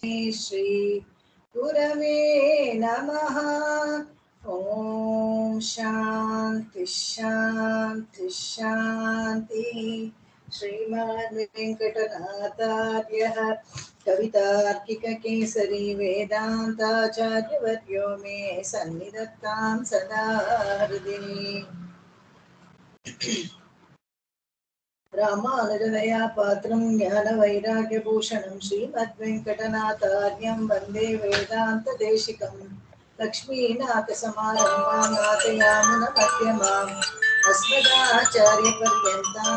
श्री गुरवे नमः। ओम शांति शांति शांति। श्रीमद्वेंकटनाथार्यः कवितार्किककेसरी वेदान्ताचार्यवर्यो मे सन्निधत्तां सदा हृदि। रामानुजदया पात्रं ज्ञानवैराग्यभूषणं श्रीमद्वेङ्कटनाथार्यं वन्दे वेदान्तदेशिकं। लक्ष्मीनाथसमारम्भां नाथयामुनमध्यमाम् अस्मदाचार्यपर्यन्तां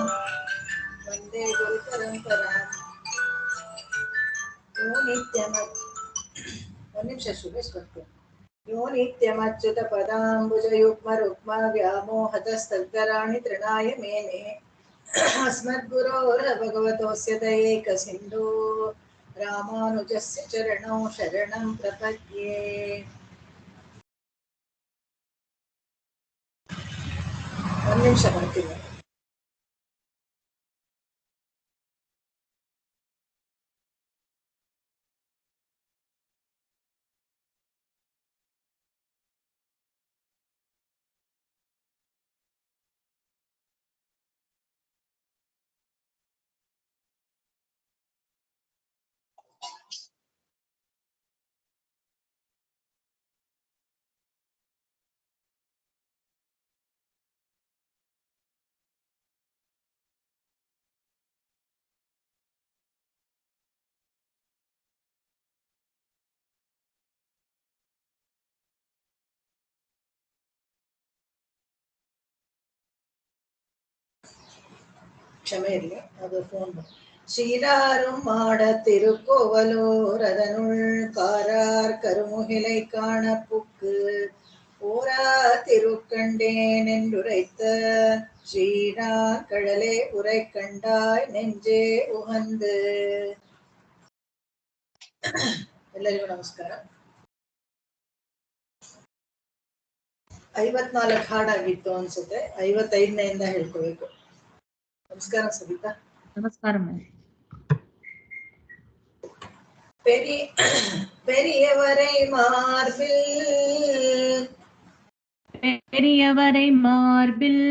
वन्दे गुरुपरम्पराम्। यो नित्यमच्युत यो नित्यमच्युतपदाम्बुजयुग्मरुक्मा व्यामोहतस्तद्धराणि तृणाय मेने अस्मद्गुरोर्भगवतोऽस्य दयैकसिन्धो रामानुजस्य चरणौ शरणं प्रपद्ये। ಒಂದು ನಿಮಿಷ ಬರ್ತೀನಿ. ಕ್ಷಮೆ ಇರಲಿ, ಅದು ಫೋನ್. சீராரும் மாட திருக்கோவலூர் அதனுள் காரார் கருமுகிலை காண புக்கு ஓரா திருக்கண்டேன் என்றுரைத்த ஸ்ரீரார் கழலே உரை கண்டாய் நெஞ்சே உகந்து. ಎಲ್ಲರಿಗೂ ನಮಸ್ಕಾರ. 54 ಹಾಡಾಗಿತ್ತು ಅನ್ಸುತ್ತೆ, 55ನೇಯಿಂದ ಹೇಳ್ಕೋಬೇಕು. ನಮಸ್ಕಾರ ಸವಿತಾ. ನಮಸ್ಕಾರ. பெரியவரை மார்பில் பெரியவரை மார்பில்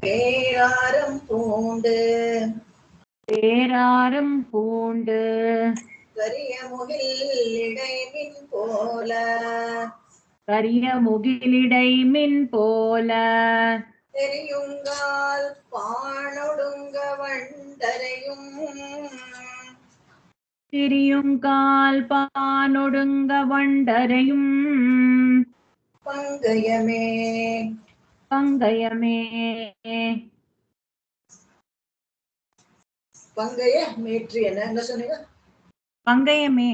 பேராரம் பூண்டு பேராரம் பூண்டு கரிய முகில் இடைமின் போல கரிய முகிலிடை மின் போல தெரியுங்கால் பாணொடுங்க வண்டரையும் திரியுங்கால் பானொடுங்க வண்டரையும் பங்கயமே பங்கயமே பங்கய மேற்றி என்ன சொன்னீங்க? பங்கயமே.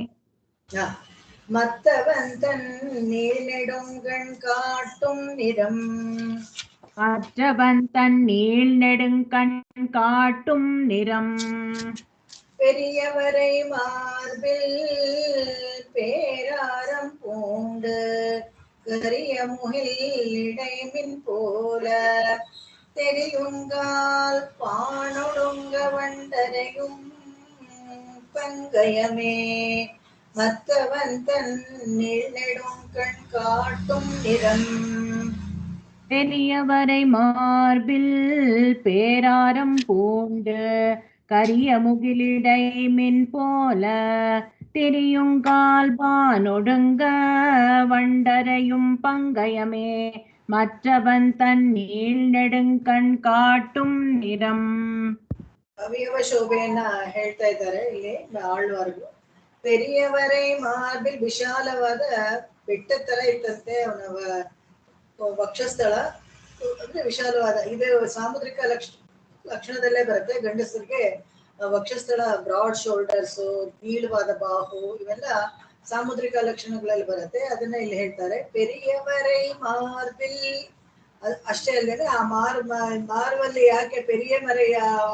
மத்தவன் தன் நீள் நெடுங்கண் காட்டும் நிறம் மற்றவன் தன் நீள் நெடுங்கண் காட்டும் நிறம் பெரியவரை மார்பில் பேராரம் பூண்டு கரிய முகில் இடைமின் போல தெரியுங்கால் பாணொடுங்க வண்டரையும் பங்கயமே மத்தவன் தன் நீள் நெடுங்கண் காட்டும் நிறம். பெரியவரை மார்பில் பேராரம் பூண்டு கரிய முகிலிடை மின் போல திரியுங்கால் பானொடுங்க வண்டரையும் பங்கயமே மற்றவன் தன் நீள் நெடுங்கண் காட்டும் நிறம். ಅವಯವ ಶೋಭೆಯನ್ನ ಹೇಳ್ತಾ ಇದ್ದಾರೆ ಇಲ್ಲಿ ಆಳ್ವಾರ್ಗು. பெரியவரை ಮಾರ್ಬಿಲ್ ವಿಶಾಲವಾದ ಬೆಟ್ಟ ತರ ಇತ್ತಂತೆ ಅವನ ವಕ್ಷಸ್ಥಳ, ಅಂದ್ರೆ ವಿಶಾಲವಾದ. ಇದು ಸಾಮುದ್ರಿಕ ಲಕ್ಷಣದಲ್ಲೇ ಬರುತ್ತೆ. ಗಂಡಸರಿಗೆ ವಕ್ಷಸ್ಥಳ ಬ್ರಾಡ್ ಶೋಲ್ಡರ್ಸ್, ನೀಳವಾದ ಬಾಹು, ಇವೆಲ್ಲ ಸಾಮುದ್ರಿಕ ಲಕ್ಷಣಗಳಲ್ಲಿ ಬರುತ್ತೆ. ಅದನ್ನ ಇಲ್ಲಿ ಹೇಳ್ತಾರೆ. ಪೆರಿಯವರೈ ಮಾರ್ಬಿಲ್ ಅಷ್ಟೇ ಅಲ್ಲದೆ ಆ ಮಾರ್ವಲ್ಲಿ ಯಾಕೆ ಪೆರಿಯ ಮರೆ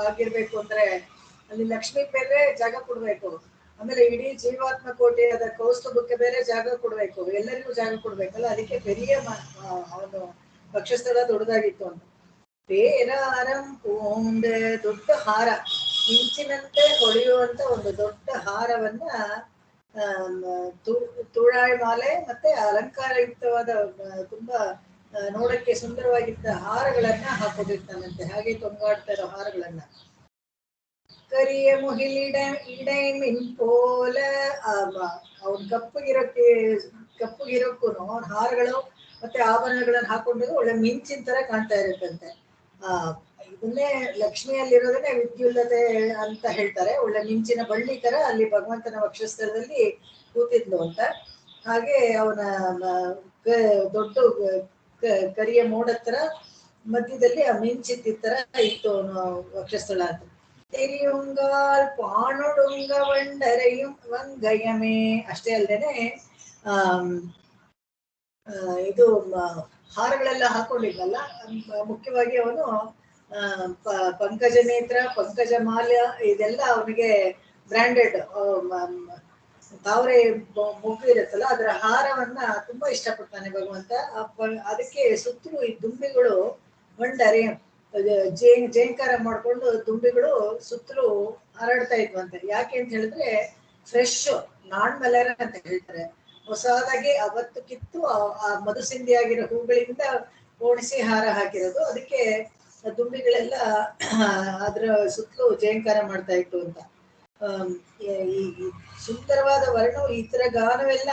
ಆಗಿರ್ಬೇಕು ಅಂದ್ರೆ ಅಲ್ಲಿ ಲಕ್ಷ್ಮಿ ಬೇರೆ ಜಾಗ ಕೊಡ್ಬೇಕು, ಆಮೇಲೆ ಇಡೀ ಜೀವಾತ್ಮ ಕೋಟಿಯಾದ ಕೌಸ್ತುಭಕ್ಕೆ ಬೇರೆ ಜಾಗ ಕೊಡ್ಬೇಕು, ಎಲ್ಲರಿಗೂ ಜಾಗ ಕೊಡ್ಬೇಕಲ್ಲ. ಅದಕ್ಕೆ ಪೆರಿಯ ಅವನು ವಕ್ಷಸ್ಥಳ ದೊಡ್ಡದಾಗಿತ್ತು ಅಂತ. ಪೇರಾರಂ ಪೂಂಡ ದೊಡ್ಡ ಹಾರ, ಮಿಂಚಿನಂತೆ ಹೊಳೆಯುವಂತ ಒಂದು ದೊಡ್ಡ ಹಾರವನ್ನ ತುಳಾಯಿ ಮಾಲೆ ಮತ್ತೆ ಅಲಂಕಾರಯುಕ್ತವಾದ ತುಂಬಾ ನೋಡಕ್ಕೆ ಸುಂದರವಾಗಿದ್ದ ಹಾರಗಳನ್ನ ಹಾಕೊಂಡಿರ್ತಾನಂತೆ. ಹಾಗೆ ತೊಂಗಾಡ್ತಾ ಇರೋ ಹಾರಗಳನ್ನ. ಕರಿಯ ಮುಗಿಲಿಡೈ ಮಿಂಪೋಲ ಅವ್ನ್ ಕಪ್ಪಗಿರೋಕ್ಕೂನು ಅವ್ನ ಹಾರಗಳು ಮತ್ತೆ ಆಭರಣಗಳನ್ನ ಹಾಕೊಂಡಿರೋ ಒಳ್ಳೆ ಮಿಂಚಿನ ತರ ಕಾಣ್ತಾ ಇರುತ್ತಂತೆ. ಇದನ್ನೇ ಲಕ್ಷ್ಮಿಯಲ್ಲಿರೋದನ್ನೇ ವಿದ್ಯುಲ್ಲತೆ ಅಂತ ಹೇಳ್ತಾರೆ. ಒಳ್ಳೆ ಮಿಂಚಿನ ಬಳ್ಳಿ ತರ ಅಲ್ಲಿ ಭಗವಂತನ ವಕ್ಷಸ್ಥಳದಲ್ಲಿ ಕೂತಿದ್ಲು ಅಂತ. ಹಾಗೆ ಅವನ ದೊಡ್ಡ ಕರಿಯ ಮೋಡ ತರ ಮಧ್ಯದಲ್ಲಿ ಆ ಮಿಂಚಿದ್ದ ತರ ಇತ್ತು ಅವನ ವಕ್ಷಸ್ಥಳ ಅಂತ. ತೆರಿಯುಂಗಾಲ್ ಪಾಣೊಡುಂಗ ವಂಡರೆಯುಂ ವಂಗಯಮೇ. ಅಷ್ಟೇ ಅಲ್ದೇನೆ ಇದು ಹಾರಗಳೆಲ್ಲ ಹಾಕೊಂಡಿದ್ವಲ್ಲ, ಮುಖ್ಯವಾಗಿ ಅವನು ಪಂಕಜ ನೇತ್ರ, ಪಂಕಜ ಮಾಲ್ಯ ಇದೆಲ್ಲ ಅವನಿಗೆ ಬ್ರ್ಯಾಂಡೆಡ್ ತಾವರೆ ಮೊಗ್ಗು ಇರುತ್ತಲ್ಲ ಅದರ ಹಾರವನ್ನ ತುಂಬಾ ಇಷ್ಟಪಡ್ತಾನೆ ಭಗವಂತ. ಅದಕ್ಕೆ ಸುತ್ತಲೂ ಈ ದುಂಬಿಗಳು ವಂಡರೆ ಜೇಂಕಾರ ಮಾಡ್ಕೊಂಡು ದುಂಬಿಗಳು ಸುತ್ತಲೂ ಹಾರಾಡ್ತಾ ಇದ್ವಂತೆ. ಯಾಕೆ ಅಂತ ಹೇಳಿದ್ರೆ ಫ್ರೆಶ್ ನಾಣ್ಮಲರ ಅಂತ ಹೇಳ್ತಾರೆ. ಹೊಸದಾಗಿ ಅವತ್ತು ಕಿತ್ತು ಆ ಮಧುಸಿಂಧಿ ಆಗಿರೋ ಹೂಗಳಿಂದ ಓಣಿಸಿ ಹಾರ ಹಾಕಿರೋದು. ಅದಕ್ಕೆ ದುಂಬಿಗಳೆಲ್ಲ ಅದ್ರ ಸುತ್ತಲೂ ಜೇಂಕಾರ ಮಾಡ್ತಾ ಇತ್ತು ಅಂತ. ಈ ಸುಂದರವಾದ ವರ್ಣವು ಈ ತರ ಗಾನವೆಲ್ಲ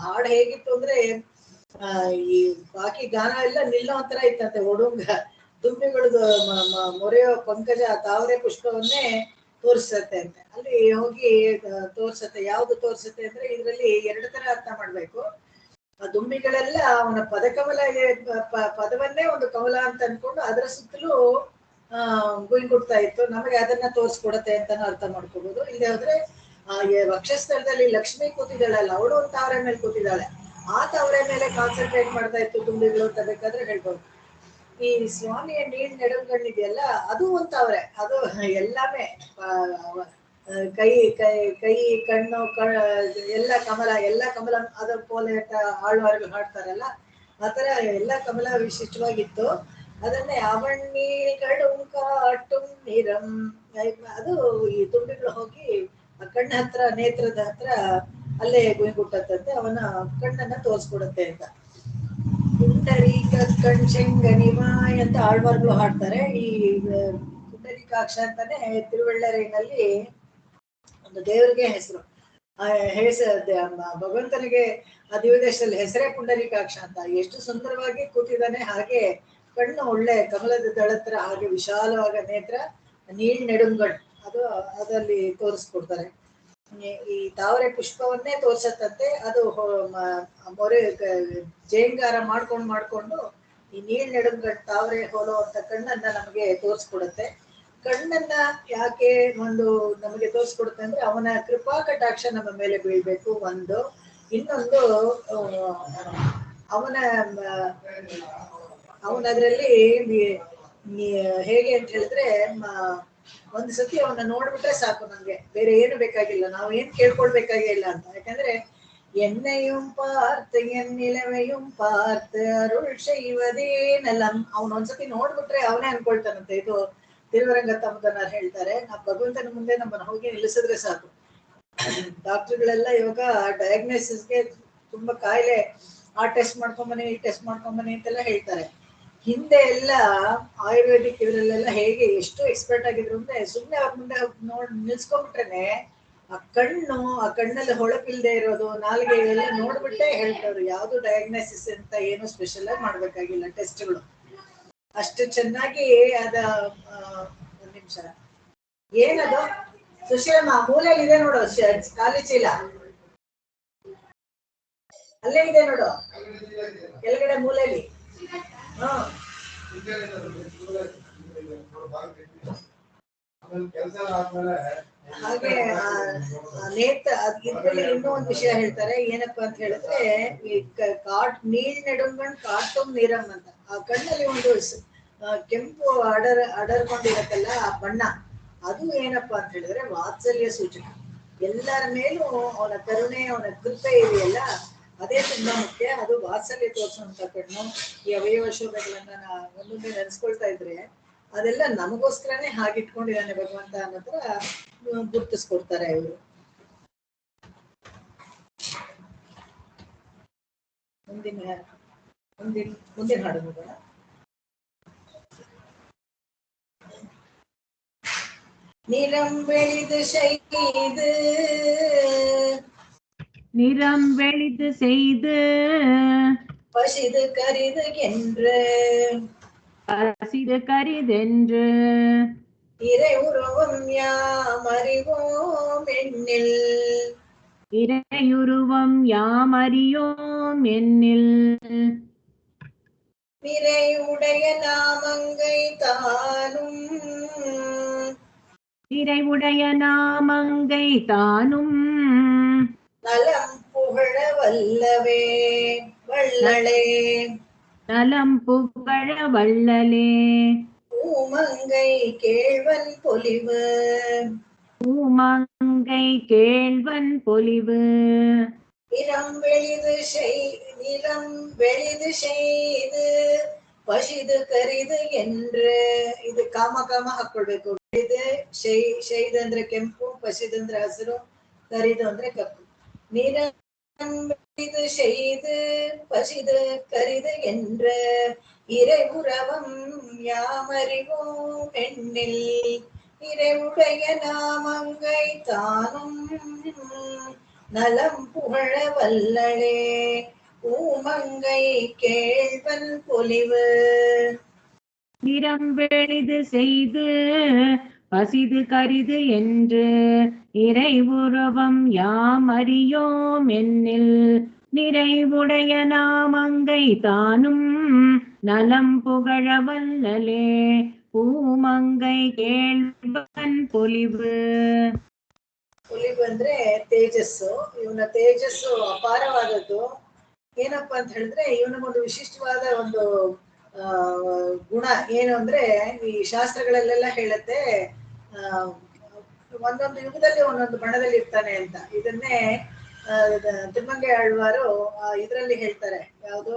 ಹಾಡು ಹೇಗಿತ್ತು ಅಂದ್ರೆ ಈ ಬಾಕಿ ಗಾನ ಎಲ್ಲ ನಿಲ್ಲೋ ತರ ಇತ್ತಂತೆ. ಒಡುಂಗ ದುಂಬಿಗಳದು ಮೊರೆಯೋ ಪಂಕಜ ತಾವರೆ ಪುಷ್ಪವನ್ನೇ ತೋರಿಸತ್ತೆ ಅಂತೆ. ಅಲ್ಲಿ ಹೋಗಿ ತೋರ್ಸತ್ತೆ. ಯಾವ್ದು ತೋರ್ಸತ್ತೆ ಅಂದ್ರೆ ಇದ್ರಲ್ಲಿ ಎರಡು ತರ ಅರ್ಥ ಮಾಡ್ಬೇಕು. ಆ ದುಂಬಿಗಳೆಲ್ಲ ಅವನ ಪದಕಮಲ ಪದವನ್ನೇ ಒಂದು ಕಮಲ ಅಂತ ಅನ್ಕೊಂಡು ಅದರ ಸುತ್ತಲೂ ಗುಯ್ಗುಡ್ತಾ ಇತ್ತು. ನಮಗೆ ಅದನ್ನ ತೋರ್ಸ್ಕೊಡತ್ತೆ ಅಂತಾನು ಅರ್ಥ ಮಾಡ್ಕೋಬಹುದು. ಇಲ್ಲದೆ ಹೋದ್ರೆ ವಕ್ಷಸ್ಥಳದಲ್ಲಿ ಲಕ್ಷ್ಮಿ ಕೂತಿದ್ದಾಳಲ್ಲ, ಅವಳು ಒಂದು ತಾವರೆ ಮೇಲೆ ಕೂತಿದ್ದಾಳೆ. ಆ ತಾವರೆ ಮೇಲೆ ಕಾನ್ಸಂಟ್ರೇಟ್ ಮಾಡ್ತಾ ಇತ್ತು ದುಂಬಿಗಳು ಅಂತ ಬೇಕಾದ್ರೆ ಹೇಳ್ಬೋದು. ಈ ಸ್ವಾಮಿಯ ನೀರ್ ನೆಡುಗಣ್ಣಿದೆಯಲ್ಲ ಅದು ಒಂದು ತಾವರೆ. ಅದು ಎಲ್ಲಾமே ಕೈ ಕಣ್ಣು ಎಲ್ಲ ಕಮಲ ಅದ ಪೋಲೆ ಆಳ್ವಾರ್ಗಳು ಹಾಡ್ತಾರಲ್ಲ ಆತರ ಎಲ್ಲ ಕಮಲ ವಿಶಿಷ್ಟವಾಗಿತ್ತು. ಅದನ್ನೇ ಅವಣ್ಣೀಗಳು ಕಾಟುಂ ನಿರಂ. ಅದು ಈ ದುಂಬಿಗಳು ಹೋಗಿ ಆ ಕಣ್ಣ ಹತ್ರ ನೇತ್ರದ ಹತ್ರ ಅಲ್ಲೇ ಗುಯ್ಗುಟ್ಟತ್ತಂತೆ. ಅವನ ಕಣ್ಣನ್ನ ತೋರ್ಸ್ಕೊಡುತ್ತೆ ಅಂತ. ಪುಂಡರೀಕ ಕಣ್ಶೆಂಗನಿವಾಯ್ ಅಂತ ಆಳ್ವಾರ್ಗಳು ಹಾಡ್ತಾರೆ. ಈ ಪುಂಡರೀಕಾಕ್ಷ ಅಂತಾನೆ ತಿರುವೆಳ್ಳರೈನಲ್ಲಿ ಒಂದು ದೇವರಿಗೆ ಹೆಸರು. ಭಗವಂತನಿಗೆ ಆ ದಿವ್ಯದೇಶದಲ್ಲಿ ಹೆಸರೇ ಪುಂಡರೀಕಾಕ್ಷ ಅಂತ. ಎಷ್ಟು ಸುಂದರವಾಗಿ ಕೂತಿದ್ದಾನೆ. ಹಾಗೆ ಕಣ್ಣು ಒಳ್ಳೆ ಕಮಲದ ದಳತ್ರ, ಹಾಗೆ ವಿಶಾಲವಾದ ನೇತ್ರ, ನೀಳ್ ನೆಡುಂಗಣ್ ಅದು ಅದಲ್ಲಿ ತೋರಿಸ್ಕೊಡ್ತಾರೆ. ಈ ತಾವರೆ ಪುಷ್ಪವನ್ನೇ ತೋರ್ಸತ್ತಂತೆ. ಅದು ಮೊರೆ ಜೇಂಗಾರ ಮಾಡ್ಕೊಂಡು ಈ ನೀಳ್ ನೆಡುಂಗಣ್ ತಾವರೆ ಹೋಲೋ ಅಂತ ಕಣ್ಣನ್ನ ನಮಗೆ ತೋರಿಸ್ಕೊಡುತ್ತೆ. ಕಣ್ಣನ್ನ ಯಾಕೆ ಒಂದು ನಮಗೆ ತೋರಿಸ್ಕೊಡುತ್ತೆ ಅಂದ್ರೆ ಅವನ ಕೃಪಾ ಕಟಾಕ್ಷ ನಮ್ಮ ಮೇಲೆ ಬೀಳ್ಬೇಕು ಒಂದು. ಇನ್ನೊಂದು ಅವನದ್ರಲ್ಲಿ ಹೇಗೆ ಅಂತ ಹೇಳಿದ್ರೆ ಒಂದ್ ಸತಿ ಅವನ್ನ ನೋಡ್ಬಿಟ್ರೆ ಸಾಕು, ನಮ್ಗೆ ಬೇರೆ ಏನು ಬೇಕಾಗಿಲ್ಲ, ನಾವು ಏನ್ ಕೇಳ್ಕೊಳ್ಬೇಕಾಗೇ ಇಲ್ಲ ಅಂತ. ಯಾಕಂದ್ರೆ ಎನ್ನೆಯುಂ ಪಾರ್ತ್ ಎನ್ನಿಲವೆಯುಂ ಪಾರ್ತ್ ಅರುಳ್ ಶೈವದೇ ನಲಂ. ಅವನ್ ಒಂದ್ಸತಿ ನೋಡ್ಬಿಟ್ರೆ ಅವನೇ ಅನ್ಕೊಳ್ತಾನಂತೆ. ಇದು ತಿರುವರಂಗ ತಮ್ಮದನ್ನ ಹೇಳ್ತಾರೆ. ನಾವು ಭಗವಂತನ ಮುಂದೆ ನಮ್ಮನ್ನ ಹೋಗಿ ನಿಲ್ಲಿಸಿದ್ರೆ ಸಾಕು. ಡಾಕ್ಟರ್ಗಳೆಲ್ಲ ಇವಾಗ ಡಯಾಗ್ನೋಸಿಸ್ಗೆ ತುಂಬಾ ಕಾಯಿಲೆ, ಆ ಟೆಸ್ಟ್ ಮಾಡ್ಕೊಂಬನಿ ಈ ಟೆಸ್ಟ್ ಮಾಡ್ಕೊಂಬನಿ ಅಂತೆಲ್ಲ ಹೇಳ್ತಾರೆ. ಹಿಂದೆ ಎಲ್ಲ ಆಯುರ್ವೇದಿಕ್ ಇದ್ರಲ್ಲೆಲ್ಲ ಹೇಗೆ ಎಷ್ಟು ಎಕ್ಸ್ಪರ್ಟ್ ಆಗಿದ್ರು ಅಂದ್ರೆ ಸುಮ್ನೆ ಅವ್ರ ಮುಂದೆ ನಿಲ್ಸ್ಕೊಂಡ್ಬಿಟ್ರೇನೆ ಆ ಕಣ್ಣಲ್ಲಿ ಹೊಳಪಿಲ್ದೆ ಇರೋದು, ನಾಲಿಗೆ ಎಲ್ಲ ನೋಡ್ಬಿಟ್ಟೆ ಹೇಳ್ತಾರೆ. ಯಾವ್ದು ಡಯಾಗ್ನೋಸಿಸ್ ಅಂತ ಏನು ಸ್ಪೆಷಲ್ ಆಗಿ ಮಾಡ್ಬೇಕಾಗಿಲ್ಲ ಟೆಸ್ಟ್ಗಳು. ಅಷ್ಟು ಚೆನ್ನಾಗಿ ಒಂದ್ ನಿಮಿಷ ಏನದು ಸುಶೀಲಮ್ಮ ಮೂಲೆಯಲ್ಲಿ ಇದೆ ನೋಡು, ಖಾಲಿ ಚೀಲ ಅಲ್ಲೇ ಇದೆ ನೋಡು, ಕೆಳಗಡೆ ಮೂಲೆಯಲ್ಲಿ. ಹಾಗೆ ಇದ್ರಲ್ಲಿ ಇನ್ನೂ ಒಂದು ವಿಷಯ ಹೇಳ್ತಾರೆ. ಏನಪ್ಪಾ ಅಂತ ಹೇಳಿದ್ರೆ ಈ ನೀಳ್ ನೆಡುಂಗಣ್ ಕಾಟುಂ ನೀರಂ ಅಂತ. ಆ ಕಣ್ಣಲ್ಲಿ ಒಂದು ಕೆಂಪು ಅಡರ್ಕೊಂಡಿರತ್ತಲ್ಲ ಆ ಬಣ್ಣ, ಅದು ಏನಪ್ಪಾ ಅಂತ ಹೇಳಿದ್ರೆ ವಾತ್ಸಲ್ಯ ಸೂಚಕ. ಎಲ್ಲರ ಮೇಲೂ ಅವನ ಕರುಣೆ, ಅವನ ಕೃಪೆ ಇದೆಯಲ್ಲ ಅದೇ ತುಂಬಾ ಮುಖ್ಯ. ಅದು ವಾತ್ಸಲ್ಯ ತೋರಿಸುವಂತ ಕಣ್ಣು. ಈ ಅವಯವ ಶೋಭೆಗಳನ್ನ ಒಂದೊಂದೇ ನೆನೆಸ್ಕೊಳ್ತಾ ಇದ್ರೆ ಅದೆಲ್ಲ ನಮಗೋಸ್ಕರನೇ ಹಾಗಿಟ್ಕೊಂಡಿದ್ದಾನೆ ಭಗವಂತ ಅನ್ನೋ ತರ ಗುರ್ತಿಸ್ಕೊಡ್ತಾರೆ ಇವರು. ಮುಂದಿನ ಹಾಡು ನೋಡೋಣ. நிறம் வெளிது செய்து நிறம் வெளிது செய்து பசிது கரிது என்று பசிது கரிதென்று இறை உருவம் யாம் அறிவோம் எண்ணில் இறையுருவம் யாம் அறியோம் எண்ணில் நிறை உடைய நாமங்கை தானும் நிறைவுடைய நாமங்கை தானும் நலம் புகழ வல்லவே வள்ளலே நலம் புகழ வள்ளலே பூமங்கை கேழ்வன் பொலிவு பூமங்கை கேழ்வன் பொலிவு நிறம் வெளிது செய்து பசிது ಕರಿದು என்று ಇದು ಕಾಮ ಹಾಕೊಳ್ಬೇಕು. ಬೆಳೆದು ಶೈದು ಅಂದ್ರೆ ಕೆಂಪು, ಪಸಿದು ಅಂದ್ರೆ ಹಸಿರು, ಕರಿದು ಅಂದ್ರೆ ಕಪ್ಪು. நிறம் செய்து பசிது கரிது என்ற இறை உறவம் யாமறிவோம் எண்ணில் இறைவுடைய நாமங்கை தானும் நலம் புகழ வல்லளே பூமங்கை கேழ்வன் பொலிவு. நிறம் வெளிது செய்து பசிது கரிது என்று இறைவுருவம் யாம் அறியோம் எண்ணில் நிறைவுடைய நாமங்கை தானும் நலம் புகழ வல்லலே பூமங்கை கேழ்வன் பொலிவு. பொಲಿವು ಅಂದ್ರೆ ತೇಜಸ್ಸು. ಇವನ ತೇಜಸ್ಸು ಅಪಾರವಾದದ್ದು. ಏನಪ್ಪಾ ಅಂತ ಹೇಳಿದ್ರೆ ಇವನಿಗೊಂದು ವಿಶಿಷ್ಟವಾದ ಒಂದು ಗುಣ ಏನು ಅಂದ್ರೆ ಈ ಶಾಸ್ತ್ರಗಳಲ್ಲೆಲ್ಲ ಹೇಳುತ್ತೆ ಒಂದೊಂದು ಯುಗದಲ್ಲಿ ಒಂದೊಂದು ಬಣದಲ್ಲಿ ಇರ್ತಾನೆ ಅಂತ. ಇದನ್ನೇ ತಿಮ್ಮಂಗೆ ಆಳ್ವಾರು ಇದರಲ್ಲಿ ಹೇಳ್ತಾರೆ. ಯಾವುದು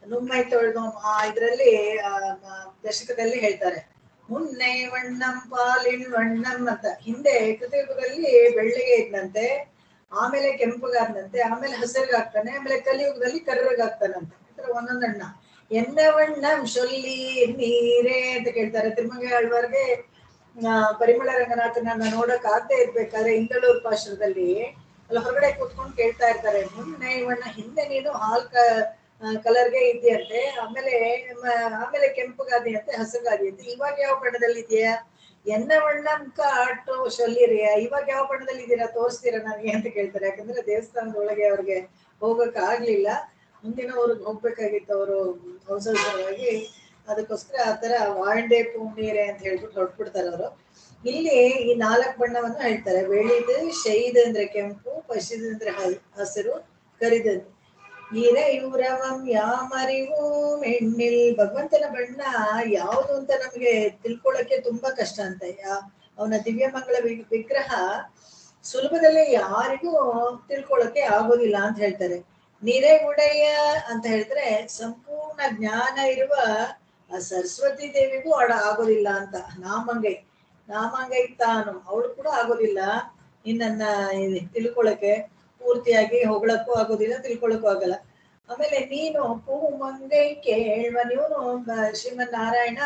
ನುಮ್ಮೈ ತೊಳೆದು ಇದರಲ್ಲಿ ದಶಕದಲ್ಲಿ ಹೇಳ್ತಾರೆ, ಮುನ್ನೆ ವಣ್ಣಂ ಪಾಲಿನ್ ವಣ್ಣಂ ಅಂತ. ಹಿಂದೆ ಕೃತಯುಗದಲ್ಲಿ ಬೆಳ್ಳಿಗೆ ಇದ್ದಂತೆ, ಆಮೇಲೆ ಕೆಂಪುಗಾದ್ನಂತೆ, ಆಮೇಲೆ ಹಸಿರಿಗಾಗ್ತಾನೆ, ಆಮೇಲೆ ಕಲಿಯುಗದಲ್ಲಿ ಕರ್ರಗಾಗ್ತಾನಂತೆ. ಒಂದೊಂದಣ್ಣ ಎನ್ನ ವಣ್ಣಂ ಸೊಲ್ಲಿ ನೀರೇ ಅಂತ ಕೇಳ್ತಾರೆ. ತಿಮ್ಮಂಗೆ ಆಳ್ವಾರ್ಗೆ ಪರಿಮಳ ರಂಗನಾಥನನ್ನ ನೋಡಕ್ ಆಗದೆ ಇರ್ಬೇಕಾದ್ರೆ ಇಂದಳೂರು ಪಾಶ್ರದಲ್ಲಿ ಅಲ್ಲಿ ಹೊರಗಡೆ ಕೂತ್ಕೊಂಡು ಕೇಳ್ತಾ ಇರ್ತಾರೆ, ಮುನ್ನೆ ವಣ್ಣ ಹಿಂದೆ ನೀನು ಹಾಲ್ ಕಲರ್ಗೆ ಇದೆಯಂತೆ, ಆಮೇಲೆ ಕೆಂಪುಗಾದಿ ಅಂತೆ, ಹಸುಗಾದಿ ಅಂತೆ, ಇವಾಗ ಯಾವ ಬಣ್ಣದಲ್ಲಿ ಇದೆಯಾ? ಎನ್ನ ವಣ್ಣಂ ಕಾಟು ಸೊಲ್ಲಿರಿಯ, ಇವಾಗ ಯಾವ ಬಣ್ಣದಲ್ಲಿ ಇದೀರಾ ತೋರಿಸ್ತೀರಾ ನನಗೆ ಅಂತ ಕೇಳ್ತಾರೆ. ಯಾಕಂದ್ರೆ ದೇವಸ್ಥಾನದೊಳಗೆ ಅವ್ರಿಗೆ ಹೋಗಕ್ ಆಗ್ಲಿಲ್ಲ, ಮುಂದಿನ ಊರಿಗೆ ಹೋಗ್ಬೇಕಾಗಿತ್ತು ಅವರು ಅವಸರವಾಗಿ. ಅದಕ್ಕೋಸ್ಕರ ಆತರ ವಾಂಡೆ ಪೂರ್ಣೀರೆ ಅಂತ ಹೇಳ್ಬಿಟ್ಟು ಹೊರಟ್ಬಿಡ್ತಾರೆ ಅವರು. ಇಲ್ಲಿ ಈ 4 ಬಣ್ಣವನ್ನು ಹೇಳ್ತಾರೆ. ಬೆಳಿದು ಶೈದು ಅಂದ್ರೆ ಕೆಂಪು, ಪಸಿದು ಅಂದ್ರೆ ಹಸಿರು, ಕರಿದು ಇರಯುರವಂ ಯಾಮರಿವು ಎಣ್ಣಿಲ್. ಭಗವಂತನ ಬಣ್ಣ ಯಾವುದು ಅಂತ ನಮ್ಗೆ ತಿಳ್ಕೊಳ್ಳಕ್ಕೆ ತುಂಬಾ ಕಷ್ಟ ಅಂತ. ಅವನ ದಿವ್ಯಮಂಗಳ ವಿಗ್ರಹ ಸುಲಭದಲ್ಲಿ ಯಾರಿಗೂ ತಿಳ್ಕೊಳ್ಳಕ್ಕೆ ಆಗೋದಿಲ್ಲ ಅಂತ ಹೇಳ್ತಾರೆ. ನಿರೆ ಉಡೆಯ ಅಂತ ಹೇಳಿದ್ರೆ ಸಂಪೂರ್ಣ ಜ್ಞಾನ ಇರುವ ಸರಸ್ವತಿ ದೇವಿಗೂ ಆಗೋದಿಲ್ಲ ಅಂತ. ನಾಮಂಗೈ ತಾನು ಅವಳು ಕೂಡ ಆಗೋದಿಲ್ಲ ನಿನ್ನನ್ನ ತಿಳ್ಕೊಳಕ್ಕೆ, ಪೂರ್ತಿಯಾಗಿ ಹೊಗಳಕ್ಕೂ ಆಗೋದಿಲ್ಲ, ತಿಳ್ಕೊಳಕ್ಕೂ ಆಗಲ್ಲ. ಆಮೇಲೆ ನೀನು ಪೂಮಂಗೈ ಕೇಳುವನು, ಇವನು ಶ್ರೀಮನ್ ನಾರಾಯಣ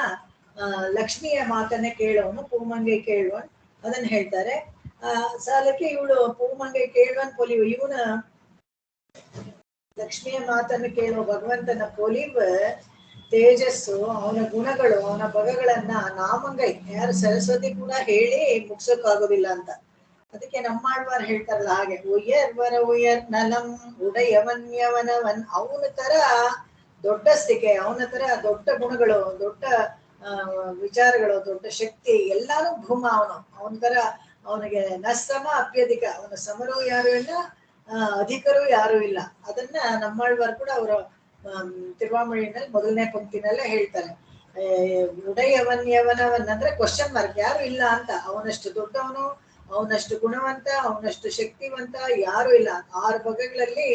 ಲಕ್ಷ್ಮಿಯ ಮಾತನ್ನೇ ಕೇಳೋನು, ಪೂಮಂಗೈ ಕೇಳುವನ್ ಅದನ್ನ ಹೇಳ್ತಾರೆ. ಸಾಲಕ್ಕೆ ಇವಳು ಪೂಮಂಗೈ ಕೇಳುವನ್ ಪೊಲಿವು, ಇವನ ಲಕ್ಷ್ಮಿಯ ಮಾತನ್ನು ಕೇಳುವ ಭಗವಂತನ ಪೊಲಿವು ತೇಜಸ್ಸು, ಅವನ ಗುಣಗಳು, ಅವನ ಬಗಗಳನ್ನ ನಾಮಂಗೈ ಯಾರು ಸರಸ್ವತಿ ಕೂಡ ಹೇಳಿ ಮುಗ್ಸೋಕ್ಕಾಗೋದಿಲ್ಲ ಅಂತ. ಅದಕ್ಕೆ ನಮ್ಮಾಳ್ವಾರ್ ಹೇಳ್ತಾರಲ್ಲ ಹಾಗೆ, ಉಯರ್ ನಲಂ ಉಡಯವನ್ಯವನವನ್. ಅವನ ತರ ದೊಡ್ಡ ಸ್ಥಿಕೆ, ಅವನ ತರ ದೊಡ್ಡ ಗುಣಗಳು, ದೊಡ್ಡ ವಿಚಾರಗಳು, ದೊಡ್ಡ ಶಕ್ತಿ ಎಲ್ಲಾನು ಭೂಮ ಅವನ ತರ. ಅವನಿಗೆ ನಸಮ ಅಪ್ಯಧಿಕ, ಅವನ ಸಮರು ಯಾರು ಇಲ್ಲ, ಅಧಿಕರು ಯಾರು ಇಲ್ಲ. ಅದನ್ನ ನಮ್ಮಾಳ್ವಾರ್ ಕೂಡ ಅವರ ತಿರುವಾಮಣಿನಲ್ಲಿ ಮೊದಲನೇ ಪಂಕ್ತಿನಲ್ಲೇ ಹೇಳ್ತಾರೆ. ಉಡಯವನ್ಯವನವನ್ ಅಂದ್ರೆ ಕ್ವಶನ್ ಮಾರ್ಕ್, ಯಾರು ಇಲ್ಲ ಅಂತ. ಅವನಷ್ಟು ದೊಡ್ಡವನು, ಅವನಷ್ಟು ಗುಣವಂತ, ಅವನಷ್ಟು ಶಕ್ತಿವಂತ ಯಾರು ಇಲ್ಲ. 6 ಬಗೆಗಳಲ್ಲಿ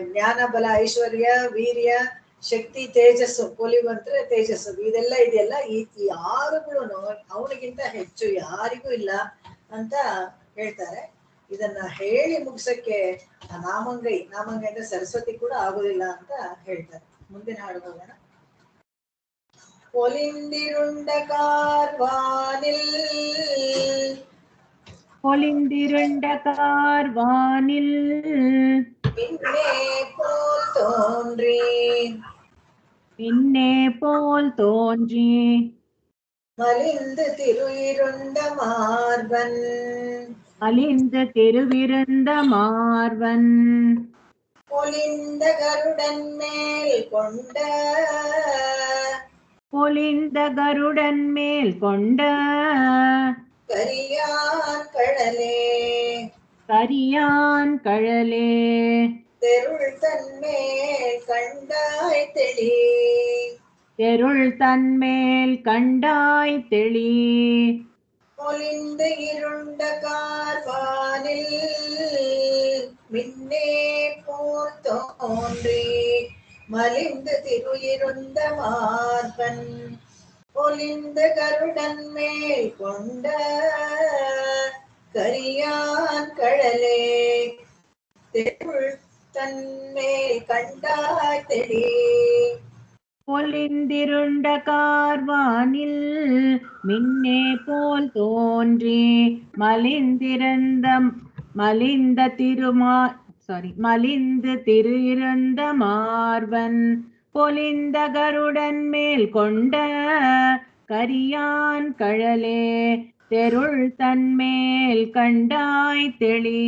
ಜ್ಞಾನ, ಬಲ, ಐಶ್ವರ್ಯ, ವೀರ್ಯ, ಶಕ್ತಿ, ತೇಜಸ್ಸು, ಪೊಲಿವು ಅಂದ್ರೆ ತೇಜಸ್ಸು, ಇದೆಲ್ಲ ಇದೆಯಲ್ಲ, ಈ ಆರುಗಳು ಅವನಿಗಿಂತ ಹೆಚ್ಚು ಯಾರಿಗೂ ಇಲ್ಲ ಅಂತ ಹೇಳ್ತಾರೆ. ಇದನ್ನ ಹೇಳಿ ಮುಗ್ಸಕ್ಕೆ ನಾಮಂಗೈ ಅಂದ್ರೆ ಸರಸ್ವತಿ ಕೂಡ ಆಗುದಿಲ್ಲ ಅಂತ ಹೇಳ್ತಾರೆ. ಮುಂದಿನ ಹಾಡು ಹೋಗೋಣ. பொலிந்திருண்ட கார்வானில் பொலிந்திருண்ட கார்வானில் பின்னே போல் தோன்றி பின்னே போல் தோன்றி மலிந்து திருயிருண்ட மார்பன் அலிந்த திருவிருந்த மார்பன் பொலிந்த கருடன் மேல் கொண்ட பொலிந்த கருடன் மேல் கொண்ட கரியான் கடலே கரியான் கழலே தெருள் தன்மேல் கண்டாய் தெளி தெருள் தன்மேல் கண்டாய் தெளி பொலிந்து இருண்ட கார்வானில் மின்னே போல் தோன்றி மலிந்து திருயிருந்த மார்பன் பொலிந்த கருடன் மேல் கொண்ட கரியான் கழலே தெருள் தன்மேல் கண்டாய் தெளி பொலிந்திருண்ட கார்வானில் மின்னே போல் தோன்றி மலிந்து திருயிருந்த மார்பன் பொலிந்த கருடன் மேல் கொண்ட கரியான் கழலே தெருள் தன்மேல் கண்டாய் தெளி.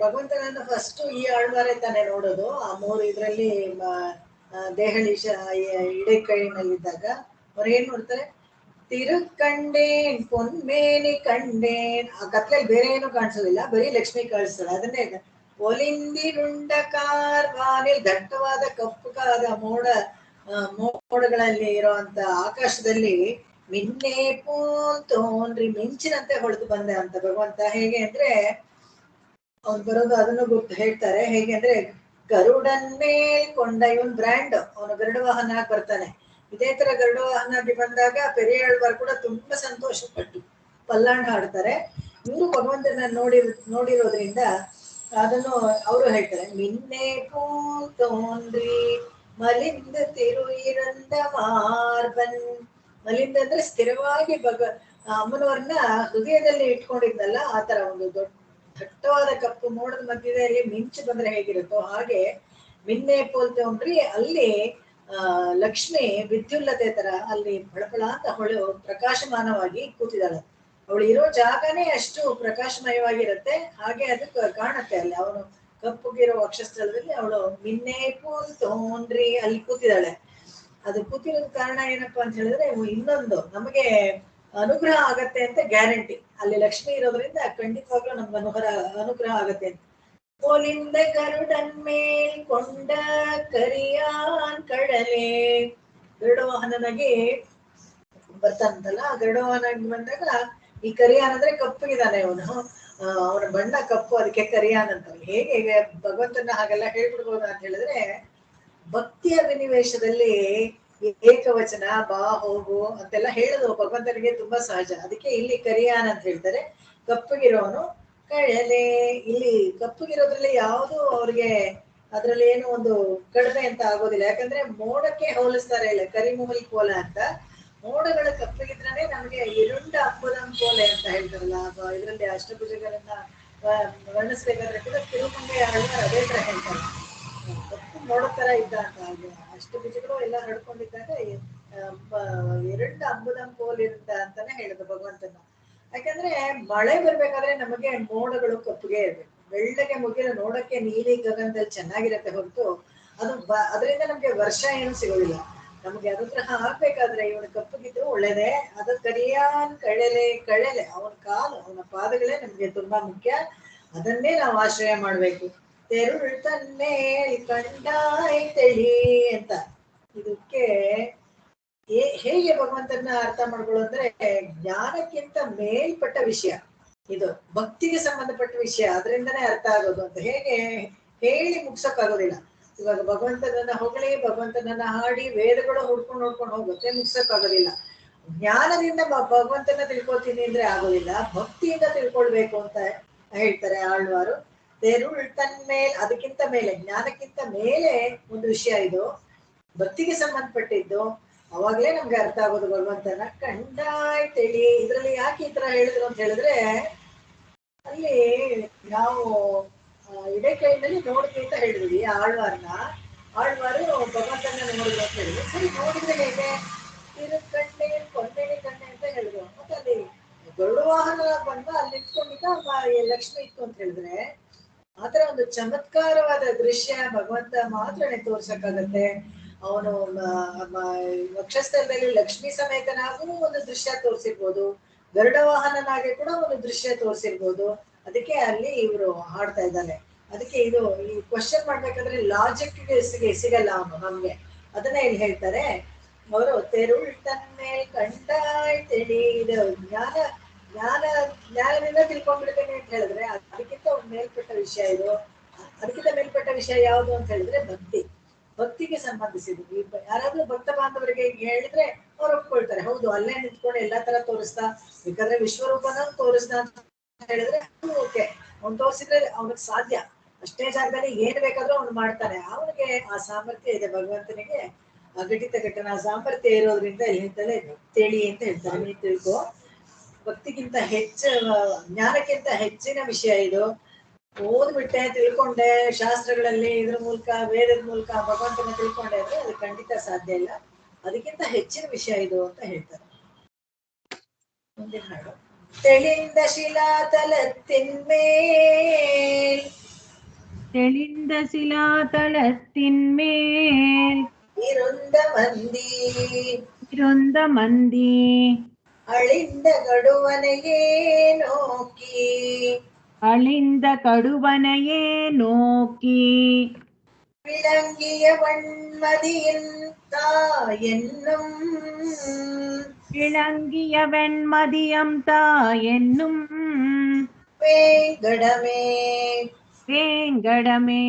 ಭಗವಂತನನ್ನ ಫಸ್ಟ್ ಈ ಆಳ್ವಾರೆ ತಾನೆ ನೋಡೋದು. ಆ ಮೂರು ಇದ್ರಲ್ಲಿ ದೇಹಳೀಶ ಇಡೆಕೈನಲ್ಲಿದ್ದಾಗ ಅವ್ರು ಏನ್ ನೋಡ್ತಾರೆ, ತಿರುಕಂಡೇನ್ ಪೊನ್ಮೇನಿ ಕಂಡೇನ್. ಆ ಕತ್ಲಲ್ಲಿ ಬೇರೆ ಏನು ಕಾಣಿಸೋದಿಲ್ಲ, ಬರೀ ಲಕ್ಷ್ಮಿ ಕಾಣಿಸ್ತಾಳೆ. ಅದನ್ನೇ ಒಲಿಂದಿರುಂಡ ಕಾರ್ವಾನಿಲ್, ದಟ್ಟವಾದ ಕಪ್ಪುಗಾದ ಮೋಡಗಳಲ್ಲಿ ಇರುವಂತ ಆಕಾಶದಲ್ಲಿ ಮಿನ್ನೆ ಪೋಲ್ ತೋನ್ರಿ, ಮಿಂಚಿನಂತೆ ಹೊಳೆದು ಬಂದೆ ಅಂತ ಭಗವಂತ. ಹೇಗೆ ಅಂದ್ರೆ ಅವ್ನು ಬರೋದು ಅದನ್ನು ಗೊತ್ತು ಹೇಳ್ತಾರೆ. ಹೇಗೆ ಅಂದ್ರೆ ಗರುಡನ್ ಮೇಲ್ ಕೊಂಡ, ಇವನ್ ಬ್ರ್ಯಾಂಡ್, ಅವನು ಗರುಡ ವಾಹನ ಆಗಿ ಬರ್ತಾನೆ. ಇದೇ ತರ ಗರುಡ ವಾಹನ ಬಂದಾಗ ಪೆರಿಯಾಳ್ವಾರ್ ಕೂಡ ತುಂಬಾ ಸಂತೋಷ ಪಟ್ಟು ಪಲ್ಲಾಂಡ್ ಹಾಡ್ತಾರೆ. ಇವರು ಭಗವಂತನ ನೋಡಿರೋದ್ರಿಂದ ಅದನ್ನು ಅವರು ಹೇಳ್ತಾರೆ. ಮಿನ್ನೆ ಪೋಲ್ ತೋನ್ರಿ ಮಲಿಂದ ತಿರುಯಿರಂದ ಮಾರ್ಬನ್. ಮಲಿಂದ ಅಂದ್ರೆ ಸ್ಥಿರವಾಗಿ ಅಮ್ಮನವ್ರನ್ನ ಹೃದಯದಲ್ಲಿ ಇಟ್ಕೊಂಡಿದ್ನಲ್ಲ, ಆತರ ಒಂದು ದೊಡ್ಡ ದಟ್ಟವಾದ ಕಪ್ಪು ಮೋಡದ ಮಧ್ಯದಲ್ಲಿ ಮಿಂಚು ಬಂದ್ರೆ ಹೇಗಿರುತ್ತೋ ಹಾಗೆ ಮಿನ್ನೆ ಪೋಲ್ ತೋನ್ರಿ. ಅಲ್ಲಿ ಲಕ್ಷ್ಮಿ ವಿದ್ಯುಲ್ಲತೆ ತರ ಅಲ್ಲಿ ಫಳಫಳ ಅಂತ ಪ್ರಕಾಶಮಾನವಾಗಿ ಕೂತಿದ್ದಾಳೆ. ಅವಳು ಇರೋ ಜಾಗನೇ ಅಷ್ಟು ಪ್ರಕಾಶಮಯವಾಗಿರುತ್ತೆ. ಹಾಗೆ ಅದಕ್ಕೆ ಕಾಣುತ್ತೆ ಅಲ್ಲಿ ಅವನು ಕಪ್ಪುಗಿರೋ ವಕ್ಷಸ್ಥಳದಲ್ಲಿ ಅವಳು ಮಿನ್ನೆ ಪೋಲ್ ತೋನ್ರಿ ಅಲ್ಲಿ ಕೂತಿದ್ದಾಳೆ. ಅದು ಕೂತಿರೋದ್ ಕಾರಣ ಏನಪ್ಪಾ ಅಂತ ಹೇಳಿದ್ರೆ, ಇನ್ನೊಂದು ನಮಗೆ ಅನುಗ್ರಹ ಆಗತ್ತೆ ಅಂತ ಗ್ಯಾರಂಟಿ. ಅಲ್ಲಿ ಲಕ್ಷ್ಮಿ ಇರೋದ್ರಿಂದ ಖಂಡಿತವಾಗ್ಲೂ ನಮ್ಗೆ ಅನುಗ್ರಹ ಆಗತ್ತೆ ಅಂತ. ಪೋಲಿಂದ ಗರುಡನ್ ಮೇಲ್ ಕೊಂಡ ಕರಿಯಾನ್ ಕಡಲೆ, ಗರುಡ ವಾಹನನಾಗಿ ಬರ್ತಾನಂತಲ್ಲ. ಆ ಗರುಡ ವಾಹನ ಬಂದಾಗ ಈ ಕರಿಯಾನ್ ಅಂದ್ರೆ ಕಪ್ಪಗಿದ್ದಾನೆ ಅವನು, ಅವನ ಬಣ್ಣ ಕಪ್ಪು, ಅದಕ್ಕೆ ಕರಿಯಾನ್ ಅಂತಾರೆ. ಹೇಗೆ ಭಗವಂತನ ಹಾಗೆಲ್ಲ ಹೇಳ್ಬಿಡ್ಬೋದು ಅಂತ ಹೇಳಿದ್ರೆ, ಭಕ್ತಿಯ ವಿನಿವೇಶದಲ್ಲಿ ಏಕವಚನ ಬಾ ಹೋಗು ಅಂತೆಲ್ಲ ಹೇಳೋದು ಭಗವಂತನಿಗೆ ತುಂಬಾ ಸಹಜ. ಅದಕ್ಕೆ ಇಲ್ಲಿ ಕರಿಯಾನ್ ಅಂತ ಹೇಳ್ತಾರೆ. ಕಪ್ಪಗಿರೋನು ಕಳಲೆ. ಇಲ್ಲಿ ಕಪ್ಪಗಿರೋದ್ರಲ್ಲಿ ಯಾವುದು ಅವ್ರಿಗೆ ಅದ್ರಲ್ಲಿ ಏನು ಒಂದು ಕಡಿಮೆ ಅಂತ ಆಗೋದಿಲ್ಲ. ಯಾಕಂದ್ರೆ ಮೋಡಕ್ಕೆ ಹೋಲಿಸ್ತಾರೆ ಇಲ್ಲ, ಕರಿಮೂಲ್ ಕೋಲ ಅಂತ. ಮೋಡಗಳ ಕಪ್ಪಗಿದ್ರೆ ನಮಗೆ ಇರುಂಡ ಅಂಬುದಂ ಕೋಲೆ ಅಂತ ಹೇಳ್ತಾರಲ್ಲ, ಇದರಲ್ಲಿ ಅಷ್ಟಭುಜಗಳನ್ನ ವರ್ಣಿಸ್ಬೇಕಾದ್ರೆ ಕೂಡ ತಿರುಮಂಗೈ ಆಳ್ವಾರ್ ಅದೇ ತರ ಹೇಳ್ತಾರೆ. ಕಪ್ಪು ಮೋಡ ತರ ಇದ್ದ ಅಂತ, ಹಾಗೆ ಅಷ್ಟಭುಜಗಳು ಎಲ್ಲ ಹಡ್ಕೊಂಡಿದ್ದಾಗ ಎರಡು ಅಂಬುದಂ ಕೋಲ್ ಇರುತ್ತ ಅಂತಾನೆ ಹೇಳುದು ಭಗವಂತನ. ಯಾಕಂದ್ರೆ ಮಳೆ ಬರ್ಬೇಕಾದ್ರೆ ನಮಗೆ ಮೋಡಗಳು ಕಪ್ಪುಗೆ ಇರ್ಬೇಕು, ಬೆಳ್ಳಗೆ ಮುಗಿಲು ನೋಡಕ್ಕೆ ನೀಲಿ ಗಗನದಲ್ಲಿ ಚೆನ್ನಾಗಿರತ್ತೆ ಹೊರತು ಅದರಿಂದ ನಮ್ಗೆ ವರ್ಷ ಏನು ಸಿಗೋದಿಲ್ಲ. ನಮ್ಗೆ ಅದ್ರ ಆಗ್ಬೇಕಾದ್ರೆ ಇವನು ಕಪ್ಪಗಿದ್ರು ಒಳ್ಳೇದೇ. ಅದು ಕರಿಯಾನ್ ಕಳೆಲೆ ಅವನ ಕಾಲು, ಅವನ ಪಾದಗಳೇ ನಮ್ಗೆ ತುಂಬಾ ಮುಖ್ಯ. ಅದನ್ನೇ ನಾವು ಆಶ್ರಯ ಮಾಡ್ಬೇಕು. ತೆರುಳ್ ತನ್ಮೇಲ್ ಕಂಡಾಯ್ ತೆಳಿ ಅಂತ. ಇದಕ್ಕೆ ಹೇಗೆ ಭಗವಂತನ ಅರ್ಥ ಮಾಡ್ಕೊಳ್ಳೋದ್ರೆ, ಜ್ಞಾನಕ್ಕಿಂತ ಮೇಲ್ಪಟ್ಟ ವಿಷಯ ಇದು, ಭಕ್ತಿಗೆ ಸಂಬಂಧಪಟ್ಟ ವಿಷಯ, ಅದರಿಂದನೇ ಅರ್ಥ ಆಗೋದು ಅಂತ. ಹೇಗೆ ಹೇಳಿ ಮುಗ್ಸಕ್ಕಾಗೋದಿಲ್ಲ. ಇವಾಗ ಭಗವಂತನನ್ನ ಹೊಗಳಿ, ಭಗವಂತನನ್ನ ಹಾಡಿ, ವೇದಗಳು ಹುಡ್ಕೊಂಡು ಹೋಗುತ್ತೆ, ಮುಗ್ಸಕ್ಕಾಗೋದಿಲ್ಲ. ಜ್ಞಾನದಿಂದ ಭಗವಂತನ ತಿಳ್ಕೊತೀನಿ ಅಂದ್ರೆ ಆಗೋದಿಲ್ಲ, ಭಕ್ತಿಯಿಂದ ತಿಳ್ಕೊಳ್ಬೇಕು ಅಂತ ಹೇಳ್ತಾರೆ ಆಳ್ವಾರು. ತೆರುಳ್ ತನ್ಮೇಲ್, ಅದಕ್ಕಿಂತ ಮೇಲೆ, ಜ್ಞಾನಕ್ಕಿಂತ ಮೇಲೆ ಒಂದು ವಿಷಯ ಇದು, ಭಕ್ತಿಗೆ ಸಂಬಂಧಪಟ್ಟಿದ್ದು. ಅವಾಗ್ಲೇ ನಮ್ಗೆ ಅರ್ಥ ಆಗೋದು ಭಗವಂತನ ಕಂಡಾಯ್ ತಿಳಿ. ಇದ್ರಲ್ಲಿ ಯಾಕೆ ಈ ತರ ಹೇಳಿದ್ರು ಅಂತ ಹೇಳಿದ್ರೆ, ಅಲ್ಲಿ ನಾವು ಇಡೇ ಕೈನಲ್ಲಿ ನೋಡಿದ್ವಿ ಅಂತ ಹೇಳಿದ್ವಿ ಆಳ್ವಾರ್ನ. ಆಳ್ವಾರು ಭಗವಂತನ ನೋಡಿದ್ರು ಅಂತ ಹೇಳಿದ್ರು. ಸರಿ, ನೋಡಿದ್ರೆ ಹೇಗೆ? ಕಣ್ಣೆ ಕೊನ್ನೆನೆ ಕಣ್ಣೆ ಅಂತ ಹೇಳಿದ್ರು. ಮತ್ತೆ ಅಲ್ಲಿ ಗರುಡ ವಾಹನ ಬಂದ ಅಲ್ಲಿ ನಿಂತ್ಕೊಂಡಿದ್ದ ಲಕ್ಷ್ಮಿ ಇತ್ತು ಅಂತ ಹೇಳಿದ್ರೆ, ಆತರ ಒಂದು ಚಮತ್ಕಾರವಾದ ದೃಶ್ಯ ಭಗವಂತ ಮಾತ್ರನೇ ತೋರ್ಸಕ್ಕಾಗತ್ತೆ. ಅವನು ವಕ್ಷಸ್ಥಳದಲ್ಲಿ ಲಕ್ಷ್ಮಿ ಸಮೇತನಾಗೂ ಒಂದು ದೃಶ್ಯ ತೋರಿಸಿರ್ಬೋದು, ಗರುಡ ವಾಹನನಾಗೆ ಕೂಡ ಒಂದು ದೃಶ್ಯ ತೋರಿಸಿರ್ಬೋದು. ಅದಕ್ಕೆ ಅಲ್ಲಿ ಇವರು ಹಾಡ್ತಾ ಇದ್ದಾನೆ. ಅದಕ್ಕೆ ಇದು ಈ ಕ್ವಶನ್ ಮಾಡ್ಬೇಕಾದ್ರೆ ಲಾಜಿಕ್ ಸಿಗಲ್ಲ ಅವನು ನಮ್ಗೆ. ಅದನ್ನ ಇಲ್ಲಿ ಹೇಳ್ತಾರೆ ಅವರು, ತೆರುಳ್ ತನ್ಮೇಲ್ ಕಂಡಾಯ್ ತಿಳಿ. ಇದು ಜ್ಞಾನದಿಂದ ತಿಳ್ಕೊಂಡ್ಬಿಡ್ತೇನೆ ಅಂತ ಹೇಳಿದ್ರೆ ಅದಕ್ಕಿಂತ ಒಂದು ಮೇಲ್ಪಟ್ಟ ವಿಷಯ ಇದು. ಅದಕ್ಕಿಂತ ಮೇಲ್ಪಟ್ಟ ವಿಷಯ ಯಾವುದು ಅಂತ ಹೇಳಿದ್ರೆ ಭಕ್ತಿಗೆ ಸಂಬಂಧಿಸಿದ್ದು. ಯಾರಾದ್ರೂ ಭಕ್ತ ಬಾಂಧವರಿಗೆ ಹೇಳಿದ್ರೆ ಅವ್ರು ಒಪ್ಕೊಳ್ತಾರೆ, ಹೌದು ಅಲ್ಲೇ ನಿಂತ್ಕೊಂಡು ಎಲ್ಲಾ ತರ ತೋರಿಸ್ತಾ, ಬೇಕಾದ್ರೆ ವಿಶ್ವರೂಪನ ತೋರಿಸ್ತಾ ಅಂತ ಹೇಳಿದ್ರೆ ಓಕೆ, ಅವ್ನು ತೋರಿಸಿದ್ರೆ ಅವನಿಗೆ ಸಾಧ್ಯ, ಅಷ್ಟೇ ಜಾಗದಲ್ಲಿ ಏನ್ ಬೇಕಾದ್ರೂ ಅವ್ನು ಮಾಡ್ತಾನೆ. ಅವನಿಗೆ ಆ ಸಾಮರ್ಥ್ಯ ಇದೆ, ಭಗವಂತನಿಗೆ ಅಘಟಿತ ಘಟನಾ ಸಾಮರ್ಥ್ಯ ಇರೋದ್ರಿಂದ ಇಲ್ಲಿಂದಲೇ ತಿಳಿ ಅಂತ ಹೇಳ್ತಾರೆ. ನೀ ತಿಳ್ಕೊ, ಭಕ್ತಿಗಿಂತ ಜ್ಞಾನಕ್ಕಿಂತ ಹೆಚ್ಚಿನ ವಿಷಯ ಇದು. ಓದ್ಬಿಟ್ಟೆ, ತಿಳ್ಕೊಂಡೆ, ಶಾಸ್ತ್ರಗಳಲ್ಲಿ ಇದ್ರ ಮೂಲಕ, ವೇದದ ಮೂಲಕ ಭಗವಂತನ ತಿಳ್ಕೊಂಡೆ ಅಂದ್ರೆ ಅದು ಖಂಡಿತ ಸಾಧ್ಯ ಇಲ್ಲ. ಅದಕ್ಕಿಂತ ಹೆಚ್ಚಿನ ವಿಷಯ ಇದು ಅಂತ ಹೇಳ್ತಾರೆ. ಮುಂದಿನ ಹಾಡು. ತೆಳಿಂದ ಶಿಲಾತಲತ್ತಿನ್ಮೇಲ್, தெளிந்த சிலாதலத்தின்மேல் இருந்த மந்தி இருந்த மந்தி அழிந்த கடுவனையே நோக்கி, அழிந்த கடுவனையே நோக்கி, விளங்கிய வன்மதியின் தாயென்னும், விளங்கிய வெண்மதியம் தாயென்னும் வேங்கடமே. வேங்கடமே.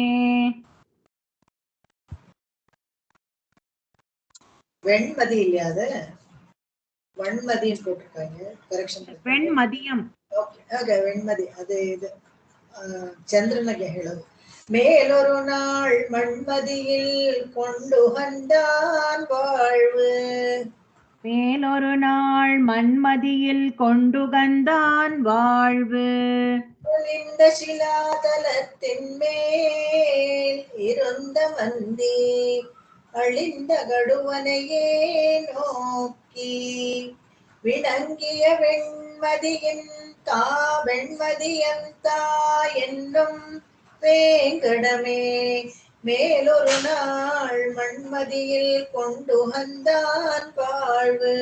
வெண்மதி இல்லையா, அது வன்மதின்னு போட்டிருக்காங்க, கரெக்ஷன். வெண்மதியம். ಓಕೆ, வெண்மதி அது இது ಚಂದ್ರನಿಗೆ ಹೇಳೋದು. மேலொரு நாள் மண்மதியில் கொண்டு வந்தான் வாழ்வு, மேலொரு நாள் மண்மதியில் கொண்டு வந்தான் வாழ்வு, ஒளிந்த சிலாதலத்தின் மேல் இருந்த மந்தி அழிந்த கடுவனையே நோக்கி, விளங்கிய வெண்மதியின் வெண்மதியந்தா என்னும் வேங்கடமே. மேலொரு நாள் மண்மதியில் கொண்டு வந்தான் வாழ்வு.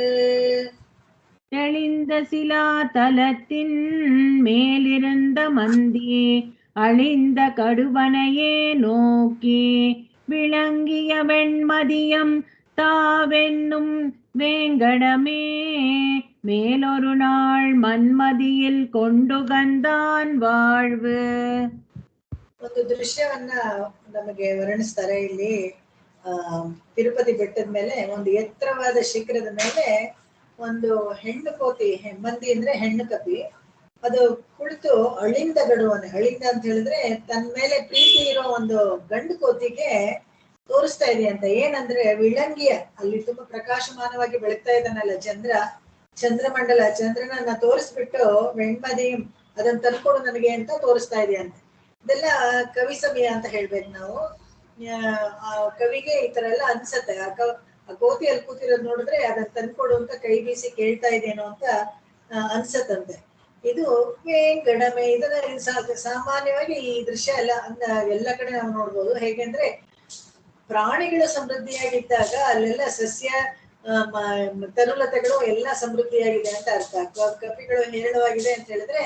தெளிந்த சிலாதலத்தின் மேலிருந்த மந்தி அழிந்த கடுவனையே நோக்கி, விளங்கிய வெண்மதியம் தாவென்னும் வேங்கடமே. மேலொரு நாள் மன்மதியில் கொண்டு வந்தான் வாழ்வு. ಒಂದು ದೃಶ್ಯವನ್ನ ನಮಗೆ ವರ್ಣಿಸ್ತಾರೆ ಇಲ್ಲಿ. ತಿರುಪತಿ ಬೆಟ್ಟದ ಮೇಲೆ ಒಂದು ಎತ್ತರವಾದ ಶಿಖರದ ಮೇಲೆ ಒಂದು ಹೆಣ್ಣು ಕೋತಿ, ಮಂದಿ ಅಂದ್ರೆ ಹೆಣ್ಣು ಕಪಿ, ಅದು ಕುಳಿತು ಅಳಿಂದ ಗಡುವನೆ, ಅಳಿಂದ ಅಂತ ಹೇಳಿದ್ರೆ ತನ್ನ ಮೇಲೆ ಪ್ರೀತಿ ಇರೋ ಒಂದು ಗಂಡು ಕೋತಿಗೆ ತೋರಿಸ್ತಾ ಇದೆ ಅಂತ. ಏನಂದ್ರೆ ವಿಳಂಗಿಯ, ಅಲ್ಲಿ ತುಂಬಾ ಪ್ರಕಾಶಮಾನವಾಗಿ ಬೆಳಗ್ತಾ ಇದ್ದಾನಲ್ಲ ಚಂದ್ರಮಂಡಲ, ಚಂದ್ರನನ್ನ ತೋರಿಸ್ಬಿಟ್ಟು ವೆಣ್ಮದಿ ಅದನ್ನ ತಂದ್ಕೊಡು ನನಗೆ ಅಂತ ತೋರಿಸ್ತಾ ಇದೆ ಅಂತ. ಇದೆಲ್ಲ ಕವಿ ಸಮಯ ಅಂತ ಹೇಳ್ಬೇಕು ನಾವು. ಆ ಕವಿಗೆ ಈ ತರ ಎಲ್ಲ ಅನ್ಸತ್ತೆ. ಆ ಕೋತಿ ಅಲ್ಲಿ ಕೂತಿರೋದು ನೋಡಿದ್ರೆ ಅದನ್ನ ತಂದ್ಕೊಡು ಅಂತ ಕೈ ಬೀಸಿ ಕೇಳ್ತಾ ಇದೇನೋ ಅಂತ ಅನ್ಸತ್ತಂತೆ. ಇದು ವೇಂಗಡಮೆ. ಇದನ್ನ ಸಾಮಾನ್ಯವಾಗಿ ಈ ದೃಶ್ಯ ಎಲ್ಲ ಕಡೆ ನಾವು ನೋಡ್ಬೋದು. ಹೇಗೆಂದ್ರೆ ಪ್ರಾಣಿಗಳು ಸಮೃದ್ಧಿಯಾಗಿದ್ದಾಗ ಅಲ್ಲೆಲ್ಲ ಸಸ್ಯ ತರುಲತೆಗಳು ಎಲ್ಲ ಸಮೃದ್ಧಿಯಾಗಿದೆ ಅಂತ ಅರ್ಥ. ಕಪಿಗಳು ಹೇರಳವಾಗಿದೆ ಅಂತ ಹೇಳಿದ್ರೆ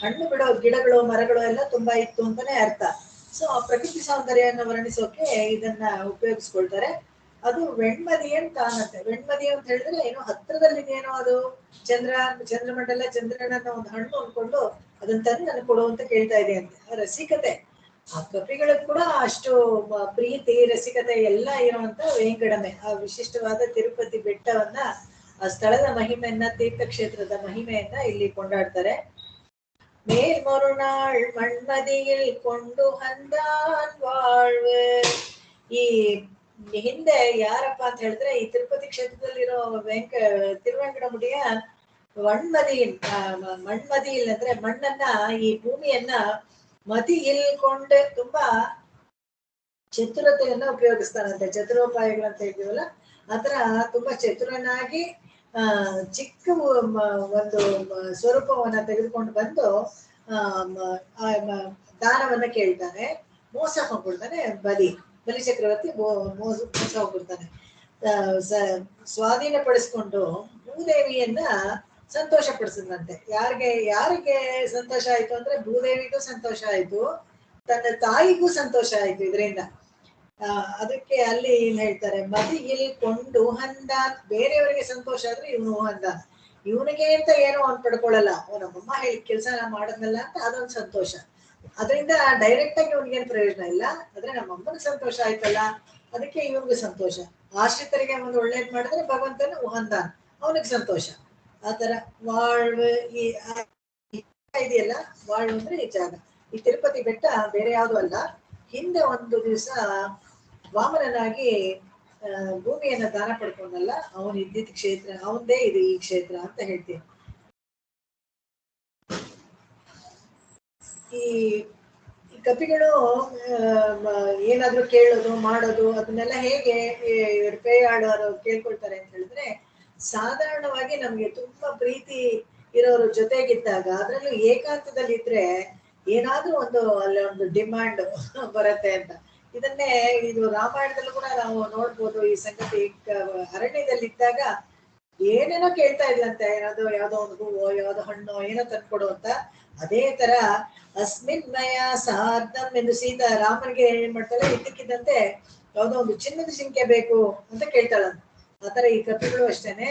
ಹಣ್ಣು ಬಿಡೋ ಗಿಡಗಳು ಮರಗಳು ಎಲ್ಲ ತುಂಬಾ ಇತ್ತು ಅಂತಾನೆ ಅರ್ಥ. ಸೊ ಆ ಪ್ರಕೃತಿ ಸೌಂದರ್ಯವನ್ನು ವರ್ಣಿಸೋಕೆ ಇದನ್ನ ಉಪಯೋಗಿಸ್ಕೊಳ್ತಾರೆ. ಅದು ವೆಣ್ಮದಿ ಅಂತ ಅನ್ನತ್ತೆ. ವೆಣ್ಮದಿ ಅಂತ ಹೇಳಿದ್ರೆ ಏನೋ ಹತ್ರದಲ್ಲಿದೇನೋ ಅದು ಚಂದ್ರಮಂಡಲ, ಚಂದ್ರನನ್ನ ಒಂದು ಹಣ್ಣು ಅಂದ್ಕೊಂಡು ಅದನ್ನ ತಂದು ನನಗೆ ಕೊಡು ಅಂತ ಕೇಳ್ತಾ ಇದೆ ಅಂತ. ರಸಿಕತೆ, ಆ ಕಪಿಗಳು ಕೂಡ ಅಷ್ಟು ಪ್ರೀತಿ ರಸಿಕತೆ ಎಲ್ಲ ಇರುವಂತ ವೇಂಕಡಮೆ, ಆ ವಿಶಿಷ್ಟವಾದ ತಿರುಪತಿ ಬೆಟ್ಟವನ್ನ, ಆ ಸ್ಥಳದ ಮಹಿಮೆಯನ್ನ, ತೀರ್ಥಕ್ಷೇತ್ರದ ಮಹಿಮೆಯನ್ನ ಇಲ್ಲಿ ಕೊಂಡಾಡ್ತಾರೆ. ಮೇಲ್ಮರುನಾಳ್ ಮಣ್ಮದಿயில் ಕೊಂಡು ಹಂದಾನ್ வாழ்வு. ಈ ಹಿಂದೆ ಯಾರಪ್ಪ ಅಂತ ಹೇಳಿದ್ರೆ, ಈ ತಿರುಪತಿ ಕ್ಷೇತ್ರದಲ್ಲಿರೋ ತಿರುವೆಂಕಟಮುಡಿಯ ಮಣ್ಮದಿயில் ಅಂದ್ರೆ ಮಣ್ಣನ್ನ, ಈ ಭೂಮಿಯನ್ನ ಮದಿயில் ಕೊಂಡು ತುಂಬಾ ಚತುರತೆಯನ್ನ ಉಪಯೋಗಿಸ್ತಾನಂತೆ. ಚತುರೋಪಾಯಗಳಂತ ಹೇಳ್ತೀವಲ್ಲ, ಆತರ ತುಂಬಾ ಚತುರನಾಗಿ ಚಿಕ್ಕ ಒಂದು ಸ್ವರೂಪವನ್ನ ತೆಗೆದುಕೊಂಡು ಬಂದು ದಾನವನ್ನ ಕೇಳ್ತಾನೆ. ಮೋಸ ಹೋಗ್ಬಿಡ್ತಾನೆ ಬಲಿ ಚಕ್ರವರ್ತಿ ಮೋಸ ಹೋಗ್ಬಿಡ್ತಾನೆ. ಸ್ವಾಧೀನಪಡಿಸ್ಕೊಂಡು ಭೂದೇವಿಯನ್ನ ಸಂತೋಷ ಪಡಿಸಿದಂತೆ. ಯಾರಿಗೆ ಸಂತೋಷ ಆಯ್ತು ಅಂದ್ರೆ, ಭೂದೇವಿಗೂ ಸಂತೋಷ ಆಯ್ತು, ತನ್ನ ತಾಯಿಗೂ ಸಂತೋಷ ಆಯ್ತು ಇದರಿಂದ. ಅದಕ್ಕೆ ಅಲ್ಲಿ ಏನ್ ಹೇಳ್ತಾರೆ, ಮದಿಗಿಲ್ ಕೊಂಡು ಹಂದ. ಬೇರೆಯವರಿಗೆ ಸಂತೋಷ ಆದ್ರೆ ಇವನು ಹಂದ, ಇವನಿಗೆ ಅಂತ ಏನೋ ಅವ್ನು ಪಡ್ಕೊಳ್ಳಲ್ಲ, ನಮ್ಮಮ್ಮ ಹೇಳಿ ಕೆಲಸ ಮಾಡದ್ನಲ್ಲ ಅಂತ ಅದೊಂದು ಸಂತೋಷ. ಅದರಿಂದ ಡೈರೆಕ್ಟ್ ಆಗಿ ಅವ್ನಿಗೇನು ಪ್ರಯೋಜನ ಇಲ್ಲ, ಆದ್ರೆ ನಮ್ಮಮ್ಮನಿಗೆ ಸಂತೋಷ ಆಯ್ತಲ್ಲ ಅದಕ್ಕೆ ಇವನಿಗೆ ಸಂತೋಷ. ಆಶ್ರಿತರಿಗೆ ಒಂದು ಒಳ್ಳೇದ್ ಮಾಡಿದ್ರೆ ಭಗವಂತನ ಹಂದ, ಅವನಿಗೆ ಸಂತೋಷ. ಆತರ ವಾಳ್ವ ಇದೆಯಲ್ಲ, ವಾಳ್ವ ಅಂದ್ರೆ ಈ ಜಾಗ. ಈ ತಿರುಪತಿ ಬೆಟ್ಟ ಬೇರೆ ಯಾವ್ದು ಅಲ್ಲ. ಹಿಂದೆ ಒಂದು ದಿವಸ ವಾಮನನಾಗಿ ಭೂಮಿಯನ್ನ ದಾನ ಪಡ್ಕೊಂಡಲ್ಲ, ಅವನು ಇದ್ದಿದ್ದ ಕ್ಷೇತ್ರ, ಅವನದೇ ಇದು ಈ ಕ್ಷೇತ್ರ ಅಂತ ಹೇಳ್ತೀನಿ. ಈ ಕಪಿಗಳು ಏನಾದ್ರೂ ಕೇಳೋದು ಮಾಡೋದು ಅದನ್ನೆಲ್ಲ ಹೇಗೆ ಪೇಯಾಡೋರು ಕೇಳ್ಕೊಳ್ತಾರೆ ಅಂತ ಹೇಳಿದ್ರೆ, ಸಾಧಾರಣವಾಗಿ ನಮ್ಗೆ ತುಂಬಾ ಪ್ರೀತಿ ಇರೋರು ಜೊತೆಗಿದ್ದಾಗ, ಅದ್ರಲ್ಲೂ ಏಕಾಂತದಲ್ಲಿ ಇದ್ರೆ ಏನಾದ್ರೂ ಅಲ್ಲಿ ಒಂದು ಡಿಮಾಂಡ್ ಬರುತ್ತೆ ಅಂತ. ಇದನ್ನೇ ಇದು ರಾಮಾಯಣದಲ್ಲೂ ಕೂಡ ನಾವು ನೋಡ್ಬೋದು. ಈ ಸಂಗತಿ ಅರಣ್ಯದಲ್ಲಿದ್ದಾಗ ಏನೇನೋ ಕೇಳ್ತಾ ಇದ್ಲಂತೆ, ಯಾವ್ದೋ ಒಂದು ಹೂವೋ ಯಾವ್ದೋ ಹಣ್ಣೋ ಏನೋ ತಂದ್ಕೊಡು ಅಂತ. ಅದೇ ತರ ಅಸ್ಮಿನ್ಮಯ ಸಾರ್ಧಂ ಎಂದು ಸೀತಾ ರಾಮನಿಗೆ ಏನ್ ಮಾಡ್ತಾಳೆ, ಇದ್ದಕ್ಕಿದ್ದಂತೆ ಯಾವ್ದೋ ಒಂದು ಚಿನ್ನದ ಜಿಂಕೆ ಬೇಕು ಅಂತ ಕೇಳ್ತಾಳಂತ. ಆತರ ಈ ಕಪಿಗಳು ಅಷ್ಟೇನೆ,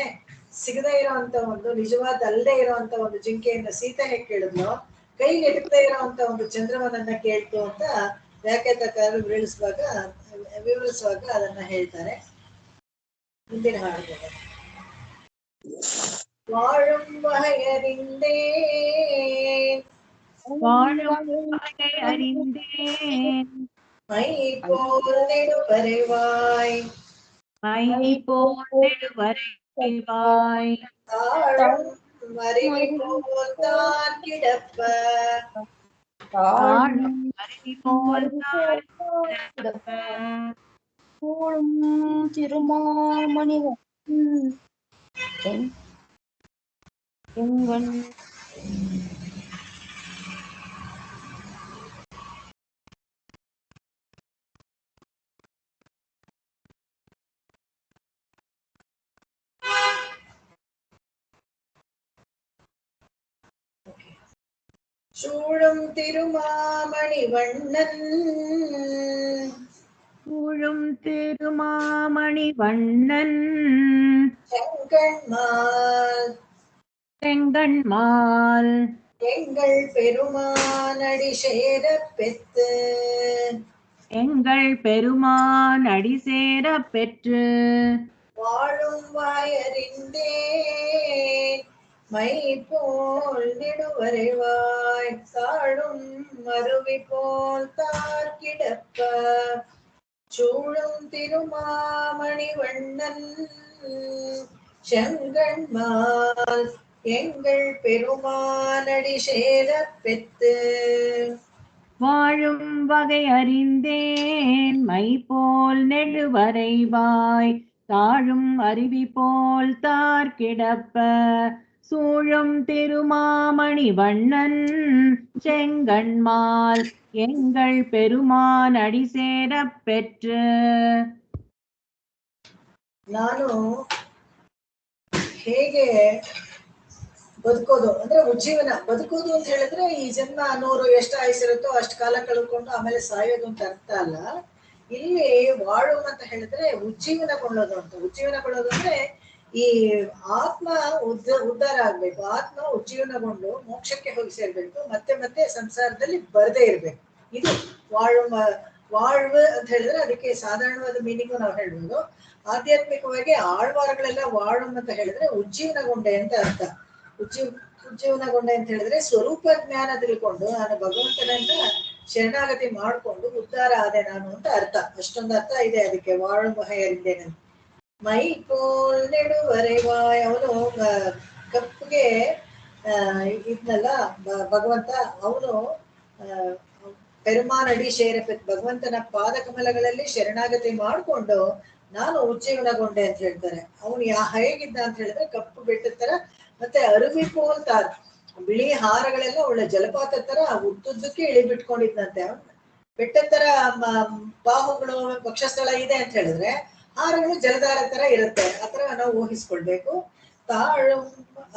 ಸಿಗದೇ ಇರೋಂತ ಒಂದು ನಿಜವಾದ ಅಲ್ಲದೆ ಇರೋಂತ ಒಂದು ಜಿಂಕೆಯನ್ನ ಸೀತೆ ಹೇಗೆ ಕೇಳಿದ್ಲು, ಕೈಗೆ ಎಟಕದೇ ಇರೋಂತ ಒಂದು ಚಂದ್ರವನನ್ನ ಕೇಳ್ತು ಅಂತ ವ್ಯಾಖ್ಯಾತಕಾರರು ವಿವರಿಸುವಾಗ ಅದನ್ನ ಹೇಳ್ತಾರೆ. ಮುಂದಿನ ಹಾಡು. வாழும் வகையறிந்தேன் அறிந்தேன் மை போல் நெடுவரைவாய் தாழும் மருவி போல் தான் கிடப்ப திருமாமணி சூழும் திருமாமணி வண்ணன் செங்கண்மால் எங்கள் பெருமானடி சேரப் பெற்று வாழும் வாயறிந்தேன் மை போல் நெடுவரைவாய் தாழும் மருவி போல் தார் கிடப்ப சூழும் திருமாமணி வண்ணன் செங்கண்மால் எங்கள் பெருமானடி சேரப் பெற்று வாழும் வகை அறிந்தேன் மை போல் நெடுவரைவாய் தாழும் அருவி போல் தார் கிடப்ப சூழும் திருமாமணி வண்ணன் செங்கண்மால் எங்கள் பெருமான் அடி சேரப் பெற்று. ನಾನು ಹೇಗೆ ಬದುಕೋದು ಅಂದ್ರೆ ಉಜ್ಜೀವನ ಬದುಕೋದು ಅಂತ ಹೇಳಿದ್ರೆ, ಈ ಜನ್ಮ 100 ಎಷ್ಟು ಆಯುಸಿರುತ್ತೋ ಅಷ್ಟು ಕಾಲ ಕಳ್ಕೊಂಡು ಆಮೇಲೆ ಸಾಯೋದು ಅಂತ ಅರ್ಥ ಅಲ್ಲ. ಇಲ್ಲಿ ವಾಳು ಅಂತ ಹೇಳಿದ್ರೆ ಉಜ್ಜೀವನಗೊಳ್ಳೋದು ಅಂತ. ಉಜ್ಜೀವನಗೊಳ್ಳೋದು ಅಂದ್ರೆ ಈ ಆತ್ಮ ಉದ್ಧಾರ ಆಗ್ಬೇಕು, ಆತ್ಮ ಉಜ್ಜೀವನಗೊಂಡು ಮೋಕ್ಷಕ್ಕೆ ಹೋಗಿ ಸೇರ್ಬೇಕು, ಮತ್ತೆ ಮತ್ತೆ ಸಂಸಾರದಲ್ಲಿ ಬರದೇ ಇರ್ಬೇಕು. ಇದು வாழ்வு ಅಂತ ಹೇಳಿದ್ರೆ ಅದಕ್ಕೆ ಸಾಧಾರಣವಾದ ಮೀನಿಂಗು ನಾವು ಹೇಳ್ಬೋದು. ಆಧ್ಯಾತ್ಮಿಕವಾಗಿ ಆಳ್ವಾರಗಳೆಲ್ಲ ವಾಳುಂ ಅಂತ ಹೇಳಿದ್ರೆ ಉಜ್ಜೀವನಗೊಂಡೆ ಅಂತ ಅರ್ಥ. ಉಜ್ಜೀವನಗೊಂಡೆ ಅಂತ ಹೇಳಿದ್ರೆ ಸ್ವರೂಪ ಜ್ಞಾನ ತಿಳ್ಕೊಂಡು ನಾನು ಭಗವಂತನನ್ನ ಶರಣಾಗತಿ ಮಾಡ್ಕೊಂಡು ಉದ್ಧಾರ ಆದೆ ನಾನು ಅಂತ ಅರ್ಥ. ಅಷ್ಟೊಂದು ಅರ್ಥ ಇದೆ ಅದಕ್ಕೆ ವಾಳು ಮಹೆಯರಿಂದೇನೆ. ಮೈ ಪೋಲ್ ನೆಡುವರೆ ವಾಯ್, ಅವನು ಕಪ್ಪಿಗೆ ಇದ್ನಲ್ಲ ಭಗವಂತ, ಅವನು ಪೆರುಮಾನಡಿ ಶೇರ ಭಗವಂತನ ಪಾದ ಕಮಲಗಳಲ್ಲಿ ಶರಣಾಗತಿ ಮಾಡ್ಕೊಂಡು ನಾನು ಉಜ್ಜೀವನಗೊಂಡೆ ಅಂತ ಹೇಳ್ತಾರೆ. ಅವನು ಹೇಗಿದ್ದ ಅಂತ ಹೇಳಿದ್ರೆ ಕಪ್ಪು ಬೆಟ್ಟದ ತರ, ಮತ್ತೆ ಅರುವಿ ಪೋಲ್ತಾರ್, ಬಿಳಿ ಹಾರಗಳೆಲ್ಲ ಒಳ್ಳೆ ಜಲಪಾತ ತರ ಉದ್ದುದ್ದಕ್ಕೆ ಇಳಿಬಿಟ್ಕೊಂಡಿದ್ದಂತೆ. ಅವನು ಬೆಟ್ಟದ ತರ ಬಾಹುಗಳು ವಕ್ಷಸ್ಥಳ ಇದೆ ಅಂತ ಹೇಳಿದ್ರೆ ಹಾರಗಳು ಜಲಧಾರ ತರ ಇರುತ್ತೆ, ಆತರ ನಾವು ಊಹಿಸ್ಕೊಳ್ಬೇಕು. ತಾಳು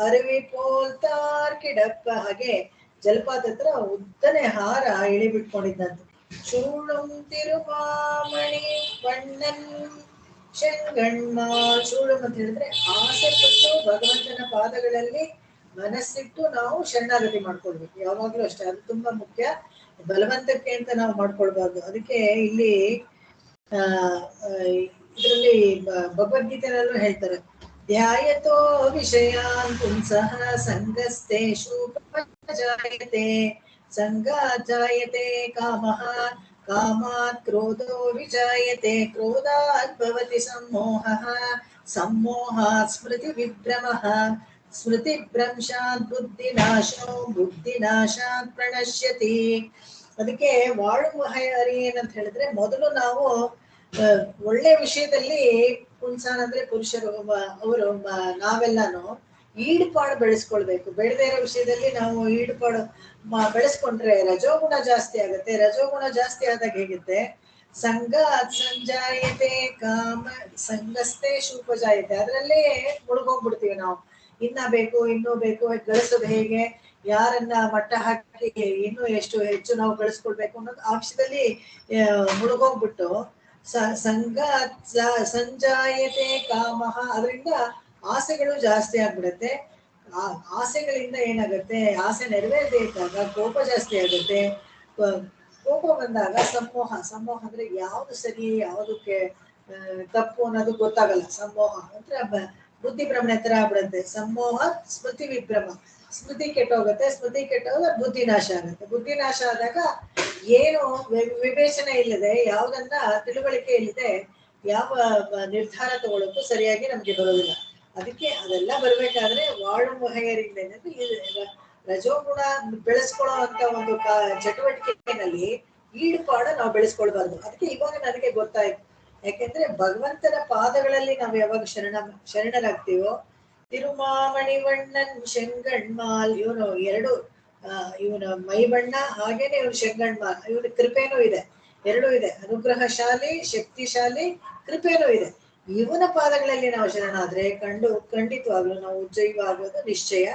ಅರುವಿ ಪೋಲ್ತಾರ್ ಕಿಡಪ್ಪ, ಹಾಗೆ ಜಲಪಾತ ಹತ್ರ ಉದ್ದನೆ ಹಾರ ಇಳಿಬಿಟ್ಕೊಂಡಿದ್ದಂತೆ. ಚೂಳುಂ ತಿರುಮಾಮಣಿ ಬಣ್ಣನ್ ಶೆಂಗಣ್ಮಾಲ್, ಚೂಳುಂ ಅಂತ ಹೇಳಿದ್ರೆ ಆಸೆ ಪಟ್ಟು ಭಗವಂತನ ಪಾದಗಳಲ್ಲಿ ಮನಸ್ಸಿಟ್ಟು ನಾವು ಶರಣಾಗತಿ ಮಾಡ್ಕೊಳ್ಬೇಕು. ಯಾವಾಗ್ಲೂ ಅಷ್ಟೇ, ಅದು ತುಂಬಾ ಮುಖ್ಯ. ಬಲವಂತಕ್ಕೆ ಅಂತ ನಾವು ಮಾಡ್ಕೊಳ್ಬಾರ್ದು. ಅದಕ್ಕೆ ಇಲ್ಲಿ ಇದರಲ್ಲಿ ಭಗವದ್ಗೀತೆಯಲ್ಲೂ ಹೇಳ್ತಾರೆ, ಧ್ಯಾಯತೋ ವಿಷಯಾನ್ ಪುಂಸಃ ಸಂಗಸ್ತೇಷು ಜಾಯತೆ, ಸಂಗಾತ್ ಜಾಯತೆ ಕಾಮಃ, ಕಾಮಾತ್ ಕ್ರೋಧೋ ವಿಜಾಯತೆ, ಕ್ರೋಧಾತ್ ಭವತಿ ಸಮ್ಮೋಹಃ, ಸಮ್ಮೋಹಾತ್ ಸ್ಮೃತಿ ವಿಭ್ರಮಃ, ಸ್ಮೃತಿ ಭ್ರಂಶಾತ್ ಬುದ್ಧಿನಾಶೋ, ಬುದ್ಧಿನಾಶಾತ್ ಪ್ರಣಶ್ಯತಿ. ಅದಕ್ಕೆ ವಾಳು ಮಹೇರಿ ಏನಂತ ಹೇಳಿದ್ರೆ, ಮೊದಲು ನಾವು ಒಳ್ಳೆ ವಿಷಯದಲ್ಲಿ ಪುಂಸಾನ್ ಅಂದ್ರೆ ಪುರುಷರು, ಅವರು ನಾವೆಲ್ಲಾನು ಈಡುಪಾಡು ಬೆಳೆಸ್ಕೊಳ್ಬೇಕು. ಬೆಳೆದೇ ಇರೋ ವಿಷಯದಲ್ಲಿ ನಾವು ಈಡುಪಾಡು ಬೆಳೆಸ್ಕೊಂಡ್ರೆ ರಜೋಗುಣ ಜಾಸ್ತಿ ಆಗುತ್ತೆ. ರಜೋಗುಣ ಜಾಸ್ತಿ ಆದಾಗ ಹೇಗುತ್ತೆ, ಸಂಘ ಸಂಜಾಯತೆ ಕಾಮ ಸಂಗಸ್ತೆ ಶೂಪಜಾಯತೆ, ಅದರಲ್ಲೇ ಮುಳುಗೋಗ್ಬಿಡ್ತೀವಿ ನಾವು. ಇನ್ನೂ ಬೇಕು ಗಳಿಸೋದು ಹೇಗೆ, ಯಾರನ್ನ ಮಟ್ಟ ಹಾಕಿ ಇನ್ನೂ ಎಷ್ಟು ಹೆಚ್ಚು ನಾವು ಗಳಿಸ್ಕೊಳ್ಬೇಕು ಅನ್ನೋದು ಆ ವಿಷಯದಲ್ಲಿ ಮುಳುಗೋಗ್ಬಿಟ್ಟು ಸಂಘ ಸಂಜಾಯತೆ ಕಾಮಃ, ಅದರಿಂದ ಆಸೆಗಳು ಜಾಸ್ತಿ ಆಗ್ಬಿಡುತ್ತೆ. ಆಸೆಗಳಿಂದ ಏನಾಗುತ್ತೆ, ಆಸೆ ನೆರವೇರದೇ ಇದ್ದಾಗ ಕೋಪ ಜಾಸ್ತಿ ಆಗುತ್ತೆ. ಕೋಪ ಬಂದಾಗ ಸಮೋಹ ಅಂದ್ರೆ ಯಾವ್ದು ಸರಿ ಯಾವ್ದಕ್ಕೆ ತಪ್ಪು ಅನ್ನೋದು ಗೊತ್ತಾಗಲ್ಲ. ಸಮೋಹ ಅಂದ್ರೆ ಬುದ್ಧಿ ಭ್ರಮಣೆ ತರ ಆಗ್ಬಿಡುತ್ತೆ. ಸಮೋಹ ಸ್ಮೃತಿ ವಿಭ್ರಮ, ಸ್ಮೃತಿ ಕೆಟ್ಟೋಗುತ್ತೆ. ಸ್ಮೃತಿ ಕೆಟ್ಟೋದ್ರೆ ಬುದ್ಧಿ ನಾಶ ಆಗುತ್ತೆ. ಬುದ್ಧಿ ನಾಶ ಆದಾಗ ಏನು ವಿವೇಚನೆ ಇಲ್ಲದೆ, ಯಾವುದನ್ನ ತಿಳುವಳಿಕೆ ಇಲ್ಲದೆ ಯಾವ ನಿರ್ಧಾರ ತಗೊಳ್ಳೋಕ್ಕೂ ಸರಿಯಾಗಿ ನಮ್ಗೆ ಬರೋದಿಲ್ಲ. ಅದಕ್ಕೆ ಅದೆಲ್ಲ ಬರ್ಬೇಕಾದ್ರೆ ವಾಳು ಮೊಹೆಯರಿಂದ ರಜೋಗುಣ ಬೆಳೆಸ್ಕೊಳ್ಳೋ ಅಂತ ಒಂದು ಚಟುವಟಿಕೆಯಲ್ಲಿ ಈಡುಪಾಡು ನಾವು ಬೆಳೆಸ್ಕೊಳ್ಬಾರ್ದು. ಅದಕ್ಕೆ ಇವಾಗ ನನಗೆ ಗೊತ್ತಾಯ್ತು. ಯಾಕೆಂದ್ರೆ ಭಗವಂತನ ಪಾದಗಳಲ್ಲಿ ನಾವು ಯಾವಾಗ ಶರಣರಾಗ್ತೀವೋ, ತಿರುಮಾಮಣಿವಣ್ಣನ್ ಶೆಂಗಣ್ಮಾಲ್, ಇವನು ಇವನ ಮೈ ಬಣ್ಣ ಹಾಗೇನೆ ಇವನು ಶೆಂಗಣ್ಮಾಲ್, ಇವನ ಕೃಪೆನೂ ಇದೆ, ಎರಡೂ ಇದೆ. ಅನುಗ್ರಹಶಾಲಿ, ಶಕ್ತಿಶಾಲಿ, ಕೃಪೆನೂ ಇದೆ. ಇವನ ಪಾದಗಳಲ್ಲಿ ನಾವು ಶರಣಾದ್ರೆ ಖಂಡಿತವಾಗ್ಲೂ ನಾವು ಉಜ್ಜೀವ ಆಗೋದು ನಿಶ್ಚಯ.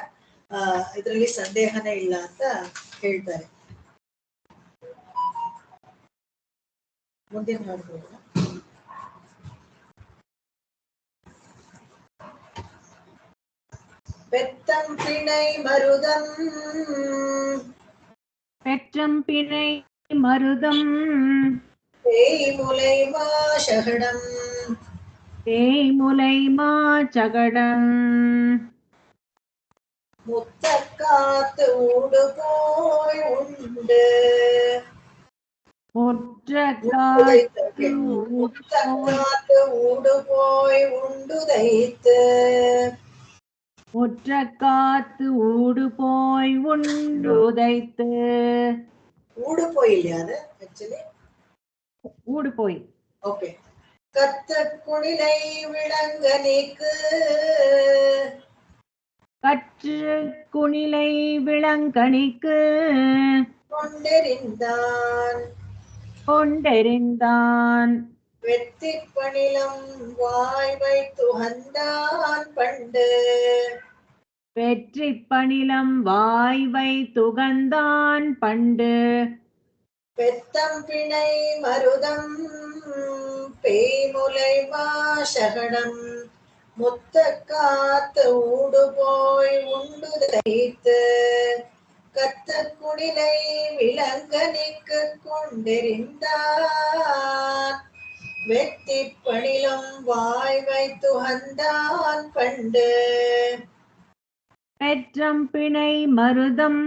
ಇದರಲ್ಲಿ ಸಂದೇಹನೇ ಇಲ್ಲ ಅಂತ ಹೇಳ್ತಾರೆ. ಮುಂದಿನ ನೋಡ್ಬೋದು. பெத்தம் பிணை மருதம், பெற்றம் பிணை மருதம், தேய்முலை மா சகடம், தேய்முலை மா சகடம், முத்தக்காத்து ஊடு போய் உண்டு, முற்றக்காத்து ஊடு போய் உண்டு தைத்து, முற்றக்காத்து ஊடு போய் உண்டுதைத்து. ஊடு போய் இல்லையா அது ஆக்சுவலி? ஊடு போய். ஓகே. கத்து குணிலை விளங்கனிக்கு, கற்று குணிலை விளங்கனிக்கு கொண்டெறிந்தான், வெத்திப்பணிலம் வாய் வைத்துகந்தான் பண்டு, வெற்றி பணிலம் வாய் வைத்துகந்தான் பண்டு. பெத்தம் பிணை மருதம் பேய்முலை மாசகடம், முத்த காத்து ஊடு போய் உண்டு தைத்து, கத்த குடிலை விலங்கனிக்கு கொண்டிருந்தான் வெத்தி பணிலும் வாய் வைத்து வந்தான் பண்டு பெற்றம் பிணை மருதம்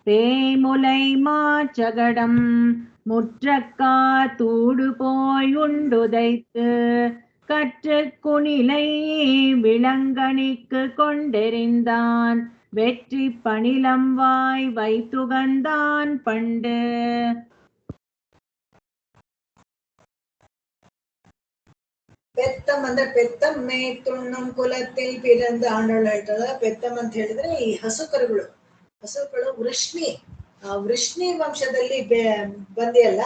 பேமுலை மாச்சகடம் முற்றக்கா தூடு போய் உண்டுதைத்து கற்று குணிலை விலங்கணிக்கு கொண்டெறிந்தான் வெற்றி பணிலம் வாய் வைத்துகந்தான் பண்டு. ಪೆತ್ತಮ್ ಅಂದ್ರೆ ಪೆತ್ತಮ್ಮೆ ತುಣ್ಣಂ ಕುಲത്തിൽ ಪಿರಂದ ಆಂಡೋಳು ಹೇಳ್ತದ. ಪೆತ್ತಮ್ ಅಂತ ಹೇಳಿದ್ರೆ ಈ ಹಸುಗಳು ವೃಷ್ಣಿ ವೃಷ್ಣಿ ವಂಶದಲ್ಲಿ ಬಂದಿಯಲ್ಲ,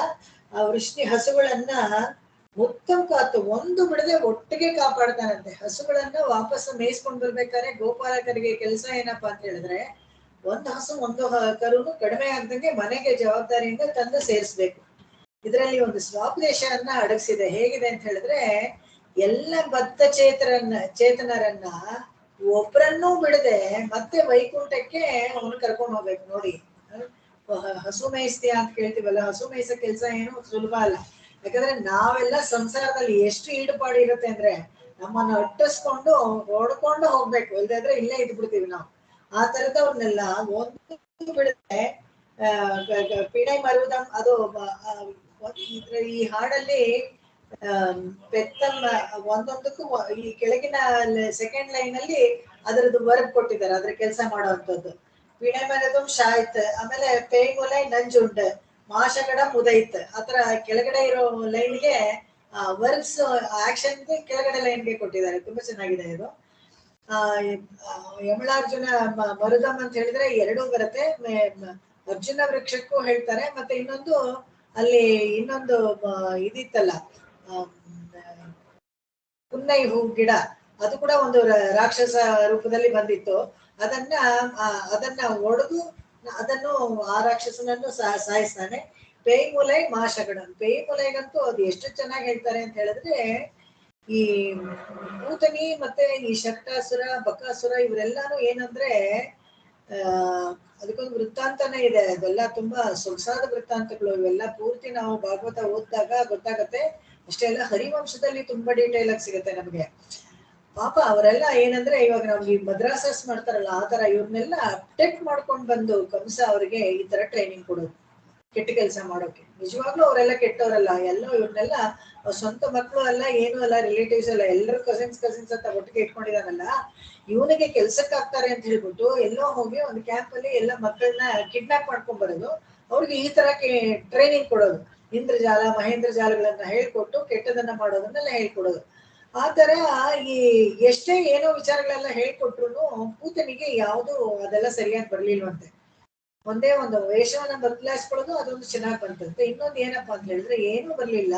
ಆ ವೃಷ್ಣಿ ಹಸುಗಳನ್ನ ಉತ್ತಮ್ ಕಾತು ಒಂದು ಬಿಡದೆ ಒಟ್ಟಿಗೆ ಕಾಪಾಡ್ತಾನಂತೆ. ಹಸುಗಳನ್ನ ವಾಪಸ್ ಮೇಯಿಸ್ಕೊಂಡ್ ಬರ್ಬೇಕಾದ್ರೆ ಗೋಪಾಲಕರಿಗೆ ಕೆಲಸ ಏನಪ್ಪಾ ಅಂತ ಹೇಳಿದ್ರೆ, ಒಂದು ಹಸು ಒಂದು ಕರುನು ಕಡಿಮೆ ಆಗ್ದಂಗೆ ಮನೆಗೆ ಜವಾಬ್ದಾರಿಯಿಂದ ತಂದು ಸೇರಿಸ್ಬೇಕು. ಇದರಲ್ಲಿ ಒಂದು ಸ್ವಾಪದೇಶವನ್ನ ಅಡಗಿಸಿದೆ. ಹೇಗಿದೆ ಅಂತ ಹೇಳಿದ್ರೆ, ಎಲ್ಲ ಬದ್ಧ ಚೇತನರನ್ನ ಒಬ್ರನ್ನೂ ಬಿಡದೆ ಮತ್ತೆ ವೈಕುಂಠಕ್ಕೆ ಅವನು ಕರ್ಕೊಂಡು ಹೋಗ್ಬೇಕು. ನೋಡಿ, ಹಸು ಮೇಯಿಸ್ತೀಯ ಅಂತ ಕೇಳ್ತೀವಲ್ಲ, ಹಸು ಮೇಯಿಸೋ ಕೆಲಸ ಏನು ಸುಲಭ ಅಲ್ಲ. ಯಾಕಂದ್ರೆ ನಾವೆಲ್ಲ ಸಂಸಾರದಲ್ಲಿ ಎಷ್ಟು ಈಡುಪಾಡು ಇರುತ್ತೆ ಅಂದ್ರೆ, ನಮ್ಮನ್ನ ಅಟ್ಟಿಸ್ಕೊಂಡು ಹೊಡ್ಕೊಂಡು ಹೋಗ್ಬೇಕು, ಇಲ್ದಾದ್ರೆ ಇಲ್ಲೇ ಇದ್ಬಿಡ್ತೀವಿ ನಾವು. ಆ ತರದವ್ರನ್ನೆಲ್ಲ ಒಂದು ಬಿಡದೆ ಪಿಣೈ ಮರುದಂ ಅದು ಈ ಹಾಡಲ್ಲಿ ಪೆತ್ತಮ್ಮ ಒಂದೊಂದಕ್ಕೂ ಈ ಕೆಳಗಿನ ಸೆಕೆಂಡ್ ಲೈನ್ ಅಲ್ಲಿ ಅದರದ್ದು ವರ್ಕ್ ಕೊಟ್ಟಿದ್ದಾರೆ, ಅದ್ರ ಕೆಲಸ ಮಾಡುವಂತದ್ದು. ಪಿಣೈ ಮರುದಂ ಶಾಯ್ತ್, ಆಮೇಲೆ ಪೇಯ್ಮುಲೈ ನಂಜುಂಡ್, ಮಾಷಗಡ ಮುದೈತ್, ಆತರ ಕೆಳಗಡೆ ಇರೋ ಲೈನ್ಗೆ ವರ್ಕ್ಸ್ ಆಕ್ಷನ್ಗೆ ಕೆಳಗಡೆ ಲೈನ್ಗೆ ಕೊಟ್ಟಿದ್ದಾರೆ. ತುಂಬಾ ಚೆನ್ನಾಗಿದೆ ಇದು. ಯಮಳಾರ್ಜುನ ಮರುದಂ ಅಂತ ಹೇಳಿದ್ರೆ ಎರಡೂ ಬರುತ್ತೆ. ಅರ್ಜುನ ವೃಕ್ಷಕ್ಕೂ ಹೇಳ್ತಾರೆ, ಮತ್ತೆ ಇನ್ನೊಂದು ಅಲ್ಲಿ ಇನ್ನೊಂದು ಇದಿತ್ತಲ್ಲ, ಪುನ್ನೈ ಹೂ ಗಿಡ, ಅದು ಕೂಡ ಒಂದು ರಾಕ್ಷಸ ರೂಪದಲ್ಲಿ ಬಂದಿತ್ತು. ಅದನ್ನ ಒಡೆದು ಅದನ್ನು ಆ ರಾಕ್ಷಸನನ್ನು ಸಾಯಿಸ್ತಾನೆ. ಪೇಯ್ಮುಲೈ ಮಾಷಗಡಂ, ಪೇಯ್ಮುಲೈಗಂತೂ ಅದು ಎಷ್ಟು ಚೆನ್ನಾಗಿ ಹೇಳ್ತಾರೆ ಅಂತ ಹೇಳಿದ್ರೆ, ಈ ಪೂತನಿ ಮತ್ತೆ ಈ ಶಕ್ತಾಸುರ ಬಕಾಸುರ ಇವರೆಲ್ಲಾನು ಏನಂದ್ರೆ ಅದಕ್ಕೊಂದು ವೃತ್ತಾಂತನೇ ಇದೆ. ಅದೆಲ್ಲ ತುಂಬಾ ಸೊಗಸಾದ ವೃತ್ತಾಂತಗಳು. ಇವೆಲ್ಲ ಪೂರ್ತಿ ನಾವು ಭಾಗವತ ಓದಿದಾಗ ಗೊತ್ತಾಗತ್ತೆ. ಅಷ್ಟೇ ಅಲ್ಲ, ಹರಿವಂಶದಲ್ಲಿ ತುಂಬಾ ಡೀಟೇಲ್ ಆಗಿ ಸಿಗುತ್ತೆ ನಮ್ಗೆ. ಪಾಪ ಅವರೆಲ್ಲ ಏನಂದ್ರೆ, ಇವಾಗ ನಮ್ಗೆ ಮದ್ರಾಸಸ್ ಮಾಡ್ತಾರಲ್ಲ ಆ ತರ ಇವ್ರನ್ನೆಲ್ಲ ಅಪ್ಡೇಟ್ ಮಾಡ್ಕೊಂಡ್ ಬಂದು ಕಂಸ ಅವ್ರಿಗೆ ಈ ತರ ಟ್ರೈನಿಂಗ್ ಕೊಡೋದು ಕೆಟ್ಟ ಕೆಲಸ ಮಾಡೋಕೆ. ನಿಜವಾಗ್ಲೂ ಅವರೆಲ್ಲ ಕೆಟ್ಟವರಲ್ಲ, ಎಲ್ಲೋ ಇವ್ರನ್ನೆಲ್ಲ ಸ್ವಂತ ಮಕ್ಕಳು ಅಲ್ಲ, ಏನು ಅಲ್ಲ, ರಿಲೇಟಿವ್ಸ್ ಅಲ್ಲ, ಎಲ್ಲರೂ ಕಸಿನ್ಸ್ ಅಂತ ಒಟ್ಟಿಗೆ ಇಟ್ಕೊಂಡಿದಾನಲ್ಲ, ಇವನಿಗೆ ಕೆಲ್ಸಕ್ಕೆ ಆಗ್ತಾರೆ ಅಂತ ಹೇಳ್ಬಿಟ್ಟು ಎಲ್ಲೋ ಹೋಗಿ ಒಂದು ಕ್ಯಾಂಪ್ ಅಲ್ಲಿ ಎಲ್ಲ ಮಕ್ಕಳನ್ನ ಕಿಡ್ನಾಪ್ ಮಾಡ್ಕೊಂಡ್ ಬರೋದು, ಅವ್ರಿಗೆ ಈ ತರ ಟ್ರೈನಿಂಗ್ ಕೊಡೋದು, ಇಂದ್ರಜಾಲ ಮಹೇಂದ್ರ ಜಾಲಗಳನ್ನ ಹೇಳ್ಕೊಟ್ಟು ಕೆಟ್ಟದನ್ನ ಮಾಡೋದನ್ನೆಲ್ಲ ಹೇಳ್ಕೊಡೋದು. ಆ ತರ ಈ ಎಷ್ಟೇ ಏನೋ ವಿಚಾರಗಳೆಲ್ಲ ಹೇಳ್ಕೊಟ್ರು ಪೂತನಿಗೆ ಯಾವುದು ಅದೆಲ್ಲ ಸರಿಯಾಗಿ ಬರ್ಲಿಲ್ವಂತೆ. ಒಂದೇ ಒಂದು ವೇಷವನ್ನ ಬದಲಾಯಿಸ್ಕೊಳ್ಳೋದು, ಅದೊಂದು ಚೆನ್ನಾಗಿ ಬಂತಂತೆ. ಇನ್ನೊಂದು ಏನಪ್ಪಾ ಅಂತ ಹೇಳಿದ್ರೆ, ಏನೂ ಬರ್ಲಿಲ್ಲ,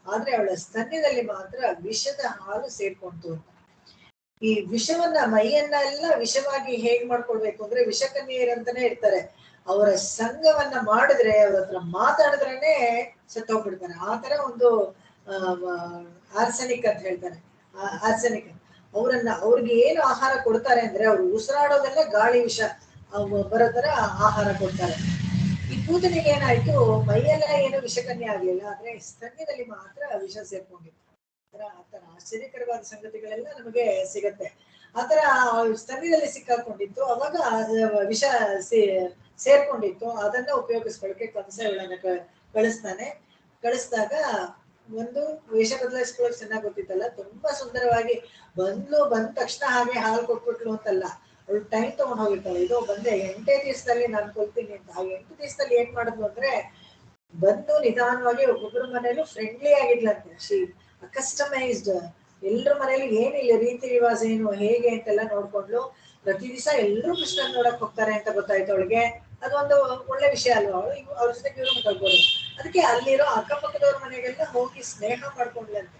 ಆದ್ರೆ ಅವಳ ಸ್ತನ್ಯದಲ್ಲಿ ಮಾತ್ರ ವಿಷದ ಹಾಲು ಸೇರ್ಕೊಂತು ಅಂತ. ಈ ವಿಷವನ್ನ ಮೈಯನ್ನೆಲ್ಲ ವಿಷವಾಗಿ ಹೇಗ್ ಮಾಡ್ಕೊಳ್ಬೇಕು ಅಂದ್ರೆ, ವಿಷಕನ್ಯರಂತಾನೆ ಇರ್ತಾರೆ, ಅವರ ಸಂಘವನ್ನ ಮಾಡಿದ್ರೆ, ಅವ್ರ ಹತ್ರ ಮಾತಾಡಿದ್ರೇನೆ ಸತ್ತೋಗ್ಬಿಡ್ತಾರೆ. ಆ ತರ ಒಂದು ಆರ್ಸೆನಿಕ್ ಅಂತ ಹೇಳ್ತಾರೆ, ಆರ್ಸೆನಿಕ್. ಅವ್ರಿಗೆ ಏನು ಆಹಾರ ಕೊಡ್ತಾರೆ ಅಂದ್ರೆ, ಅವ್ರು ಉಸಿರಾಡೋದೆಲ್ಲ ಗಾಳಿ ವಿಷ ಬರೋ ತರ ಆಹಾರ ಕೊಡ್ತಾರೆ. ಈ ಪೂತನಿಗೆ ಏನಾಯ್ತು, ಮೈಯೆಲ್ಲ ಏನು ವಿಷಕನ್ಯ ಆಗ್ಲಿಲ್ಲ, ಆದ್ರೆ ಸ್ತನ್ಯದಲ್ಲಿ ಮಾತ್ರ ವಿಷ ಸೇರ್ಕೊಂಡಿತ್ತು. ಆತರ ಆಶ್ಚರ್ಯಕರವಾದ ಸಂಗತಿಗಳೆಲ್ಲ ನಮಗೆ ಸಿಗತ್ತೆ. ಆತರ ಸ್ತನ್ಯದಲ್ಲಿ ಸಿಕ್ಕಾಕೊಂಡಿತ್ತು, ಅವಾಗ ವಿಷ ಸೇರ್ಕೊಂಡಿತ್ತು. ಅದನ್ನ ಉಪಯೋಗಿಸ್ಕೊಳಕ್ಕೆ ಕಂಸ ಇವಳನ್ನ ಕಳಿಸ್ದಾಗ ಒಂದು ವೇಷ ಬದಲಾಯಿಸ್ಕೊಳ್ಳೋಕೆ ಚೆನ್ನಾಗಿ ಗೊತ್ತಿತ್ತಲ್ಲ, ತುಂಬಾ ಸುಂದರವಾಗಿ ಬಂದ ತಕ್ಷಣ ಹಾಗೆ ಹಾಲು ಕೊಟ್ಬಿಟ್ಲು ಅಂತಲ್ಲ, ಅವಳು ಟೈಮ್ ತಗೊಂಡ್ ಹೋಗಿರ್ತಾಳೆ. ಇದು ಬಂದೆ 8 ದಿವಸದಲ್ಲಿ ನಾನು ಕೊಲ್ತೀನಿ ಅಂತ. ಆ 8 ದಿವಸದಲ್ಲಿ ಏನ್ ಮಾಡಿದ್ಲು ಅಂದ್ರೆ, ಬಂದು ನಿಧಾನವಾಗಿ ಒಬ್ಬೊಬ್ಬರ ಮನೇಲಿ ಫ್ರೆಂಡ್ಲಿ ಆಗಿದ್ಲಂತೆ. ಅಕಸ್ಟಮೈಸ್ಡ್, ಎಲ್ರ ಮನೇಲಿ ಏನಿಲ್ಲ ರೀತಿ ರಿವಾಜ ಏನು ಹೇಗೆ ಅಂತೆಲ್ಲ ನೋಡ್ಕೊಂಡ್ಲು. ಪ್ರತಿ ದಿವಸ ಎಲ್ಲರೂ ಕೃಷ್ಣನ್ ನೋಡಕ್ ಹೋಗ್ತಾರೆ ಅಂತ ಗೊತ್ತಾಯ್ತು ಅವಳಿಗೆ. ಅದೊಂದು ಒಳ್ಳೆ ವಿಷಯ ಅಲ್ವಾ, ಅವಳು ಅವ್ರ ಜೊತೆ ಇವ್ರು ಮಾತಾಡ್ಬೋದು. ಅದಕ್ಕೆ ಅಲ್ಲಿರೋ ಅಕ್ಕಪಕ್ಕದವ್ರ ಮನೆಗೆಲ್ಲ ಹೋಗಿ ಸ್ನೇಹ ಮಾಡ್ಕೊಂಡ್ಲಂತೆ.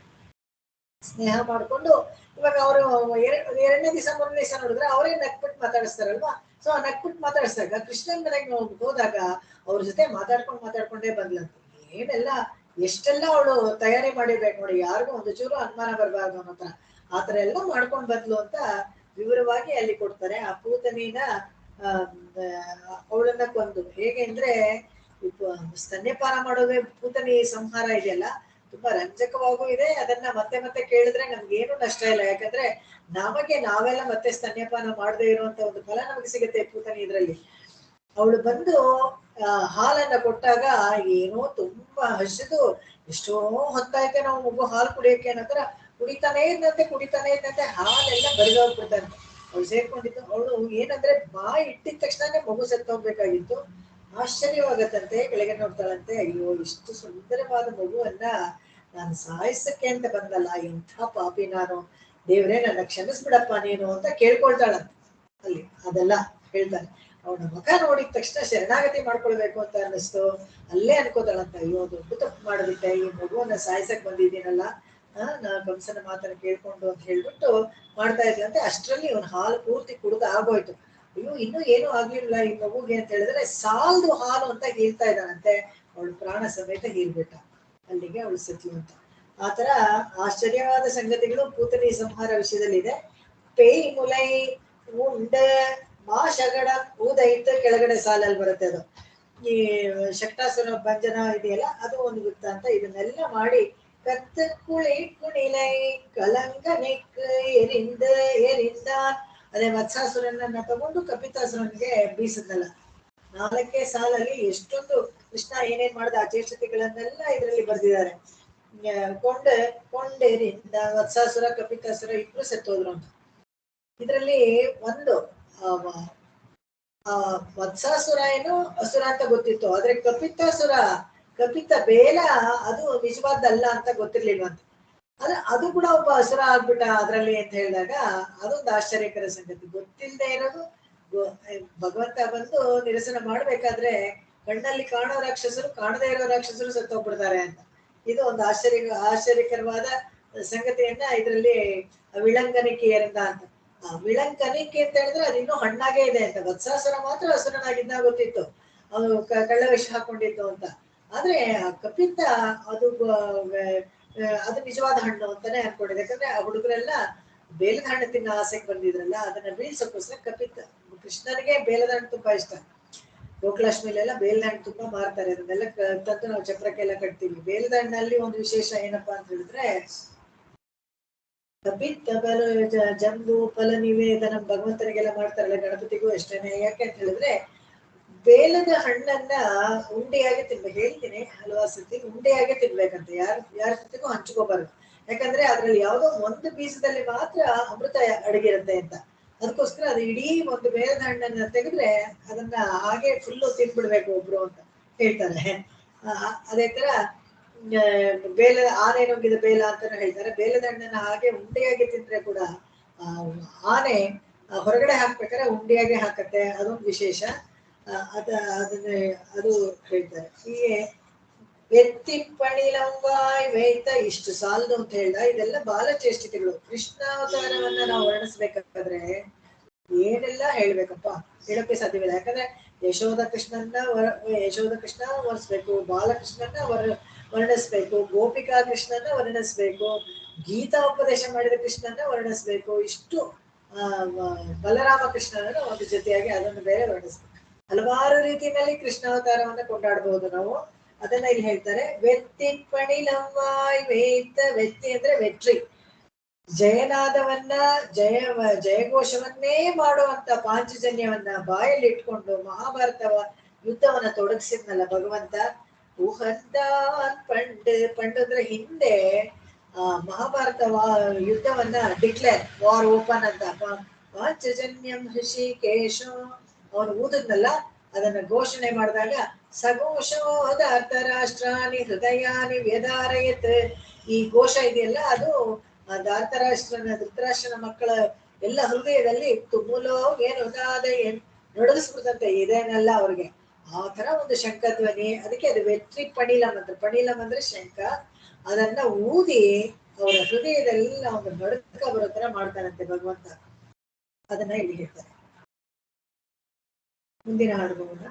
ಸ್ನೇಹ ಮಾಡ್ಕೊಂಡು ಇವಾಗ ಅವರು 2ನೇ ದಿವಸ 3ನೇ ದಿವಸ ನೋಡಿದ್ರೆ ಅವರೇ ನಕ್ಬಿಟ್ಟು ಮಾತಾಡಿಸ್ತಾರಲ್ವಾ. ಸೊ ಆ ನಕ್ಬಿಟ್ಟು ಮಾತಾಡಿಸಿದಾಗ ಕೃಷ್ಣನ್ ಮನೆಗೆ ಹೋದಾಗ ಅವ್ರ ಜೊತೆ ಮಾತಾಡ್ಕೊಂಡೇ ಬಂದ್ಲಂತೆ. ಏನೆಲ್ಲ ಎಷ್ಟೆಲ್ಲ ಅವಳು ತಯಾರಿ ಮಾಡಿರ್ಬೇಕು ನೋಡಿ, ಯಾರಿಗೂ ಒಂದು ಚೂರು ಅನುಮಾನ ಬರಬಾರ್ದು ಅನ್ನೋ ತರ. ಆತರ ಎಲ್ಲ ಮಾಡ್ಕೊಂಡ್ ಬಂದ್ಲು ಅಂತ ವಿವರವಾಗಿ ಅಲ್ಲಿ ಕೊಡ್ತಾರೆ. ಆ ಪೂತನಿನ ಅವಳನ್ನ ಕೊಂದು. ಹೇಗೆ ಅಂದ್ರೆ ಸ್ತನ್ಯಪಾನ ಮಾಡೋದೇ ಪೂತನಿ ಸಂಹಾರ ಇದೆಯಲ್ಲ, ತುಂಬಾ ರಂಜಕವಾಗೂ ಇದೆ. ಅದನ್ನ ಮತ್ತೆ ಮತ್ತೆ ಕೇಳಿದ್ರೆ ನಮ್ಗೆ ಏನು ನಷ್ಟ ಇಲ್ಲ, ಯಾಕಂದ್ರೆ ನಮಗೆ ನಾವೆಲ್ಲ ಮತ್ತೆ ಸ್ತನ್ಯಪಾನ ಮಾಡದೇ ಇರುವಂತ ಒಂದು ಫಲ ನಮಗೆ ಸಿಗುತ್ತೆ ಪೂತನಿ ಇದ್ರಲ್ಲಿ. ಅವಳು ಬಂದು ಹಾಲನ್ನ ಕೊಟ್ಟಾಗ ಏನೋ ತುಂಬಾ ಹಸಿದು ಎಷ್ಟೋ ಹೊತ್ತಾಯ್ತೆ ನಾವು ಮಗು ಹಾಲು ಕುಡಿಯಕ್ಕೆ ಅನ್ನೋತರ ಕುಡಿತಾನೇ ಇದ್ದಂತೆ ಹಾಲೆಲ್ಲ ಬರಿದೋಗ್ಬಿಡ್ತಂತೆ. ಅವಳು ಸೇರ್ಕೊಂಡಿದ್ದು. ಅವಳು ಏನಂದ್ರೆ ಬಾಯಿ ಇಟ್ಟಿದ ತಕ್ಷಣ ಮಗು ಸತ್ತೋಗ್ಬೇಕಾಗಿತ್ತು. ಆಶ್ಚರ್ಯವಾಗತ್ತಂತೆ. ಕೆಳಗೆ ನೋಡ್ತಾಳಂತೆ, ಅಯ್ಯೋ ಇಷ್ಟು ಸುಂದರವಾದ ಮಗುವನ್ನ ನಾನು ಸಾಯಿಸಕ್ಕೆ ಅಂತ ಬಂದಲ್ಲ, ಇಂಥ ಪಾಪಿ ನಾನು, ದೇವ್ರೇ ನನ್ನ ಕ್ಷಮಿಸ್ಬಿಡಪ್ಪ ನೀನು ಅಂತ ಕೇಳ್ಕೊಳ್ತಾಳಂತೆ. ಅಲ್ಲಿ ಅದೆಲ್ಲ ಹೇಳ್ತಾನೆ. ಅವನ ಮುಖ ನೋಡಿದ ತಕ್ಷಣ ಶರಣಾಗತಿ ಮಾಡ್ಕೊಳ್ಬೇಕು ಅಂತ ಅನ್ನಿಸ್ತು. ಅಲ್ಲೇ ಅನ್ಕೋತಾಳಂತ, ಅಯ್ಯೋ ದೊಡ್ಡ ತಪ್ಪು ಮಾಡ್ಬಿಟ್ಟೆ, ಈ ಮಗುವನ್ನ ಸಾಯಿಸಕ್ ಬಂದಿದ್ದೀನಲ್ಲ, ನಾ ಕಂಸನ ಮಾತನ್ನ ಕೇಳ್ಕೊಂಡು ಅಂತ ಹೇಳ್ಬಿಟ್ಟು ಮಾಡ್ತಾ ಇದ್ದಂತೆ. ಅಷ್ಟರಲ್ಲಿ ಇವನ್ ಹಾಲು ಪೂರ್ತಿ ಕುಡ್ದು ಆಗೋಯ್ತು. ಅಯ್ಯೋ ಇನ್ನೂ ಏನೂ ಆಗ್ಲಿಲ್ಲ ಈ ಮಗುಗೆ ಅಂತ ಹೇಳಿದ್ರೆ ಸಾಲ್ದು ಹಾಲು ಅಂತ ಹೀರ್ತಾ ಇದ್ದಾನಂತೆ. ಅವಳು ಪ್ರಾಣ ಸಮೇತ ಹೀರ್ಬಿಟ್ಟ. ಅಲ್ಲಿಗೆ ಅವಳು ಸತ್ಲು ಅಂತ. ಆತರ ಆಶ್ಚರ್ಯವಾದ ಸಂಗತಿಗಳು ಪೂತನಿ ಸಂಹಾರ ವಿಷಯದಲ್ಲಿದೆ. ಪೇಯ್ ಮುಲೈ ಉಂಡ ಮಾಶಗಡ ಊದೈತ್ ಕೆಳಗಡೆ ಸಾಲಲ್ಲಿ ಬರುತ್ತೆ ಅದು. ಈ ಶಕ್ತಾಸುರ ಭಂಜನ ಇದೆಯಲ್ಲ, ಅದು ಒಂದು ವೃತ್ತಾಂತ. ಇದನ್ನೆಲ್ಲ ಮಾಡಿ ಕತ್ತು ಕುಳಿ ಕುಣಿಲೈ ಕಲಂಕ ನೆಕ್ ಎರಿಂದ ಅದೇ ವತ್ಸಾಸುರನನ್ನ ತಗೊಂಡು ಕಪಿತಾಸುರನಿಗೆ ಬೀಸದಲ್ಲ. 4 ಸಾಲಲ್ಲಿ ಎಷ್ಟೊಂದು ಕೃಷ್ಣ ಏನೇನ್ ಮಾಡಿದ ಆ ಚೇಷ್ಟತೆಗಳನ್ನೆಲ್ಲ ಇದರಲ್ಲಿ ಬರ್ದಿದ್ದಾರೆ. ಕೊಂಡೇರಿಂದ ವತ್ಸಾಸುರ ಕಪಿತಾಸುರ ಇಬ್ರು ಸತ್ತೋದ್ರು ಅಂತ. ಇದರಲ್ಲಿ ಒಂದು ವತ್ಸಾಸುರ ಏನು ಅಸುರ ಅಂತ ಗೊತ್ತಿತ್ತು, ಆದ್ರೆ ಕಪಿತ ಬೇಲ ಅದು ನಿಜವಾದ್ದಲ್ಲ ಅಂತ ಗೊತ್ತಿರ್ಲಿಲ್ವಂತ. ಅದು ಕೂಡ ಒಬ್ಬ ಅಸುರ ಆಗ್ಬಿಟ್ಟ ಅದ್ರಲ್ಲಿ ಅಂತ ಹೇಳಿದಾಗ ಅದೊಂದು ಆಶ್ಚರ್ಯಕರ ಸಂಗತಿ. ಗೊತ್ತಿಲ್ಲದೆ ಇರೋದು ಭಗವಂತ ಬಂದು ನಿರಸನ ಮಾಡ್ಬೇಕಾದ್ರೆ ಕಣ್ಣಲ್ಲಿ ಕಾಣೋ ರಾಕ್ಷಸರು ಕಾಣದೇ ಇರೋ ರಾಕ್ಷಸರು ಸತ್ತೋಗ್ಬಿಡ್ತಾರೆ ಅಂತ. ಇದು ಒಂದು ಆಶ್ಚರ್ಯಕರವಾದ ಸಂಗತಿಯನ್ನ ಇದರಲ್ಲಿ ವಿಳಂಗನಿಕೆಯರಿಂದ ಅಂತ. ವಿಳಂಕನಿಕೆ ಅಂತ ಹೇಳಿದ್ರೆ ಅದು ಇನ್ನೂ ಹಣ್ಣಾಗೇ ಇದೆ ಅಂತ. ವತ್ಸಾಸುರ ಮಾತ್ರ ಹಸುರನಾಗಿದ್ದ ಗೊತ್ತಿತ್ತು, ಅವನು ಕಳ್ಳ ವೇಷ ಹಾಕೊಂಡಿತ್ತು ಅಂತ. ಆದ್ರೆ ಕಪಿತ ಅದು ನಿಜವಾದ ಹಣ್ಣು ಅಂತಾನೆ ಅನ್ಕೊಂಡಿದೆ. ಯಾಕಂದ್ರೆ ಆ ಹುಡುಗರೆಲ್ಲ ಬೇಲದ ಹಣ್ಣು ತಿನ್ನೋ ಆಸೆಗೆ ಬಂದಿದ್ರಲ್ಲ, ಅದನ್ನ ಬೀಳ್ಸಕ್ಕೋಸ್ಕರ ಕಪಿತ ಕೃಷ್ಣನಿಗೆ ಬೇಲದ ಹಣ್ಣು ತುಂಬಾ ಇಷ್ಟ. ಗೋಕುಲಾಷ್ಟಮಿಲೆಲ್ಲ ಬೇಲದ ಹಣ್ಣು ತುಂಬಾ ಮಾರ್ತಾರೆ. ಅದನ್ನೆಲ್ಲ ತಂದು ನಾವು ಚಪ್ರಕ್ಕೆಲ್ಲ ಕಟ್ತೀವಿ. ಬೇಲದ ಹಣ್ಣಲ್ಲಿ ಒಂದು ವಿಶೇಷ ಏನಪ್ಪಾ ಅಂತ ಹೇಳಿದ್ರೆ, ಕಪಿತ್ತ ಬಲ ಜಂಬು ಫಲ ನಿವೇದನ ಭಗವಂತನಿಗೆಲ್ಲ ಮಾಡ್ತಾರಲ್ಲ, ಗಣಪತಿಗೂ ಅಷ್ಟೇನೆ. ಯಾಕೆ ಅಂತ ಹೇಳಿದ್ರೆ ಬೇಲದ ಹಣ್ಣನ್ನ ಉಂಡೆಯಾಗಿ ತಿನ್ಬೇಕು. ಹೇಳ್ತೀನಿ ಹಲವಾರು ಸತಿ, ಉಂಡೆಯಾಗೆ ತಿನ್ಬೇಕಂತ. ಯಾರ ಜೊತೆಗೂ ಹಂಚ್ಕೋಬಾರ್ದು. ಯಾಕಂದ್ರೆ ಅದ್ರಲ್ಲಿ ಯಾವುದೋ ಒಂದು ಬೀಜದಲ್ಲಿ ಮಾತ್ರ ಅಮೃತ ಅಡಗಿರುತ್ತೆ ಅಂತ. ಅದಕ್ಕೋಸ್ಕರ ಅದು ಇಡೀ ಒಂದು ಬೇಲದ ಹಣ್ಣನ್ನ ತೆಗೆದ್ರೆ ಅದನ್ನ ಹಾಗೆ ಫುಲ್ಲು ತಿನ್ಬಿಡ್ಬೇಕು ಒಬ್ರು ಅಂತ ಹೇಳ್ತಾರೆ. ಅದೇ ತರ ಆನೆ ನುಂಗಿದ ಬೇಲ ಅಂತಾನು ಹೇಳ್ತಾರೆ. ಬೇಲದ ಹಣ್ಣನ್ನ ಹಾಗೆ ಉಂಡೆಯಾಗಿ ತಿಂದ್ರೆ ಕೂಡ ಆನೆ ಹೊರಗಡೆ ಹಾಕ್ಬೇಕಾದ್ರೆ ಉಂಡೆಯಾಗೆ ಹಾಕತ್ತೆ. ಅದೊಂದು ವಿಶೇಷ. ಅದು ಹೇಳ್ತಾರೆ. ಹೀಗೆ ಎತ್ತಿಪ್ಪಣಿಲಂವಾಯ್ ವೇತ ಇಷ್ಟು ಸಾಲದು ಅಂತ ಹೇಳ್ದ. ಇದೆಲ್ಲ ಬಾಲಚೇಷ್ಟಿತೆಗಳು. ಕೃಷ್ಣಾವತಾರವನ್ನ ನಾವು ವರ್ಣಿಸ್ಬೇಕಾದ್ರೆ ಏನೆಲ್ಲ ಹೇಳ್ಬೇಕಪ್ಪ, ಹೇಳೋಕೆ ಸಾಧ್ಯವಿಲ್ಲ. ಯಾಕಂದ್ರೆ ಯಶೋಧ ಕೃಷ್ಣ ವರ್ಣಿಸ್ಬೇಕು, ಬಾಲಕೃಷ್ಣನ ವರ್ಣಿಸ್ಬೇಕು, ಗೋಪಿಕಾ ಕೃಷ್ಣನ ವರ್ಣಿಸ್ಬೇಕು, ಗೀತಾ ಉಪದೇಶ ಮಾಡಿದ ಕೃಷ್ಣನ ವರ್ಣಿಸ್ಬೇಕು, ಇಷ್ಟು ಬಲರಾಮ ಕೃಷ್ಣನ ಒಂದು ಜೊತೆಯಾಗಿ ಅದನ್ನು ಬೇರೆ ವರ್ಣಿಸ್ಬೇಕು. ಹಲವಾರು ರೀತಿಯಲ್ಲಿ ಕೃಷ್ಣಾವತಾರವನ್ನ ಕೊಂಡಾಡಬಹುದು ನಾವು. ಅದನ್ನ ಇಲ್ಲಿ ಹೇಳ್ತಾರೆ. ವೆತ್ತಿಪ್ಪಣಿಲಂವಾಯ್ ವೇತ. ವೆತ್ತಿ ಅಂದ್ರೆ ವೆಟ್ರಿ, ಜಯನಾದವನ್ನ ಜಯಘೋಷವನ್ನೇ ಮಾಡುವಂತ ಪಾಂಚಜನ್ಯವನ್ನ ಬಾಯಲ್ಲಿ ಇಟ್ಕೊಂಡು ಮಹಾಭಾರತ ಯುದ್ಧವನ್ನ ತೊಡಗಿಸಿದ್ನಲ್ಲ ಭಗವಂತ. ಪಂಡ್ ಅಂದ್ರೆ ಹಿಂದೆ ಮಹಾಭಾರತ ಯುದ್ಧವನ್ನ ಡಿಕ್ಲೇರ್ ವಾರ್ ಓಪನ್ ಅಂತ ಪಾಂಚಜನ್ಯಂ ಹೃಷಿಕೇಶ ಅವನು ಊದದ್ನಲ್ಲ, ಅದನ್ನ ಘೋಷಣೆ ಮಾಡಿದಾಗ ಸಘೋಷೋದ ಧೃತರಾಷ್ಟ್ರಾಣಿ ಹೃದಯಾನಿ ವ್ಯಧಾರಯತ್. ಈ ಘೋಷ ಇದೆಯಲ್ಲ, ಅದು ಧೃತರಾಷ್ಟ್ರನ ಮಕ್ಕಳ ಎಲ್ಲ ಹೃದಯದಲ್ಲಿ ತುಮುಲೋ ಏನು ನೊಡಗಿಸ್ಬಿಡ್ತಂತೆ. ಇದೇನಲ್ಲ ಅವ್ರಿಗೆ ಆ ತರ ಒಂದು ಶಂಖಧ್ವನಿ. ಅದಕ್ಕೆ ಅದು ವೆಟ್ರಿ ಪಣಿಲಂ ಅಂತ. ಪಣಿಲಂ ಅಂದ್ರೆ ಶಂಖ. ಅದನ್ನ ಊದಿ ಅವರ ಹೃದಯದೆಲ್ಲ ಒಂದು ನಡುಕ ಬರೋ ತರ ಮಾಡ್ತಾನಂತೆ ಭಗವಂತ. ಅದನ್ನ ಇಲ್ಲಿ ಹೇಳ್ತಾರೆ. ಮುಂದಿನ ಹಾಡುಗೋಣ.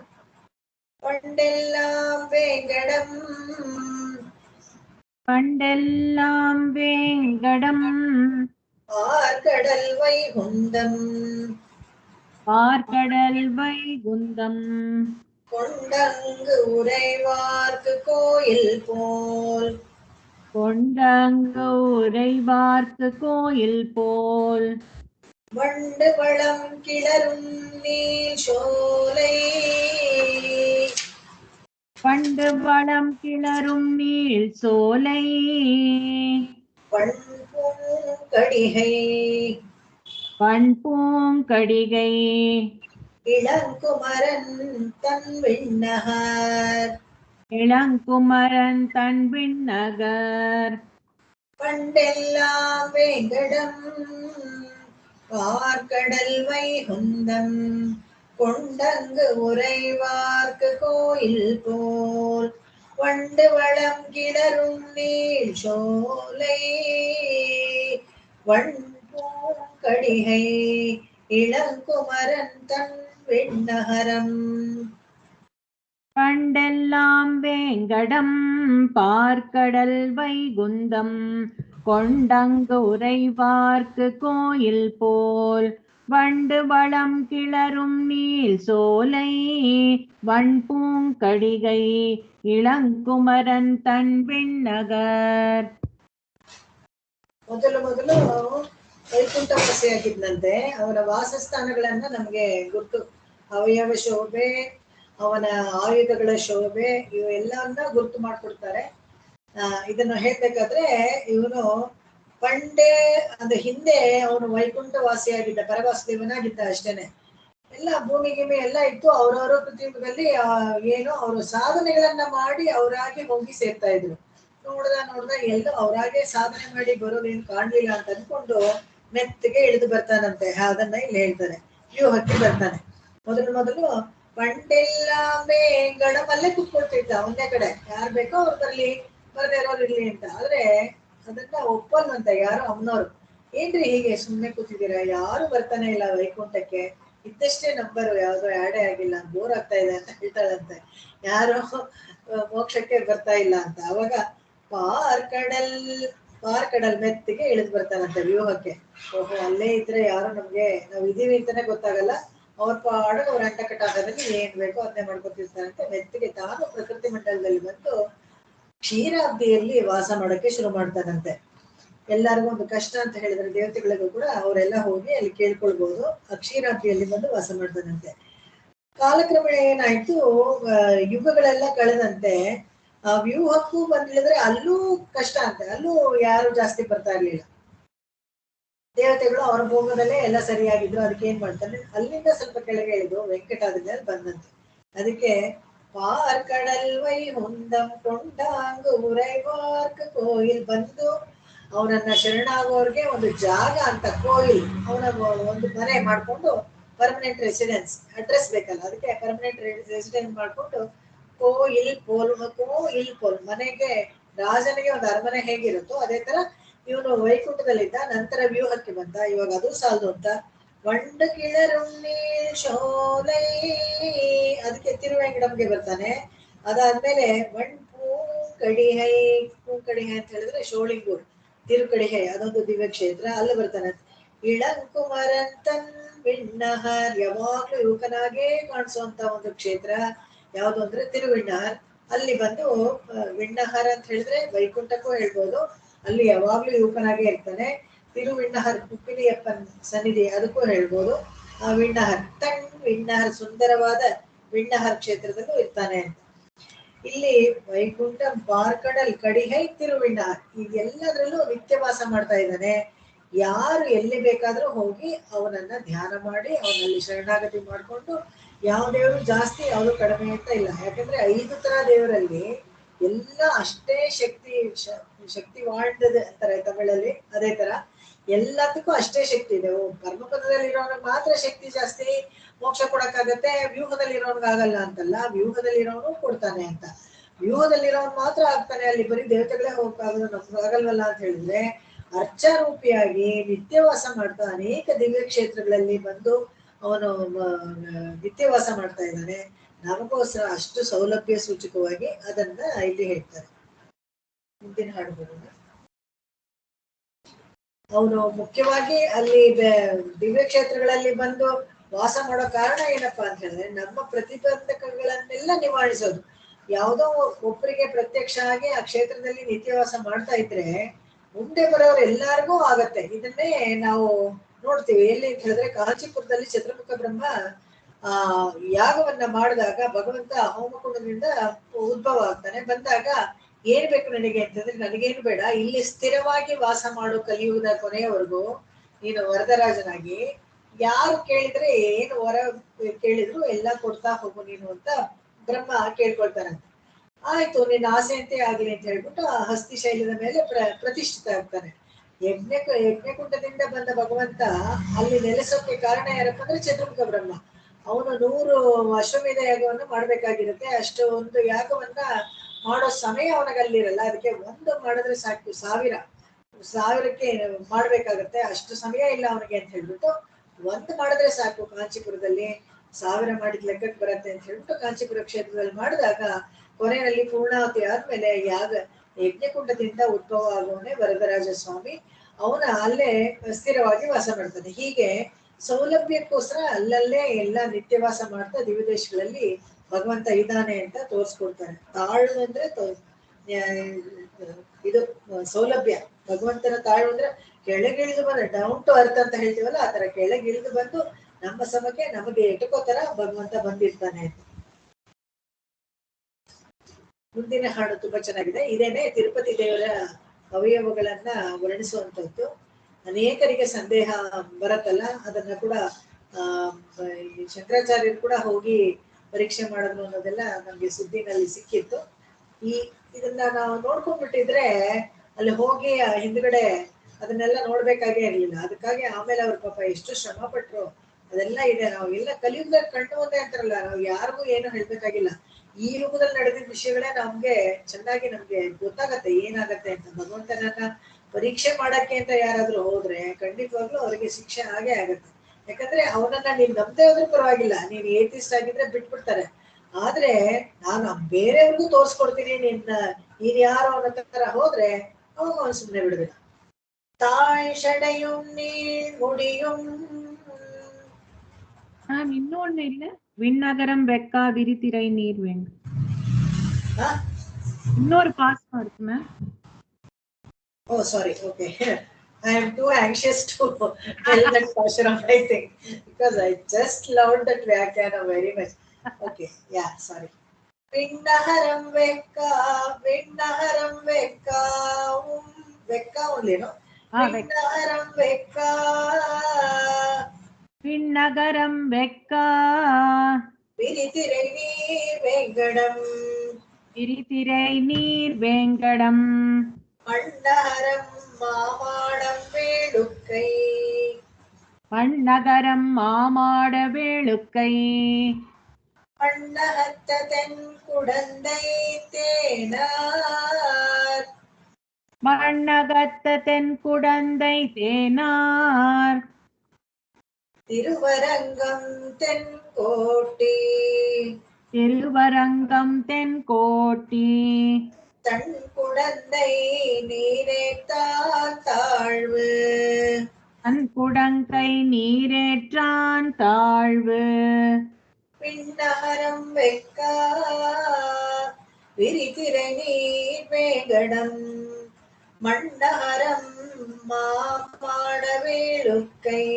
ಪಂಡೆಲ್ಲಾಂ ವೇಂಗಡಂ ಆರ್ಗಡಲ್ ವೈಹುಂಡಂ பார்க்கடல் வைகுந்தம் கொண்டங்கு உறைவார்க்கு கோயில் போல் கொண்டங்கு உறைவார்க்கு கோயில் போல் வண்டு வளம் கிளரும் நீர் சோலை பண்டு வளம் கிளரும் நீள் சோலை பண்பூங்கடிகை பண்பூங்கடிகை இளங்குமரன் தன் விண்ணகர் இளங்குமரன் தன் விண்ணகர் பண்டெல்லாம் வேங்கடம் பார்க்கடல் வைகுந்தம் கொண்டங்கு உறைவார்க்கு கோயில் போல் வண்டு வளம் கிளரும் நீள் சோலை வண்பூங்கடிகை இளங்குமரன் தன் விண்ணகரம் பண்டெல்லாம் வேங்கடம் பார்க்கடல் வைகுந்தம் கொண்டங்கு உறைவார்க்கு கோயில் போல் வண்டு வளம் கிளரும் நீள் சோலை வண்பூங்கடிகை இளங்குமரன் தன் ವಿಣ್ಣಗರ್. ಮೊದಲು ವೈಕುಂಠವಾಸಿಯಾಗಿದ್ದಂತೆ ಅವನ ವಾಸಸ್ಥಾನಗಳನ್ನ ನಮಗೆ ಗುರ್ತು, ಅವಯವ ಶೋಭೆ, ಅವನ ಆಯುಧಗಳ ಶೋಭೆ, ಇವೆಲ್ಲವನ್ನ ಗುರ್ತು ಮಾಡ್ಕೊಡ್ತಾರೆ. ಇದನ್ನು ಹೇಳ್ಬೇಕಾದ್ರೆ ಇವನು ಪಂಡೆ ಅಂದ್ರೆ ಹಿಂದೆ ಅವನು ವೈಕುಂಠವಾಸಿಯಾಗಿದ್ದ, ಪರವಾಸುದೇವನಾಗಿದ್ದ ಅಷ್ಟೇನೆ. ಎಲ್ಲ ಭೂಮಿ ಗಿಮಿ ಎಲ್ಲ ಇತ್ತು. ಅವರವರ ಪ್ರತಿಯುಗದಲ್ಲಿ ಏನು ಅವರು ಸಾಧನೆಗಳನ್ನ ಮಾಡಿ ಅವರಾಗಿ ಹೋಗಿ ಸೇರ್ತಾ ಇದ್ರು. ನೋಡ್ದ ಎಲ್ಲೋ ಅವರಾಗೆ ಸಾಧನೆ ಮಾಡಿ ಬರೋದೇನು ಕಾಣ್ಲಿಲ್ಲ ಅಂತ ಅಂದ್ಕೊಂಡು ಮೆತ್ತಿಗೆ ಇಳಿದು ಬರ್ತಾನಂತೆ. ಅದನ್ನ ಇಲ್ಲಿ ಹೇಳ್ತಾರೆ, ವ್ಯೂಹಕ್ಕೆ ಬರ್ತಾನೆ. ಮೊದಲು ಪಂಡೆಲ್ಲ ಗಡಮಲ್ಲೇ ಕುತ್ಕೊಳ್ತಿದ್ದ ಒಂದೇ ಕಡೆ, ಯಾರು ಬೇಕೋ ಅವ್ರು ಬರ್ಲಿ, ಬರದೇ ಇರೋರು ಇರ್ಲಿ ಅಂತ. ಆದ್ರೆ ಅದನ್ನ ಒಪ್ಪಲ್ವಂತ ಯಾರು ಅಮ್ಮನವ್ರು. ಏನ್ರಿ ಹೀಗೆ ಸುಮ್ನೆ ಕೂತಿದ್ದೀರಾ, ಯಾರು ಬರ್ತಾನೆ ಇಲ್ಲ ವೈಕುಂಠಕ್ಕೆ, ಇದ್ದಷ್ಟೇ ನಂಬರು ಯಾವ್ದೋ ಆಡೇ ಆಗಿಲ್ಲ, ಬೋರ್ ಆಗ್ತಾ ಇದೆ ಅಂತ ಹೇಳ್ತಾಳಂತೆ. ಯಾರು ಮೋಕ್ಷಕ್ಕೆ ಬರ್ತಾ ಇಲ್ಲ ಅಂತ. ಅವಾಗ ಪಾರ್ಕಡಲ್ ಮೆತ್ತಿಗೆ ಇಳಿದು ಬರ್ತಾನಂತೆ ವ್ಯೂಹಕ್ಕೆ. ಓಹೋ, ಅಲ್ಲೇ ಇದ್ರೆ ಯಾರು ನಮ್ಗೆ ನಾವ್ ಇದೀವಿ ಅಂತಾನೆ ಗೊತ್ತಾಗಲ್ಲ, ಅವ್ರ ಪಾಡು ಅವ್ರ ಅಂಟಕಟ್ಟ ಆಗೋದಕ್ಕೆ ಏನ್ ಬೇಕೋ ಅದನ್ನೇ ಮಾಡ್ಕೊತಿರ್ತಾನಂತೆ. ಮೆತ್ತಿಗೆ ತಾನು ಪ್ರಕೃತಿ ಮಂಡಲದಲ್ಲಿ ಬಂದು ಕ್ಷೀರಾಬ್ದಿಯಲ್ಲಿ ವಾಸ ಮಾಡೋಕೆ ಶುರು ಮಾಡ್ತಾನಂತೆ. ಎಲ್ಲರಿಗೂ ಒಂದು ಕಷ್ಟ ಅಂತ ಹೇಳಿದ್ರೆ ದೇವತೆಗಳಿಗೂ ಕೂಡ ಅವರೆಲ್ಲ ಹೋಗಿ ಅಲ್ಲಿ ಕೇಳ್ಕೊಳ್ಬಹುದು. ಅಕ್ಷೀರಾಬ್ದಿಯಲ್ಲಿ ಬಂದು ವಾಸ ಮಾಡ್ತಾನಂತೆ. ಕಾಲಕ್ರಮೇಣ ಏನಾಯ್ತು, ಯುಗಗಳೆಲ್ಲ ಕಳೆದಂತೆ ಆ ವ್ಯೂಹಕ್ಕೂ ಬಂದಿಳಿದ್ರೆ ಅಲ್ಲೂ ಕಷ್ಟ ಅಂತೆ. ಅಲ್ಲೂ ಯಾರು ಜಾಸ್ತಿ ಬರ್ತಾ ಇರ್ಲಿಲ್ಲ. ದೇವತೆಗಳು ಅವ್ರ ಭೋಗದಲ್ಲೇ ಎಲ್ಲ ಸರಿಯಾಗಿದ್ರು. ಅದಕ್ಕೆ ಏನ್ ಮಾಡ್ತಾನೆ, ಅಲ್ಲಿಂದ ಸ್ವಲ್ಪ ಕೆಳಗೆ ಇಳಿದು ವೆಂಕಟಾದ್ರಿ ಬಂದಂತೆ. ಅದಕ್ಕೆ ಪಾರ್ಕಡಲ್ ವೈಹುಂದಂ ಕೊಂಡಾಂಗು ಉರೈವಾರ್ಕ ಕೋಯಿಲ್ ಬಂದು ಅವನನ್ನ ಶರಣಾಗೋರ್ಗೆ ಒಂದು ಜಾಗ ಅಂತ ಕೋಯಿಲ್, ಅವನ ಒಂದು ಮನೆ ಮಾಡ್ಕೊಂಡು, ಪರ್ಮನೆಂಟ್ ರೆಸಿಡೆನ್ಸ್ ಅಡ್ರೆಸ್ ಬೇಕಲ್ಲ, ಅದಕ್ಕೆ ಪರ್ಮನೆಂಟ್ ರೆಸಿಡೆನ್ಸ್ ಮಾಡ್ಕೊಂಡು ಕೋಯಿಲ್ ಪೋಲ್ ಮನೆಗೆ, ರಾಜನಿಗೆ ಒಂದು ಅರಮನೆ ಹೇಗಿರುತ್ತೋ ಅದೇ ತರ ಇವನು ವೈಕುಂಠದಲ್ಲಿದ್ದ. ನಂತರ ವ್ಯೂಹಕ್ಕೆ ಬಂದ. ಇವಾಗ ಅದು ಸಾಲದು ಅಂತ ವಂಡ ಕಿಳರುಣ್ಣಿ ಶೋಲೈ, ಅದಕ್ಕೆ ತಿರುವೆಂಕಡಂಗೆ ಬರ್ತಾನೆ. ಅದಾದ್ಮೇಲೆ ಪೂಂಕಡಿಹೈ ಅಂತ ಹೇಳಿದ್ರೆ ಶೋಳಿಂಗೂರ್, ತಿರುಕಡಿಹೈ ಅದೊಂದು ದಿವ್ಯ ಕ್ಷೇತ್ರ, ಅಲ್ಲಿ ಬರ್ತಾನೆ. ಇಳಂಕುಮರಂತನ್ ವಿಣ್ಣಹರ್, ಯಾವಾಗ್ಲೂ ಯುವಕನಾಗೇ ಕಾಣಿಸುವಂತ ಒಂದು ಕ್ಷೇತ್ರ ಯಾವುದು ಅಂದ್ರೆ ತಿರುವಿಣ್ಣಹರ್. ಅಲ್ಲಿ ಬಂದು ವಿಣ್ಣಹರ್ ಅಂತ ಹೇಳಿದ್ರೆ ವೈಕುಂಠಕ್ಕೂ ಹೇಳ್ಬೋದು, ಅಲ್ಲಿ ಯಾವಾಗ್ಲೂ ಯುವಕನಾಗೇ ಇರ್ತಾನೆ. ತಿರುವಿಣ್ಣಹರ್ ಕುಕ್ಕಿಲಿಯಪ್ಪನ್ ಸನ್ನಿಧಿ, ಅದಕ್ಕೂ ಹೇಳ್ಬೋದು. ವಿಣ್ಣಹರ್ ತಣ್ ವಿಣ್ಣಹರ್, ಸುಂದರವಾದ ವಿಣ್ಣಹರ್ ಕ್ಷೇತ್ರದಲ್ಲೂ ಇರ್ತಾನೆ ಅಂತ. ಇಲ್ಲಿ ವೈಕುಂಠ, ಪಾರ್ಕಡಲ್, ಕಡಿಹೈ, ತಿರುವಿಣ್ಣಹರ್, ಇದೆಲ್ಲದ್ರಲ್ಲೂ ನಿತ್ಯವಾಸ ಮಾಡ್ತಾ ಇದ್ದಾನೆ. ಯಾರು ಎಲ್ಲಿ ಬೇಕಾದ್ರೂ ಹೋಗಿ ಅವನನ್ನ ಧ್ಯಾನ ಮಾಡಿ ಅವನಲ್ಲಿ ಶರಣಾಗತಿ ಮಾಡ್ಕೊಂಡು, ಯಾವ ದೇವರು ಜಾಸ್ತಿ ಯಾವುದು ಕಡಿಮೆ ಅಂತ ಇಲ್ಲ. ಯಾಕಂದ್ರೆ 5 ತರ ದೇವರಲ್ಲಿ ಎಲ್ಲ ಅಷ್ಟೇ ಶಕ್ತಿವಾಳ್ದದ ಅಂತಾರೆ ತಮಿಳಲ್ಲಿ, ಅದೇ ತರ ಎಲ್ಲದಕ್ಕೂ ಅಷ್ಟೇ ಶಕ್ತಿ ಇದೆ. ಪರಮಪದದಲ್ಲಿ ಇರೋನಿಗೆ ಮಾತ್ರ ಶಕ್ತಿ ಜಾಸ್ತಿ, ಮೋಕ್ಷ ಕೊಡಕ್ಕಾಗತ್ತೆ, ವ್ಯೂಹದಲ್ಲಿ ಇರೋನ್ಗಾಗಲ್ಲ ಅಂತಲ್ಲ, ವ್ಯೂಹದಲ್ಲಿ ಇರೋನು ಕೊಡ್ತಾನೆ ಅಂತ. ವ್ಯೂಹದಲ್ಲಿರೋನ್ ಮಾತ್ರ ಆಗ್ತಾನೆ, ಅಲ್ಲಿ ಬರೀ ದೇವತೆಗಳೇ ಹೋಗಕ್ಕಾಗಲ್ಲ, ನಮ್ಗಾಗಲ್ವಲ್ಲ ಅಂತ ಹೇಳಿದ್ರೆ, ಅರ್ಚಾರೂಪಿಯಾಗಿ ನಿತ್ಯವಾಸ ಮಾಡ್ತಾ ಅನೇಕ ದಿವ್ಯ ಕ್ಷೇತ್ರಗಳಲ್ಲಿ ಬಂದು ಅವನು ನಿತ್ಯವಾಸ ಮಾಡ್ತಾ ಇದ್ದಾನೆ. ನಮಗೋಸ್ಕರ ಅಷ್ಟು ಸೌಲಭ್ಯ ಸೂಚಕವಾಗಿ ಅದನ್ನ ಇಲ್ಲಿ ಹೇಳ್ತಾರೆ. ಮುಂದಿನ ಹಾಡು ಬರೋಣ. ಅವನು ಮುಖ್ಯವಾಗಿ ಅಲ್ಲಿ ದಿವ್ಯ ಕ್ಷೇತ್ರಗಳಲ್ಲಿ ಬಂದು ವಾಸ ಮಾಡೋ ಕಾರಣ ಏನಪ್ಪಾ ಅಂತ ಹೇಳಿದ್ರೆ ನಮ್ಮ ಪ್ರತಿಬಂಧಕಗಳನ್ನೆಲ್ಲ ನಿವಾರಿಸೋದು. ಯಾವುದೋ ಒಬ್ಬರಿಗೆ ಪ್ರತ್ಯಕ್ಷ ಆಗಿ ಆ ಕ್ಷೇತ್ರದಲ್ಲಿ ನಿತ್ಯವಾಸ ಮಾಡ್ತಾ ಇದ್ರೆ ಮುಂದೆ ಬರೋರು ಎಲ್ಲಾರ್ಗೂ ಆಗತ್ತೆ. ಇದನ್ನೇ ನಾವು ನೋಡ್ತೀವಿ ಎಲ್ಲಿ ಅಂತ ಹೇಳಿದ್ರೆ ಕಾಂಚೀಪುರದಲ್ಲಿ ಚಂದ್ರಮುಖ ಬ್ರಹ್ಮ ಆ ಯಾಗವನ್ನ ಮಾಡಿದಾಗ ಭಗವಂತ ಹೋಮಕುಂಡದಿಂದ ಉದ್ಭವ ಆಗ್ತಾನೆ. ಬಂದಾಗ ಏನ್ ಬೇಕು ನನಗೆ ಅಂತಂದ್ರೆ, ನನಗೇನು ಬೇಡ, ಇಲ್ಲಿ ಸ್ಥಿರವಾಗಿ ವಾಸ ಮಾಡು ಕಲಿಯುವುದ ಕೊನೆಯವರೆಗೂ ನೀನು ವರದರಾಜನಾಗಿ, ಯಾರು ಕೇಳಿದ್ರೆ ಏನು ವರ ಕೇಳಿದ್ರು ಎಲ್ಲ ಕೊಡ್ತಾ ಹೋಗು ನೀನು ಅಂತ ಬ್ರಹ್ಮ ಕೇಳ್ಕೊಳ್ತಾರಂತೆ. ಆಯ್ತು, ನಿನ್ನ ಆಸೆ ಅಂತೆ ಆಗ್ಲಿ ಅಂತ ಹೇಳ್ಬಿಟ್ಟು ಆ ಹಸ್ತಿ ಶೈಲದ ಮೇಲೆ ಪ್ರತಿಷ್ಠಿತ ಆಗ್ತಾನೆ. ಯಜ್ಞಕುಂಡದಿಂದ ಬಂದ ಭಗವಂತ ಅಲ್ಲಿ ನೆಲೆಸೋಕೆ ಕಾರಣ ಯಾರಪ್ಪ ಅಂದ್ರೆ ಚಂದ್ರಮುಖ ಬ್ರಹ್ಮ. ಅವನು 100 ಅಶ್ವಮೇಧ ಯಾಗವನ್ನು ಮಾಡ್ಬೇಕಾಗಿರುತ್ತೆ. ಅಷ್ಟು ಒಂದು ಯಾಗವನ್ನ ಮಾಡೋ ಸಮಯ ಅವನಿಗಲ್ಲಿರಲ್ಲ. ಅದಕ್ಕೆ ಒಂದು ಮಾಡಿದ್ರೆ ಸಾಕು, ಸಾವಿರಕ್ಕೆ ಮಾಡ್ಬೇಕಾಗತ್ತೆ, ಅಷ್ಟು ಸಮಯ ಇಲ್ಲ ಅವನಿಗೆ ಅಂತ ಹೇಳ್ಬಿಟ್ಟು ಒಂದು ಮಾಡಿದ್ರೆ ಸಾಕು, ಕಾಂಚೀಪುರದಲ್ಲಿ 1000 ಮಾಡಿದ ಲೆಕ್ಕಕ್ಕೆ ಬರತ್ತೆ ಅಂತ ಹೇಳ್ಬಿಟ್ಟು ಕಾಂಚೀಪುರ ಕ್ಷೇತ್ರದಲ್ಲಿ ಮಾಡಿದಾಗ ಕೊನೆಯಲ್ಲಿ ಪೂರ್ಣಾವತಿ ಆದ್ಮೇಲೆ ಯಜ್ಞಕುಂಡದಿಂದ ಉದ್ಭವ ಆಗುವವನೇ ವರದರಾಜ ಸ್ವಾಮಿ. ಅವನ ಅಲ್ಲೇ ಸ್ಥಿರವಾಗಿ ವಾಸ ಮಾಡ್ತಾನೆ. ಹೀಗೆ ಸೌಲಭ್ಯಕ್ಕೋಸ್ಕರ ಅಲ್ಲಲ್ಲೇ ಎಲ್ಲ ನಿತ್ಯವಾಸ ಮಾಡ್ತಾ ದಿವ್ಯದೇಶಗಳಲ್ಲಿ ಭಗವಂತ ಇದ್ದಾನೆ ಅಂತ ತೋರಿಸ್ಕೊಡ್ತಾನೆ. ತಾಳು ಅಂದ್ರೆ ಇದು ಸೌಲಭ್ಯ. ಭಗವಂತನ ತಾಳು ಅಂದ್ರೆ ಕೆಳಗಿಳಿದು ಬಂದ, ಡೌನ್ ಟು ಅರ್ತ್ ಅಂತ ಹೇಳ್ತೀವಲ್ಲ, ಆ ತರ ಕೆಳಗಿಳಿದು ಬಂದು ನಮ್ಮ ಸಮಕ್ಕೆ ನಮಗೆ ಎಟುಕೋ ತರ ಭಗವಂತ ಬಂದಿರ್ತಾನೆ ಅಂತ. ಮುಂದಿನ ಹಾಡು ತುಂಬಾ ಚೆನ್ನಾಗಿದೆ. ಇದೇನೆ ತಿರುಪತಿ ದೇವರ ಅವಯವಗಳನ್ನ ವರ್ಣಿಸುವಂತದ್ದು. ಅನೇಕರಿಗೆ ಸಂದೇಹ ಬರತ್ತಲ್ಲ, ಅದನ್ನ ಕೂಡ ಶಂಕರಾಚಾರ್ಯರು ಕೂಡ ಹೋಗಿ ಪರೀಕ್ಷೆ ಮಾಡಿದ್ರು ಅನ್ನೋದೆಲ್ಲ ನಮ್ಗೆ ಸುದ್ದಿನಲ್ಲಿ ಸಿಕ್ಕಿತ್ತು. ಇದನ್ನ ನಾವು ನೋಡ್ಕೊಂಡ್ಬಿಟ್ಟಿದ್ರೆ ಅಲ್ಲಿ ಹೋಗಿ ಹಿಂದ್ಗಡೆ ಅದನ್ನೆಲ್ಲ ನೋಡ್ಬೇಕಾಗೇ ಇರ್ಲಿಲ್ಲ. ಅದಕ್ಕಾಗಿ ಆಮೇಲೆ ಅವ್ರ ಪಾಪ ಎಷ್ಟು ಶ್ರಮ ಪಟ್ರು ಅದೆಲ್ಲ ಇದೆ. ನಾವು ಎಲ್ಲ ಕಲಿಯುಗದಲ್ಲಿ ಕಣ್ಣು ಮುಂದೆ ಅಂತಾರಲ್ಲ, ನಾವು ಯಾರಿಗೂ ಏನು ಹೇಳ್ಬೇಕಾಗಿಲ್ಲ. ಈ ಯುಗದಲ್ಲಿ ನಡೆದಿದ್ದ ವಿಷಯಗಳೇ ನಮ್ಗೆ ಚೆನ್ನಾಗಿ ನಮ್ಗೆ ಗೊತ್ತಾಗತ್ತೆ ಏನಾಗತ್ತೆ ಅಂತ. ಭಗವಂತನನ್ನ ಪರೀಕ್ಷೆ ಮಾಡಕ್ಕೆ ಅಂತ ಯಾರಾದ್ರೂ ಹೋದ್ರೆ ಖಂಡಿತವಾಗ್ಲೂ ಅವರಿಗೆ ಶಿಕ್ಷೆ ಆಗೇ ಆಗತ್ತೆ. ಯಾಕಂದ್ರೆ ಅವನನ್ನ ನೀನ್ ನಂಬದೇ ಹೋದ್ರೂ ಪರವಾಗಿಲ್ಲ, ನೀನ್ ಏತಿಸ್ಟ್ ಆಗಿದ್ರೆ ಬಿಟ್ಬಿಡ್ತಾರೆ. ಆದ್ರೆ ನಾನು ಬೇರೆಯವ್ರಿಗೂ ತೋರ್ಸ್ಕೊಡ್ತೀನಿ ನೀನ್ ಯಾರು ಅನ್ನೋ ತರ ಹೋದ್ರೆ ಅವಾಗ ಅವನು ಸುಮ್ನೆ ಬಿಡುದಿಲ್ಲ. ತಾಯ್ ಷಡೆಯುಂ ನೀಳ್ முடியும். இன்னொன்னு இல்ல, விண்ணகரம் வெக்கா விரித்திரை நீர் வேங்க. இன்னொரு பாசம் இருக்கு ma'am. Oh, sorry. Okay. I am too anxious to tell that portion of my thing because I just loved that Vyakhana very much. Okay. Yeah, sorry. Vinnaharam Vekka, Vinnaharam Vekka, Vekka only, no? Vinnaharam Vekka. Vinnagaram Vekka. Virithirai Neer Vengadam. Virithirai Neer Vengadam. Pannaharam Mamadam Velukkai. Pannagaram Mamada Velukkai. Pannahatta Tenkudandai Tenar. Pannagatta Tenkudandai Tenar. Thiruvarangam Tenkoti. Thiruvarangam Tenkoti. Tenkudandai Neerettan Thalvu. Tenkudandai Neerettan Thalvu. Vinnaharam Vekka. Virithirai Neer Vengadam. Mannaharam Mamada Velukkai.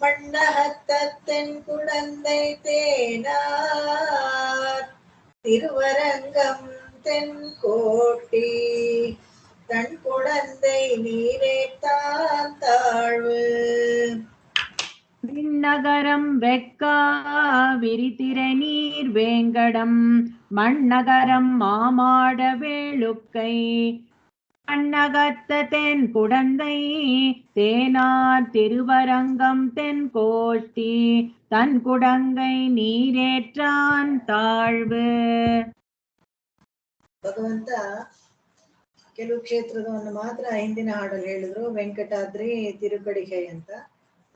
Mannahatta Tenkudandai Tenar. Thiruvarangam Tenkoti. Tenkudandai Neerettan Thalvu. Vinnagaram Vekka விரித்திரை நீர் வேங்கடம். மண்ணகரம் மாமாட வேளுக்கை. அன்னகத்த தென் குடந்தை தேனார் திருவரங்கம் தென் கோஷ்டி. தன் குடங்கை நீரேற்றான் ತಾಳ್வு. ಭಗವಂತ ಕೆಲವು ಕ್ಷೇತ್ರದವನ್ನು ಮಾತ್ರ ಹಿಂದಿನ ಹಾಡಲ್ಲಿ ಹೇಳಿದ್ರು, ವೆಂಕಟಾದ್ರಿ ತಿರುಕಡಿಗೆ ಅಂತ.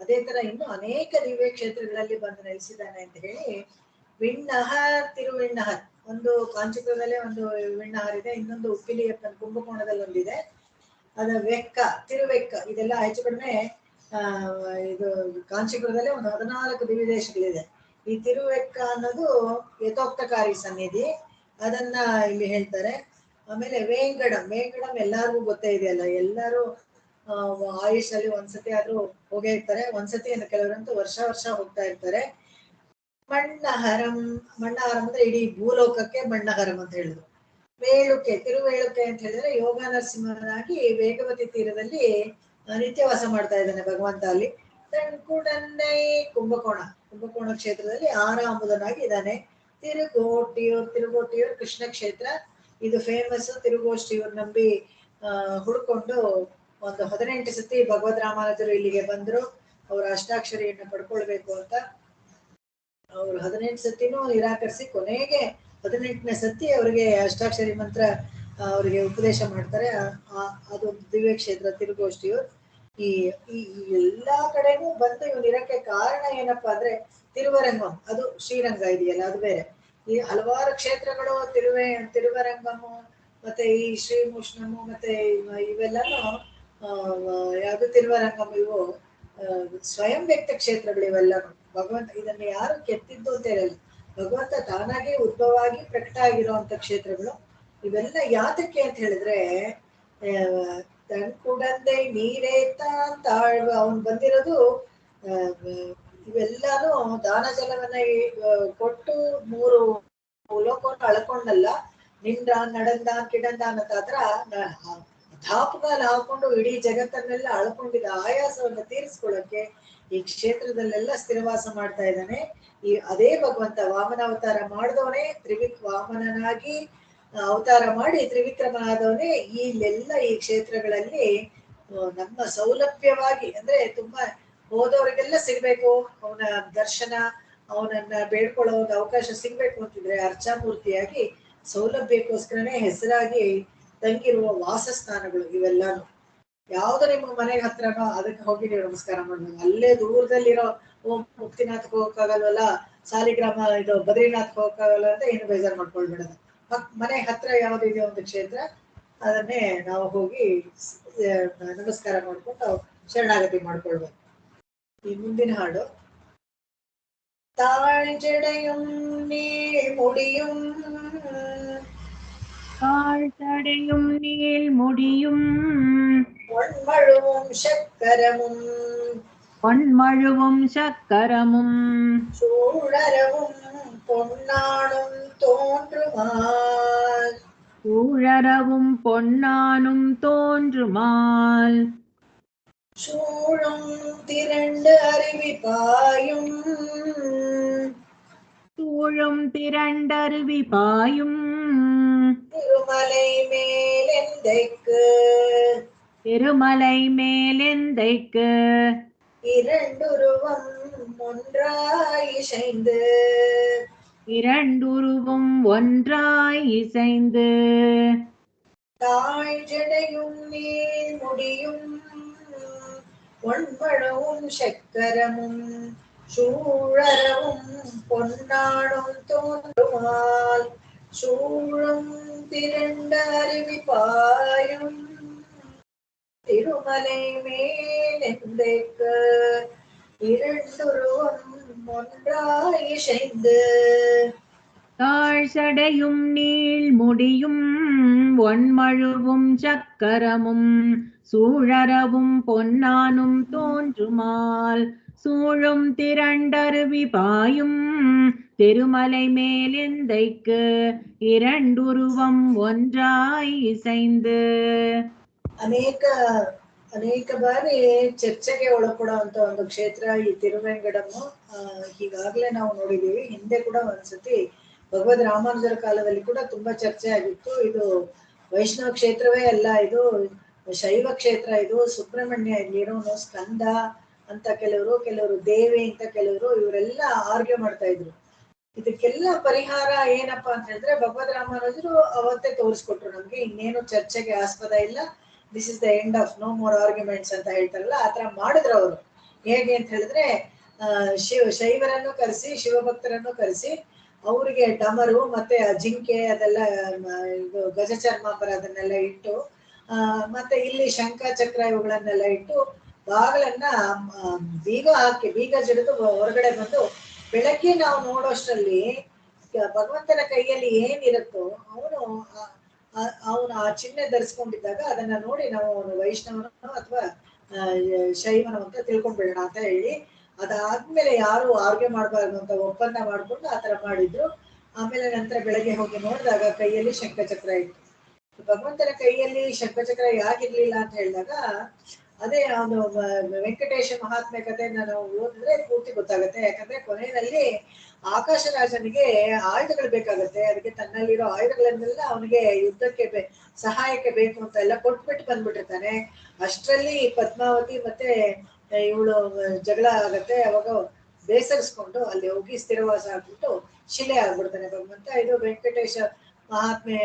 ಅದೇ ತರ ಇನ್ನು ಅನೇಕ ದಿವ್ಯ ಕ್ಷೇತ್ರಗಳಲ್ಲಿ ಬಂದು ನೆಲೆಸಿದ್ದಾನೆ ಅಂತ ಹೇಳಿ ವಿಣ್ಣಹರ್, ತಿರುವಿಣ್ಣಹರ್, ಒಂದು ಕಾಂಚೀಪುರದಲ್ಲೇ ಒಂದು ವಿಣ್ಣಹರ್ ಇದೆ, ಇನ್ನೊಂದು ಉಪ್ಪಿಲಿಯಪ್ಪನ ಕುಂಭಕೋಣದಲ್ಲಿ ಒಂದಿದೆ. ಅದ ವೆಕ್ಕ, ತಿರುವೆಕ್ಕ, ಇದೆಲ್ಲ ಹೆಚ್ಚು ಕಡಿಮೆ ಇದು ಕಾಂಚೀಪುರದಲ್ಲಿ ಒಂದು 14 ದಿವ್ಯ ದೇಶಗಳಿದೆ. ಈ ತಿರುವೆಕ್ಕ ಅನ್ನೋದು ಯಥೋಕ್ತಕಾರಿ ಸನ್ನಿಧಿ, ಅದನ್ನ ಇಲ್ಲಿ ಹೇಳ್ತಾರೆ. ಆಮೇಲೆ ವೇಂಕಡಂ ಎಲ್ಲಾರ್ಗೂ ಗೊತ್ತೇ ಇದೆಯಲ್ಲ, ಎಲ್ಲರೂ ಆಯುಷಲ್ಲಿ ಒಂದ್ಸತಿ ಆದ್ರೂ ಹೋಗೇ ಇರ್ತಾರೆ. ಒಂದ್ಸತಿ ಅಂದ್ರೆ ಕೆಲವರಂತೂ ವರ್ಷ ಹೋಗ್ತಾ ಇರ್ತಾರೆ. ಮಣ್ಣಹರಂ ಅಂದ್ರೆ ಇಡೀ ಭೂಲೋಕಕ್ಕೆ ಮಣ್ಣಹರಂ ಅಂತ ಹೇಳಿದ್ರು. ತಿರುವೇಳುಕೆ ಅಂತ ಹೇಳಿದ್ರೆ ಯೋಗ ನರಸಿಂಹನಾಗಿ ವೇಗವತಿ ತೀರದಲ್ಲಿ ನಿತ್ಯವಾಸ ಮಾಡ್ತಾ ಇದ್ದಾನೆ ಭಗವಂತ ಅಲ್ಲಿ. ತಣ್ಕುಡನ್ನೈ ಕುಂಭಕೋಣ ಕ್ಷೇತ್ರದಲ್ಲಿ ಆರಾಂಬುದನಾಗಿ ಇದ್ದಾನೆ. ತಿರುಗೋಟಿಯೂರ್ ಕೃಷ್ಣ ಕ್ಷೇತ್ರ, ಇದು ಫೇಮಸ್. ತಿರುಗೋಷ್ಠಿಯೂರ್ ನಂಬಿ ಹುಡ್ಕೊಂಡು ಒಂದು 18 ಸತಿ ಭಗವದ್ ರಾಮಾನುಜರು ಇಲ್ಲಿಗೆ ಬಂದ್ರು ಅವ್ರ ಅಷ್ಟಾಕ್ಷರಿಯನ್ನ ಪಡ್ಕೊಳ್ಬೇಕು ಅಂತ. ಅವ್ರು 18 ಸತಿನೂ ನಿರಾಕರಿಸಿ ಕೊನೆಗೆ 18ನೇ ಸತಿ ಅವರಿಗೆ ಅಷ್ಟಾಕ್ಷರಿ ಮಂತ್ರ ಅವರಿಗೆ ಉಪದೇಶ ಮಾಡ್ತಾರೆ. ಅದು ದಿವ್ಯ ಕ್ಷೇತ್ರ ತಿರುಗೋಷ್ಠಿಯೂರ್. ಈ ಎಲ್ಲಾ ಕಡೆನೂ ಬಂದು ಇವ್ರು ಇರಕ್ಕೆ ಕಾರಣ ಏನಪ್ಪಾ ಅಂದ್ರೆ ತಿರುವರಂಗಂ, ಅದು ಶ್ರೀರಂಗ ಇದೆಯಲ್ಲ ಅದು ಬೇರೆ. ಈ ಹಲವಾರು ಕ್ಷೇತ್ರಗಳು ತಿರುವರಂಗಮು ಮತ್ತೆ ಈ ಶ್ರೀಮುಷ್ಣಮು ಮತ್ತೆ ಇವೆಲ್ಲಾನು ಯಾವುದು ತಿರುವರಂಗಂ, ಇವು ಸ್ವಯಂ ವ್ಯಕ್ತ ಕ್ಷೇತ್ರಗಳು ಇವೆಲ್ಲಾನು. ಭಗವಂತ ಇದನ್ನ ಯಾರು ಕೆತ್ತಿದ್ದು ಅಂತ ಹೇಳಲ್ಲ, ಭಗವಂತ ತಾನಾಗೆ ಉದ್ಭವ ಆಗಿ ಪ್ರಕಟ ಆಗಿರುವಂತ ಕ್ಷೇತ್ರಗಳು ಇವೆಲ್ಲ. ಯಾತಕ್ಕೆ ಅಂತ ಹೇಳಿದ್ರೆ ತಣ್ಕುಡಂದೆ ನೀರೇತ ಅಂತ ಅವನು ಬಂದಿರೋದು. ಇವೆಲ್ಲಾನು ದಾನ ಜಲವನ್ನ ಕೊಟ್ಟು 3 ಲೋಕವನ್ನು ಅಳ್ಕೊಂಡಲ್ಲ, ನಿಂದಾನ್ ನಡಂದಾನ್ ಕಿಡಂದಾನ್ ಅಂತ ಹತ್ರ ಧಾಪುಗಾಲ ಹಾಕೊಂಡು ಇಡೀ ಜಗತ್ತನ್ನೆಲ್ಲ ಅಳ್ಕೊಂಡಿದ್ದ ಆಯಾಸವನ್ನ ತೀರಿಸ್ಕೊಳ್ಳಕ್ಕೆ ಈ ಕ್ಷೇತ್ರದಲ್ಲೆಲ್ಲ ಸ್ಥಿರವಾಸ ಮಾಡ್ತಾ ಇದ್ದಾನೆ. ಅದೇ ಭಗವಂತ ವಾಮನ ಅವತಾರ ಮಾಡಿದವನೇ, ವಾಮನನಾಗಿ ಅವತಾರ ಮಾಡಿ ತ್ರಿವಿಕ್ರಮನಾದವನೇ ಇಲ್ಲೆಲ್ಲ ಈ ಕ್ಷೇತ್ರಗಳಲ್ಲಿ ನಮ್ಮ ಸೌಲಭ್ಯವಾಗಿ, ಅಂದ್ರೆ ತುಂಬಾ ಹೋದವರಿಗೆಲ್ಲ ಸಿಗ್ಬೇಕು ಅವನ ದರ್ಶನ, ಅವನನ್ನ ಬೇಡ್ಕೊಳ್ಳೋ ಒಂದು ಅವಕಾಶ ಸಿಗ್ಬೇಕು ಅಂತಿದ್ರೆ ಅರ್ಚಾಮೂರ್ತಿಯಾಗಿ ಸೌಲಭ್ಯಕ್ಕೋಸ್ಕರನೇ ಹೆಸರಾಗಿ ತಂಗಿರುವ ವಾಸಸ್ಥಾನಗಳು ಇವೆಲ್ಲಾನು. ಯಾವ್ದು ನಿಮ್ಮ ಮನೆಗೆ ಹತ್ರನೋ ಅದಕ್ಕೆ ಹೋಗಿ ನೀವು ನಮಸ್ಕಾರ ಮಾಡ್ಬೇಕು. ಅಲ್ಲೇ ದೂರದಲ್ಲಿರೋ ಮುಕ್ತಿನಾಥ್ಗೆ ಹೋಗಕ್ಕಾಗಲ್ವಲ್ಲ, ಸಾಲಿಗ್ರಾಮ ಇದು ಬದ್ರಿನಾಥ್ಗೆ ಹೋಗಕ್ಕಾಗಲ್ಲ ಅಂತ ಏನು ಬೇಜಾರು ಮಾಡ್ಕೊಳ್ಬಿಡೋದು. ಮನೆ ಹತ್ರ ಯಾವ್ದಿದೆ ಒಂದು ಕ್ಷೇತ್ರ, ಅದನ್ನೇ ನಾವು ಹೋಗಿ ನಮಸ್ಕಾರ ಮಾಡ್ಕೊಂಡು ಶರಣಾಗತಿ ಮಾಡ್ಕೊಳ್ಬೇಕು. ಈ ಮುಂದಿನ ಹಾಡು ತಾಳ್ಜಡೆಯುಂ ನೀಳ್ ಮುಡಿಯುಂ பொன்மழுவும் சக்கரமும் சூழரவும் பொன்னானும் தோன்றுமால் சூழும் திரண்டு அருவி பாயும் திருமலை மேலெந்தைக்கு இரண்டுருவம் ஒன்றாய் இசைந்து தாழ்ஜடையும் நீள் முடியும் பொன்மழுவும் சக்கரமும் சூழரவும் பொன்னாடும் தோன்றுமால் சூழும் திரண்ட அருவி பாயும் திருமலை மேலெந்தைக்கு இரண்டுருவம் ஒன்றாய் இசைந்து தாழ்சடையும் நீள் முடியும் ஒன்மழுவும் சக்கரமும் சூழரவும் பொன்னானும் தோன்றுமால் சூழும் திரண்டருவி பாயும் திருமலை மேலெந்தைக்கு இரண்டுருவம் ஒன்றாய் இசைந்து. ಅನೇಕ ಬಾರಿ ಚರ್ಚೆಗೆ ಒಳಪಡುವಂತ ಒಂದು ಕ್ಷೇತ್ರ ಈ ತಿರುವೆಂಗಡಮು. ಹೀಗಾಗ್ಲೇ ನಾವು ನೋಡಿದೀವಿ, ಹಿಂದೆ ಕೂಡ ಒಂದ್ಸತಿ ಭಗವದ್ ರಾಮಾನುಜರ ಕಾಲದಲ್ಲಿ ಕೂಡ ತುಂಬಾ ಚರ್ಚೆ ಆಗಿತ್ತು. ಇದು ವೈಷ್ಣವ ಕ್ಷೇತ್ರವೇ ಅಲ್ಲ, ಇದು ಶೈವ ಕ್ಷೇತ್ರ. ಇದು ಸುಬ್ರಹ್ಮಣ್ಯ ಇಲ್ಲಿರೋನು ಸ್ಕಂದ ಅಂತ ಕೆಲವರು ದೇವಿ ಅಂತ ಕೆಲವರು, ಇವರೆಲ್ಲ ಆರ್ಗ್ಯೂ ಮಾಡ್ತಾ ಇದ್ರು. ಇದಕ್ಕೆಲ್ಲ ಪರಿಹಾರ ಏನಪ್ಪಾ ಅಂತ ಹೇಳಿದ್ರೆ ಭಗವದ್ ರಾಮಾನುಜರು ಅವತ್ತೇ ತೋರಿಸ್ಕೊಟ್ರು ನಮ್ಗೆ, ಇನ್ನೇನು ಚರ್ಚೆಗೆ ಆಸ್ಪದ ಇಲ್ಲ, this is the end of no more arguments ಅಂತ ಹೇಳ್ತಾರಲ್ಲ, ಆತರ ಮಾಡಿದ್ರು ಅವರು. ಹೇಗೆ ಅಂತ ಹೇಳಿದ್ರೆ ಶೈವರನ್ನು ಕರೆಸಿ, ಶಿವಭಕ್ತರನ್ನು ಕರೆಸಿ, ಅವರಿಗೆ ಡಮರು ಮತ್ತೆ ಜಿಂಕೆ ಅದೆಲ್ಲ, ಇದು ಗಜಚರ್ಮಾಂಬರ ಅದನ್ನೆಲ್ಲ ಇಟ್ಟು, ಮತ್ತೆ ಇಲ್ಲಿ ಶಂಖ ಚಕ್ರ ಇವುಗಳನ್ನೆಲ್ಲ ಇಟ್ಟು ಬಾಗಿಲನ್ನ ಬೀಗ ಹಾಕಿ ಬೀಗ ಜಡಿದು ಹೊರಗಡೆ ಬಂದು ಬೆಳಗ್ಗೆ ನಾವು ನೋಡೋಷ್ಟರಲ್ಲಿ ಭಗವಂತನ ಕೈಯಲ್ಲಿ ಏನಿರುತ್ತೋ ಅವನು ಆ ಚಿಹ್ನೆ ಧರಿಸ್ಕೊಂಡಿದ್ದಾಗ ಅದನ್ನ ನೋಡಿ ನಾವು ಅವನು ವೈಷ್ಣವನೋ ಅಥವಾ ಶೈವನೋ ಅಂತ ತಿಳ್ಕೊಂಡ್ಬಿಡೋಣ ಅಂತ ಹೇಳಿ, ಅದಾದ್ಮೇಲೆ ಯಾರು ಆರ್ಗ್ಯ ಮಾಡಬಾರ್ದು ಅಂತ ಒಪ್ಪಂದ ಮಾಡ್ಕೊಂಡು ಆತರ ಮಾಡಿದ್ರು. ಆಮೇಲೆ ನಂತರ ಬೆಳಗ್ಗೆ ಹೋಗಿ ನೋಡಿದಾಗ ಕೈಯಲ್ಲಿ ಶಂಖಚಕ್ರ ಇತ್ತು. ಭಗವಂತನ ಕೈಯಲ್ಲಿ ಶಂಖಚಕ್ರ ಯಾಕಿರ್ಲಿಲ್ಲ ಅಂತ ಹೇಳಿದಾಗ, ಅದೇ ಅವನು ವೆಂಕಟೇಶ ಮಹಾತ್ಮೆ ಕಥೆಯನ್ನ ನಾವು ಓದಿದ್ರೆ ಪೂರ್ತಿ ಗೊತ್ತಾಗುತ್ತೆ. ಯಾಕಂದ್ರೆ ಕೊನೆಯಲ್ಲಿ ಆಕಾಶರಾಜನಿಗೆ ಆಯುಧಗಳು ಬೇಕಾಗುತ್ತೆ, ಅದಕ್ಕೆ ತನ್ನಲ್ಲಿರೋ ಆಯುಧಗಳನ್ನೆಲ್ಲ ಅವನಿಗೆ ಯುದ್ಧಕ್ಕೆ ಸಹಾಯಕ್ಕೆ ಬೇಕು ಅಂತ ಎಲ್ಲ ಕೊಟ್ಬಿಟ್ಟು ಬಂದ್ಬಿಟ್ಟಿರ್ತಾನೆ. ಅಷ್ಟರಲ್ಲಿ ಪದ್ಮಾವತಿ ಮತ್ತೆ ಇವಳು ಜಗಳ ಆಗತ್ತೆ. ಅವಾಗ ಬೇಸರಿಸ್ಕೊಂಡು ಅಲ್ಲಿ ಹೋಗಿ ಸ್ಥಿರವಾಸ ಆಗ್ಬಿಟ್ಟು ಶಿಲೆ ಆಗ್ಬಿಡ್ತಾನೆ ಭಗವಂತ. ಇದು ವೆಂಕಟೇಶ ಮಹಾತ್ಮೆ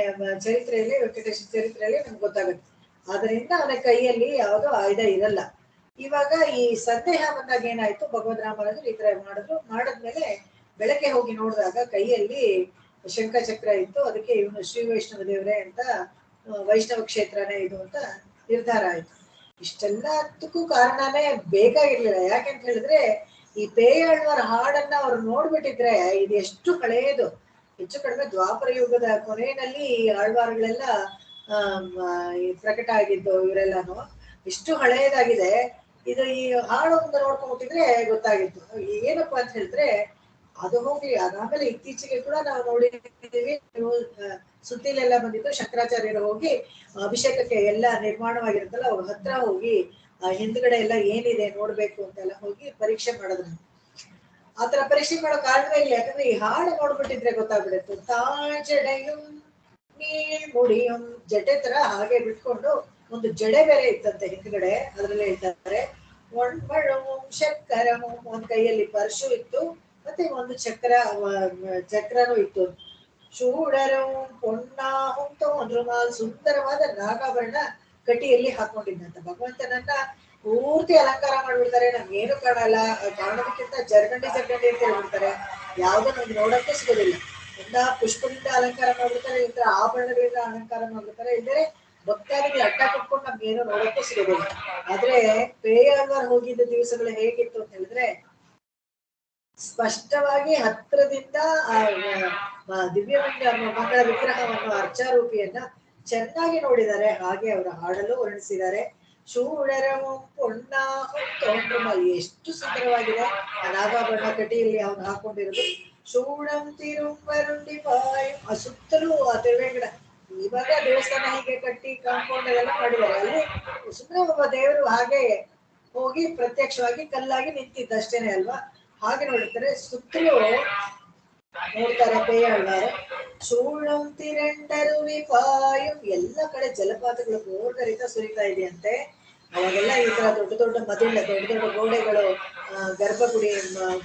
ಚರಿತ್ರೆಯಲ್ಲಿ, ವೆಂಕಟೇಶ ಚರಿತ್ರೆಯಲ್ಲಿ ನಮ್ಗೆ ಗೊತ್ತಾಗುತ್ತೆ. ಅದರಿಂದ ಅವನ ಕೈಯಲ್ಲಿ ಯಾವುದೋ ಆಯುಧ ಇರಲ್ಲ. ಇವಾಗ ಈ ಸಂದೇಹ ಬಂದಾಗ ಏನಾಯ್ತು, ಭಗವದ್ ರಾಮರಾಜರು ಈ ತರ ಮಾಡಿದ್ಮೇಲೆ ಬೆಳಗ್ಗೆ ಹೋಗಿ ನೋಡಿದಾಗ ಕೈಯಲ್ಲಿ ಶಂಖಚಕ್ರ ಇತ್ತು. ಅದಕ್ಕೆ ಇವನು ಶ್ರೀ ವೈಷ್ಣವ ದೇವರೇ ಅಂತ, ವೈಷ್ಣವ ಕ್ಷೇತ್ರನೇ ಇದು ಅಂತ ನಿರ್ಧಾರ ಆಯ್ತು. ಇಷ್ಟೆಲ್ಲದಕ್ಕೂ ಕಾರಣನೇ ಬೇಕಾಗಿರ್ಲಿಲ್ಲ. ಯಾಕೆಂತ ಹೇಳಿದ್ರೆ ಈ ಪೇಯಾಳ್ವಾರ್ ಹಾಡನ್ನ ಅವ್ರು ನೋಡ್ಬಿಟ್ಟಿದ್ರೆ ಇದು ಎಷ್ಟು ಹಳೆಯದು, ಹೆಚ್ಚು ಕಡಿಮೆ ದ್ವಾಪರ ಯುಗದ ಕೊನೆಯಲ್ಲಿ ಈ ಆಳ್ವಾರ್ಗಳೆಲ್ಲ ಪ್ರಕಟ ಆಗಿದ್ದು. ಇವರೆಲ್ಲಾನು ಇಷ್ಟು ಹಳೆಯದಾಗಿದೆ. ಇದು ಈ ಹಾಡು ಅಂತ ನೋಡ್ಕೊಂಡ್ಬಿಟ್ಟಿದ್ರೆ ಗೊತ್ತಾಗಿತ್ತು. ಏನಪ್ಪಾ ಅಂತ ಹೇಳಿದ್ರೆ ಅದು ಹೋಗಿ ಅದಾದ್ಮೇಲೆ ಇತ್ತೀಚೆಗೆ ಕೂಡ ನಾವು ನೋಡಿದ್ದೀವಿ, ಸುದ್ದಿಲೆಲ್ಲ ಬಂದಿದ್ದು, ಶಂಕರಾಚಾರ್ಯರು ಹೋಗಿ ಅಭಿಷೇಕಕ್ಕೆ ಎಲ್ಲ ನಿರ್ಮಾಣವಾಗಿರುತ್ತಲ್ಲ ಅವ್ರ ಹತ್ರ ಹೋಗಿ ಹಿಂದ್ಗಡೆ ಎಲ್ಲ ಏನಿದೆ ನೋಡ್ಬೇಕು ಅಂತೆಲ್ಲ ಹೋಗಿ ಪರೀಕ್ಷೆ ಮಾಡಿದ್ರು. ಆತರ ಪರೀಕ್ಷೆ ಮಾಡೋ ಕಾರಣವೇ ಇಲ್ಲ. ಯಾಕಂದ್ರೆ ಈ ಹಾಡು ನೋಡ್ಬಿಟ್ಟಿದ್ರೆ ಗೊತ್ತಾಗ್ಬಿಡುತ್ತೆ. ತಾಜಡೆಯುಂ ನೀಳ್ ಮುಡಿಯುಂ, ಜಡೆ ತರ ಹಾಗೆ ಬಿಟ್ಕೊಂಡು ಒಂದು ಜಡೆ ಬೇರೆ ಇತ್ತಂತೆ ಹಿಂದ್ಗಡೆ, ಅದ್ರಲ್ಲೇ ಇದ್ದಾರೆ. ಒಣ್ಮಳവും ಚಕ್ಕರವು, ಒಂದ್ ಕೈಯಲ್ಲಿ ಪರ್ಶು ಇತ್ತು, ಮತ್ತೆ ಒಂದು ಚಕ್ರನೂ ಇತ್ತು. ಚೂಡರವು ಪೊನ್ನಾಹುಂ ರುಮಾಲ್, ಸುಂದರವಾದ ನಾಗಾಭರಣ ಕಟಿಯಲ್ಲಿ ಹಾಕೊಂಡಿದ್ದಂತ. ಭಗವಂತನನ್ನ ಪೂರ್ತಿ ಅಲಂಕಾರ ಮಾಡ್ಬಿಡ್ತಾರೆ, ನಮ್ಗೇನು ಕಾಣಲ್ಲ. ಕಾಣೋದಕ್ಕಿಂತ ಜರ್ಗಂಡಿ ಅಂತ ಹೇಳ್ಬಿಡ್ತಾರೆ. ಯಾವ್ದೋ ನಮ್ಗೆ ನೋಡಕ್ಕೂ ಸಿಗೋದಿಲ್ಲ. ಒಂದ ಪುಷ್ಪದಿಂದ ಅಲಂಕಾರ ಮಾಡ್ಬಿಡ್ತಾರೆ, ಇತರ ಆಭರಣಗಳಿಂದ ಅಲಂಕಾರ ಮಾಡ್ಬಿಡ್ತಾರೆ, ಇಲ್ಲದೆ ಭಕ್ತಾದಿಗಳು ಅಡ್ಡ ಕಟ್ಕೊಂಡು ನಮ್ಗೇನು ನೋಡಕ್ಕೂ ಸಿಗೋದಿಲ್ಲ. ಆದ್ರೆ ಪೇಯಾಳ್ವಾರ್ ಹೋಗಿದ್ದ ದಿವಸಗಳು ಹೇಗಿತ್ತು ಅಂತ ಹೇಳಿದ್ರೆ, ಸ್ಪಷ್ಟವಾಗಿ ಹತ್ರದಿಂದ ದಿವ್ಯ ಮಂಗಳ ವಿಗ್ರಹವನ್ನು, ಅರ್ಚಾರೂಪಿಯನ್ನ ಚೆನ್ನಾಗಿ ನೋಡಿದ್ದಾರೆ. ಹಾಗೆ ಅವರ ಹಾಡಲು ವರ್ಣಿಸಿದ್ದಾರೆ. ಚೂಡರವು ಪೊನ್ನಾಹುಂ ತೋಂಡ್ರುಮಾಲ್, ಎಷ್ಟು ಸುಂದರವಾಗಿದೆ ಆ ನಾಗಾಭರಣ ಕಟಿಯಲ್ಲಿ ಅವನು ಹಾಕೊಂಡಿರೋದು. ಚೂಡಂ ತಿರುವರುಂಡಿ ಪಾಯಂ, ಆ ಸುತ್ತಲೂ ಆ ತಿರುವೆಂಗಡ. ಇವಾಗ ದೇವಸ್ಥಾನ ಹೀಗೆ ಕಟ್ಟಿ ಕಾಂಪೌಂಡ್ ಎಲ್ಲ ಮಾಡಿದ್ದಾರೆ, ಅಲ್ಲಿ ಸುಮ್ಮನೆ ಒಬ್ಬ ದೇವರು ಹಾಗೆ ಹೋಗಿ ಪ್ರತ್ಯಕ್ಷವಾಗಿ ಕಲ್ಲಾಗಿ ನಿಂತಿದ್ದ ಅಷ್ಟೇನೆ ಅಲ್ವಾ. ಹಾಗೆ ನೋಡಿರ್ತಾರೆ, ಸುತ್ತಲೂ ನೋಡ್ತಾರೆ ಪೇಯಾಳ್ವಾರು. ಚೂಳಂ ತಿರಂಡರುವಿ ಪಾಯಂ, ಎಲ್ಲ ಕಡೆ ಜಲಪಾತಗಳು ಗೋರ್ಗರಿತ ಸುರಿತಾ ಇದೆಯಂತೆ. ಅವಾಗೆಲ್ಲ ಈ ತರ ದೊಡ್ಡ ದೊಡ್ಡ ಮದಿಲ್ಲ, ದೊಡ್ಡ ದೊಡ್ಡ ಗೋಡೆಗಳು, ಗರ್ಭಗುಡಿ,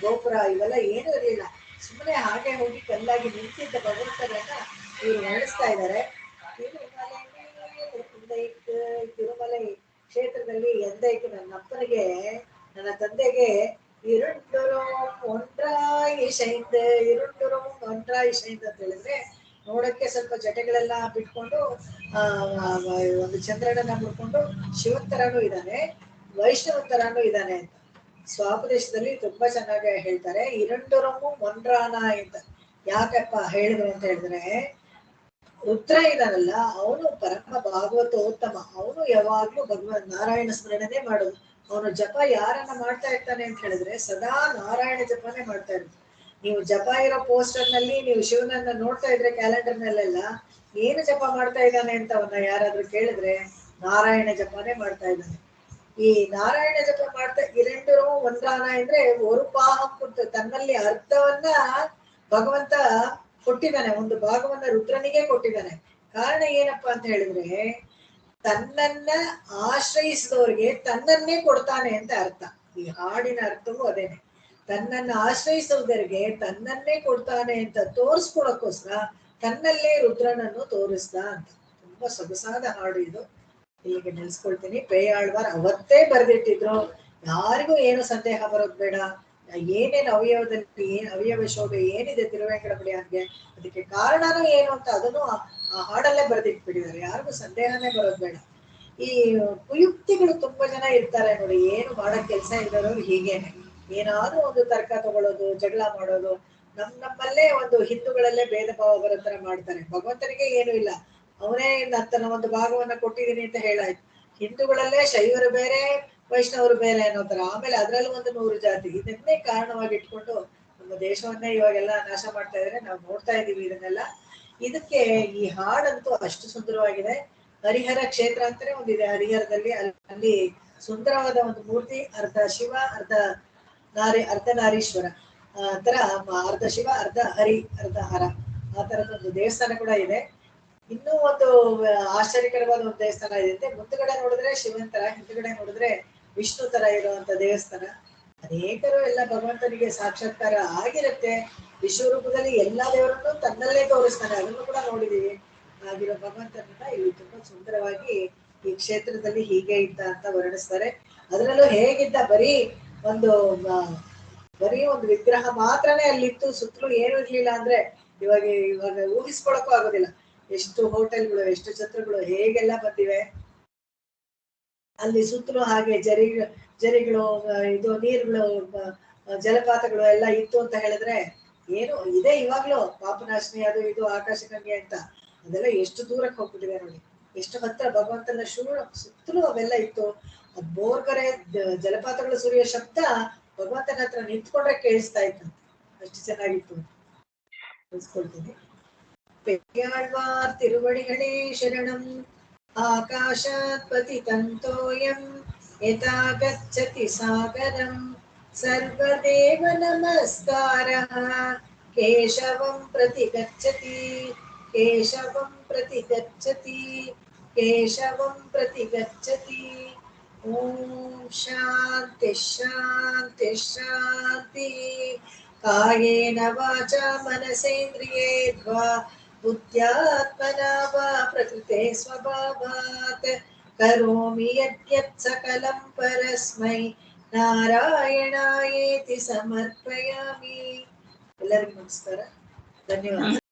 ಗೋಪುರ ಇವೆಲ್ಲ ಏನೂ ಇರಲಿಲ್ಲ. ಸುಮ್ಮನೆ ಹಾಗೆ ಹೋಗಿ ಕಲ್ಲಾಗಿ ನಿಂತಿದ್ದ ಭಗವಂತನನ್ನ ಇವರು ವರ್ಣಿಸ್ತಾ ಇದ್ದಾರೆ. ತಿರುಮಲೆ ಕ್ಷೇತ್ರದಲ್ಲಿ ಎಂದೈಕು ನನ್ನ ಅಪ್ಪನಿಗೆ, ನನ್ನ ತಂದೆಗೆ ಇರುಂಡುರುಂ ಒಂಟ್ರಾಯಿ ಶೈಂದ್, ಇರುಂಡುರುಂ ಒಂಟ್ರಾಯಿ ಶೈಂದ್ ಅಂತ ಹೇಳಿದ್ರೆ ನೋಡಕ್ಕೆ ಸ್ವಲ್ಪ ಜಟೆಗಳೆಲ್ಲ ಬಿಟ್ಕೊಂಡು ಒಂದು ಚಂದ್ರನನ್ನ ಮುಡ್ಕೊಂಡು ಶಿವಂತರನೂ ಇದ್ದಾನೆ, ವೈಷ್ಣವಂತರನೂ ಇದ್ದಾನೆ ಅಂತ ಸ್ವಾಪದೇಶದಲ್ಲಿ ತುಂಬಾ ಚೆನ್ನಾಗಿ ಹೇಳ್ತಾರೆ. ಇರುಂಡುರುಮು ಒಂಡ್ರಾನ ಅಂತ ಯಾಕಪ್ಪ ಹೇಳಿದ್ರು ಅಂತ ಹೇಳಿದ್ರೆ, ರುದ್ರ ಇದಾನಲ್ಲ ಅವನು ಪರಮ ಭಾಗವತೋತ್ತಮ. ಅವನು ಯಾವಾಗ್ಲೂ ಭಗವಾನ್ ನಾರಾಯಣ ಸ್ಮರಣೆನೇ ಮಾಡೋದು. ಅವನು ಜಪ ಯಾರನ್ನ ಮಾಡ್ತಾ ಇರ್ತಾನೆ ಅಂತ ಹೇಳಿದ್ರೆ ಸದಾ ನಾರಾಯಣ ಜಪನೇ ಮಾಡ್ತಾ ಇರೋದು. ನೀವು ಜಪ ಇರೋ ಪೋಸ್ಟರ್ ನಲ್ಲಿ ನೀವು ಶಿವನನ್ನ ನೋಡ್ತಾ ಇದ್ರೆ ಕ್ಯಾಲೆಂಡರ್ ನಲ್ಲೆಲ್ಲ ಏನು ಜಪ ಮಾಡ್ತಾ ಇದ್ದಾನೆ ಅಂತ ಅವನ್ನ ಯಾರಾದ್ರೂ ಕೇಳಿದ್ರೆ ನಾರಾಯಣ ಜಪನೇ ಮಾಡ್ತಾ ಇದ್ದಾನೆ. ಈ ನಾರಾಯಣ ಜಪ ಮಾಡ್ತಾ ಇರೆಂಡರೂ ಒಂದ್ರಾನ ಅಂದ್ರೆ ಒಂದು ಪಾಹಂ ಕೊಟ್ಟು ತನ್ನಲ್ಲಿ ಅರ್ಥವನ್ನ ಭಗವಂತ ಕೊಟ್ಟಿದ್ದಾನೆ, ಒಂದು ಭಾಗವನ್ನ ರುದ್ರನಿಗೆ ಕೊಟ್ಟಿದ್ದಾನೆ. ಕಾರಣ ಏನಪ್ಪಾ ಅಂತ ಹೇಳಿದ್ರೆ ತನ್ನನ್ನ ಆಶ್ರಯಿಸಿದವರಿಗೆ ತನ್ನನ್ನೇ ಕೊಡ್ತಾನೆ ಅಂತ ಅರ್ಥ. ಈ ಹಾಡಿನ ಅರ್ಥವೂ ಅದೇನೆ, ತನ್ನನ್ನ ಆಶ್ರಯಿಸೋದರಿಗೆ ತನ್ನನ್ನೇ ಕೊಡ್ತಾನೆ ಅಂತ ತೋರಿಸ್ಕೊಳಕ್ಕೋಸ್ಕರ ತನ್ನಲ್ಲೇ ರುದ್ರನನ್ನು ತೋರಿಸ್ದ ಅಂತ. ತುಂಬಾ ಸೊಗಸಾದ ಹಾಡು ಇದು. ಇಲ್ಲಿಗೆ ನಿಲ್ಸ್ಕೊಳ್ತೀನಿ. ಪೇಯಾಳ್ವಾರ್ ಅವತ್ತೇ ಬರೆದಿಟ್ಟಿದ್ರು, ಯಾರಿಗೂ ಏನು ಸಂದೇಹ ಬರೋದು ಬೇಡ. ಏನೇನು ಅವಯವದಲ್ಲಿ ಅವಯವ ಶೋಭೆ ಏನಿದೆ ತಿರುವೇಂಕಟಮುಡಿಯನ್ಗೆ, ಅದಕ್ಕೆ ಕಾರಣನೂ ಏನು ಅಂತ ಅದನ್ನು ಆ ಹಾಡಲ್ಲೇ ಬರೆದಿಟ್ಬಿಟ್ಟಿದ್ದಾರೆ. ಯಾರಿಗೂ ಸಂದೇಹನೇ ಬರೋದು ಬೇಡ. ಈ ಕುಯುಕ್ತಿಗಳು ತುಂಬಾ ಜನ ಇರ್ತಾರೆ ನೋಡಿ, ಏನು ಮಾಡಕ್ ಕೆಲಸ ಇರೋರು ಹೀಗೇನೆ, ಏನಾದ್ರೂ ಒಂದು ತರ್ಕ ತಗೊಳ್ಳೋದು, ಜಗಳ ಮಾಡೋದು. ನಮ್ಮಲ್ಲೇ ಒಂದು ಹಿಂದೂಗಳಲ್ಲೇ ಭೇದ ಭಾವ ಬರೋ ತರ ಮಾಡ್ತಾರೆ. ಭಗವಂತನಿಗೆ ಏನು ಇಲ್ಲ, ಅವನೇ ತನ್ನ ಒಂದು ಭಾಗವನ್ನ ಕೊಟ್ಟಿದ್ದೀನಿ ಅಂತ ಹೇಳಾಯ್ತು. ಹಿಂದೂಗಳಲ್ಲೇ ಶೈವರು ಬೇರೆ, ವೈಷ್ಣವರು ಬೇರೆ ಅನ್ನೋ ತರ. ಆಮೇಲೆ ಅದ್ರಲ್ಲೂ ಒಂದು 100 ಜಾತಿ. ಇದನ್ನೇ ಕಾರಣವಾಗಿ ಇಟ್ಕೊಂಡು ನಮ್ಮ ದೇಶವನ್ನೇ ಇವಾಗೆಲ್ಲ ನಾಶ ಮಾಡ್ತಾ ಇದ್ರೆ ನಾವು ನೋಡ್ತಾ ಇದೀವಿ ಇದನ್ನೆಲ್ಲ. ಇದಕ್ಕೆ ಈ ಹಾಡಂತೂ ಅಷ್ಟು ಸುಂದರವಾಗಿದೆ. ಹರಿಹರ ಕ್ಷೇತ್ರ ಅಂತಾನೆ ಒಂದಿದೆ ಹರಿಹರದಲ್ಲಿ. ಅಲ್ಲಿ ಸುಂದರವಾದ ಒಂದು ಮೂರ್ತಿ, ಅರ್ಧ ಶಿವ ಅರ್ಧ ನಾರೀಶ್ವರ ತರ, ಅರ್ಧ ಶಿವ ಅರ್ಧ ಹರಿ ಅರ್ಧ ಹರ, ಆ ತರದೊಂದು ದೇವಸ್ಥಾನ ಕೂಡ ಇದೆ. ಇನ್ನೂ ಒಂದು ಆಶ್ಚರ್ಯಕರವಾದ ಒಂದು ದೇವಸ್ಥಾನ ಇದೆ. ಮುಂದುಗಡೆ ನೋಡಿದ್ರೆ ಶಿವನ್ ತರ, ಹಿಂದುಗಡೆ ನೋಡಿದ್ರೆ ವಿಷ್ಣು ತರ ಇರುವಂತ ದೇವಸ್ಥಾನ. ಅನೇಕರು ಎಲ್ಲ ಭಗವಂತನಿಗೆ ಸಾಕ್ಷಾತ್ಕಾರ ಆಗಿರುತ್ತೆ. ವಿಶ್ವರೂಪದಲ್ಲಿ ಎಲ್ಲಾ ದೇವರನ್ನು ತನ್ನಲ್ಲೇ ತೋರಿಸ್ತಾನೆ, ಅದನ್ನು ಕೂಡ ನೋಡಿದೀವಿ. ಆಗಿರೋ ಭಗವಂತನನ್ನ ಇಲ್ಲಿ ತುಂಬಾ ಸುಂದರವಾಗಿ ಈ ಕ್ಷೇತ್ರದಲ್ಲಿ ಹೀಗೆ ಇದ್ದ ಅಂತ ವರ್ಣಿಸ್ತಾರೆ. ಅದರಲ್ಲೂ ಹೇಗಿದ್ದ, ಬರೀ ಒಂದು ವಿಗ್ರಹ ಮಾತ್ರನೇ ಅಲ್ಲಿತ್ತು, ಸುತ್ತಲೂ ಏನು ಇರ್ಲಿಲ್ಲ ಅಂದ್ರೆ ಇವಾಗ ಊಹಿಸ್ಕೊಳಕ್ಕೂ ಆಗೋದಿಲ್ಲ. ಎಷ್ಟು ಹೋಟೆಲ್ಗಳು, ಎಷ್ಟು ಛತ್ರಗಳು ಹೇಗೆಲ್ಲ ಬಂದಿವೆ. ಅಲ್ಲಿ ಸುತ್ತಲೂ ಹಾಗೆ ಜರಿಗಳು, ಇದು ನೀರುಗಳು, ಜಲಪಾತಗಳು ಎಲ್ಲ ಇತ್ತು ಅಂತ ಹೇಳಿದ್ರೆ ಏನು ಇದೆ. ಇವಾಗ್ಲೂ ಪಾಪನಾಶಿನಿ ಅದು ಇದು ಆಕಾಶಗಂಗೆ ಅಂತ ಅದೆಲ್ಲ ಎಷ್ಟು ದೂರಕ್ಕೆ ಹೋಗ್ಬಿಟ್ಟಿದೆ ನೋಡಿ, ಎಷ್ಟು ಹತ್ರ ಭಗವಂತನ ಸುತ್ತಲೂ ಅವೆಲ್ಲ ಇತ್ತು. ಅದ್ ಬೋರ್ಗರೆ ಜಲಪಾತಗಳು ಸುರಿಯೋ ಶಬ್ದ ಭಗವಂತನ ಹತ್ರ ನಿಂತ್ಕೊಂಡ್ರೆ ಕೇಳಿಸ್ತಾ ಇತ್ತಂತೆ, ಅಷ್ಟು ಚೆನ್ನಾಗಿತ್ತು. ತಿಳಿಸ್ಕೊಳ್ತೀನಿ. ಪೆರಿಯಾಳ್ವಾರ್ ತಿರುವಡಿಗಳೇ ಶರಣಂ. ಆಕಾಶಾತ್ ಪತಿತಂತೋಯಂ ಯಥಾ ಗಚ್ಚತಿ ಸಾಗರಂ. ಸರ್ವದೇವ ನಮಸ್ಕಾರಃ ಕೇಶವಂ ಪ್ರತಿ ಗಚ್ಚತಿ, ಕೇಶವಂ ಪ್ರತಿ ಗಚ್ಚತಿ, ಕೇಶವಂ ಪ್ರತಿ ಗಚ್ಚತಿ. ಓಂ ಶಾಂತಿ ಶಾಂತಿ ಶಾಂತಿ. ಕಾಯೇನ ವಾಚಾ ಮನಸೇಂದ್ರಿಯೇರ್ವಾ ಬುದ್ಧ್ಯಾತ್ಮನಾ ವಾ ಪ್ರಕೃತೆ ಸ್ವಭಾವಾತ್ ಕರೋಮಿ ಯದ್ಯತ್ ಸಕಲಂ ಪರಸ್ಮೈ ನಾರಾಯಣಾಯೇತಿ ಸಮರ್ಪಯಾಮಿ. ಎಲ್ಲರಿಗೂ ನಮಸ್ಕಾರ, ಧನ್ಯವಾದ.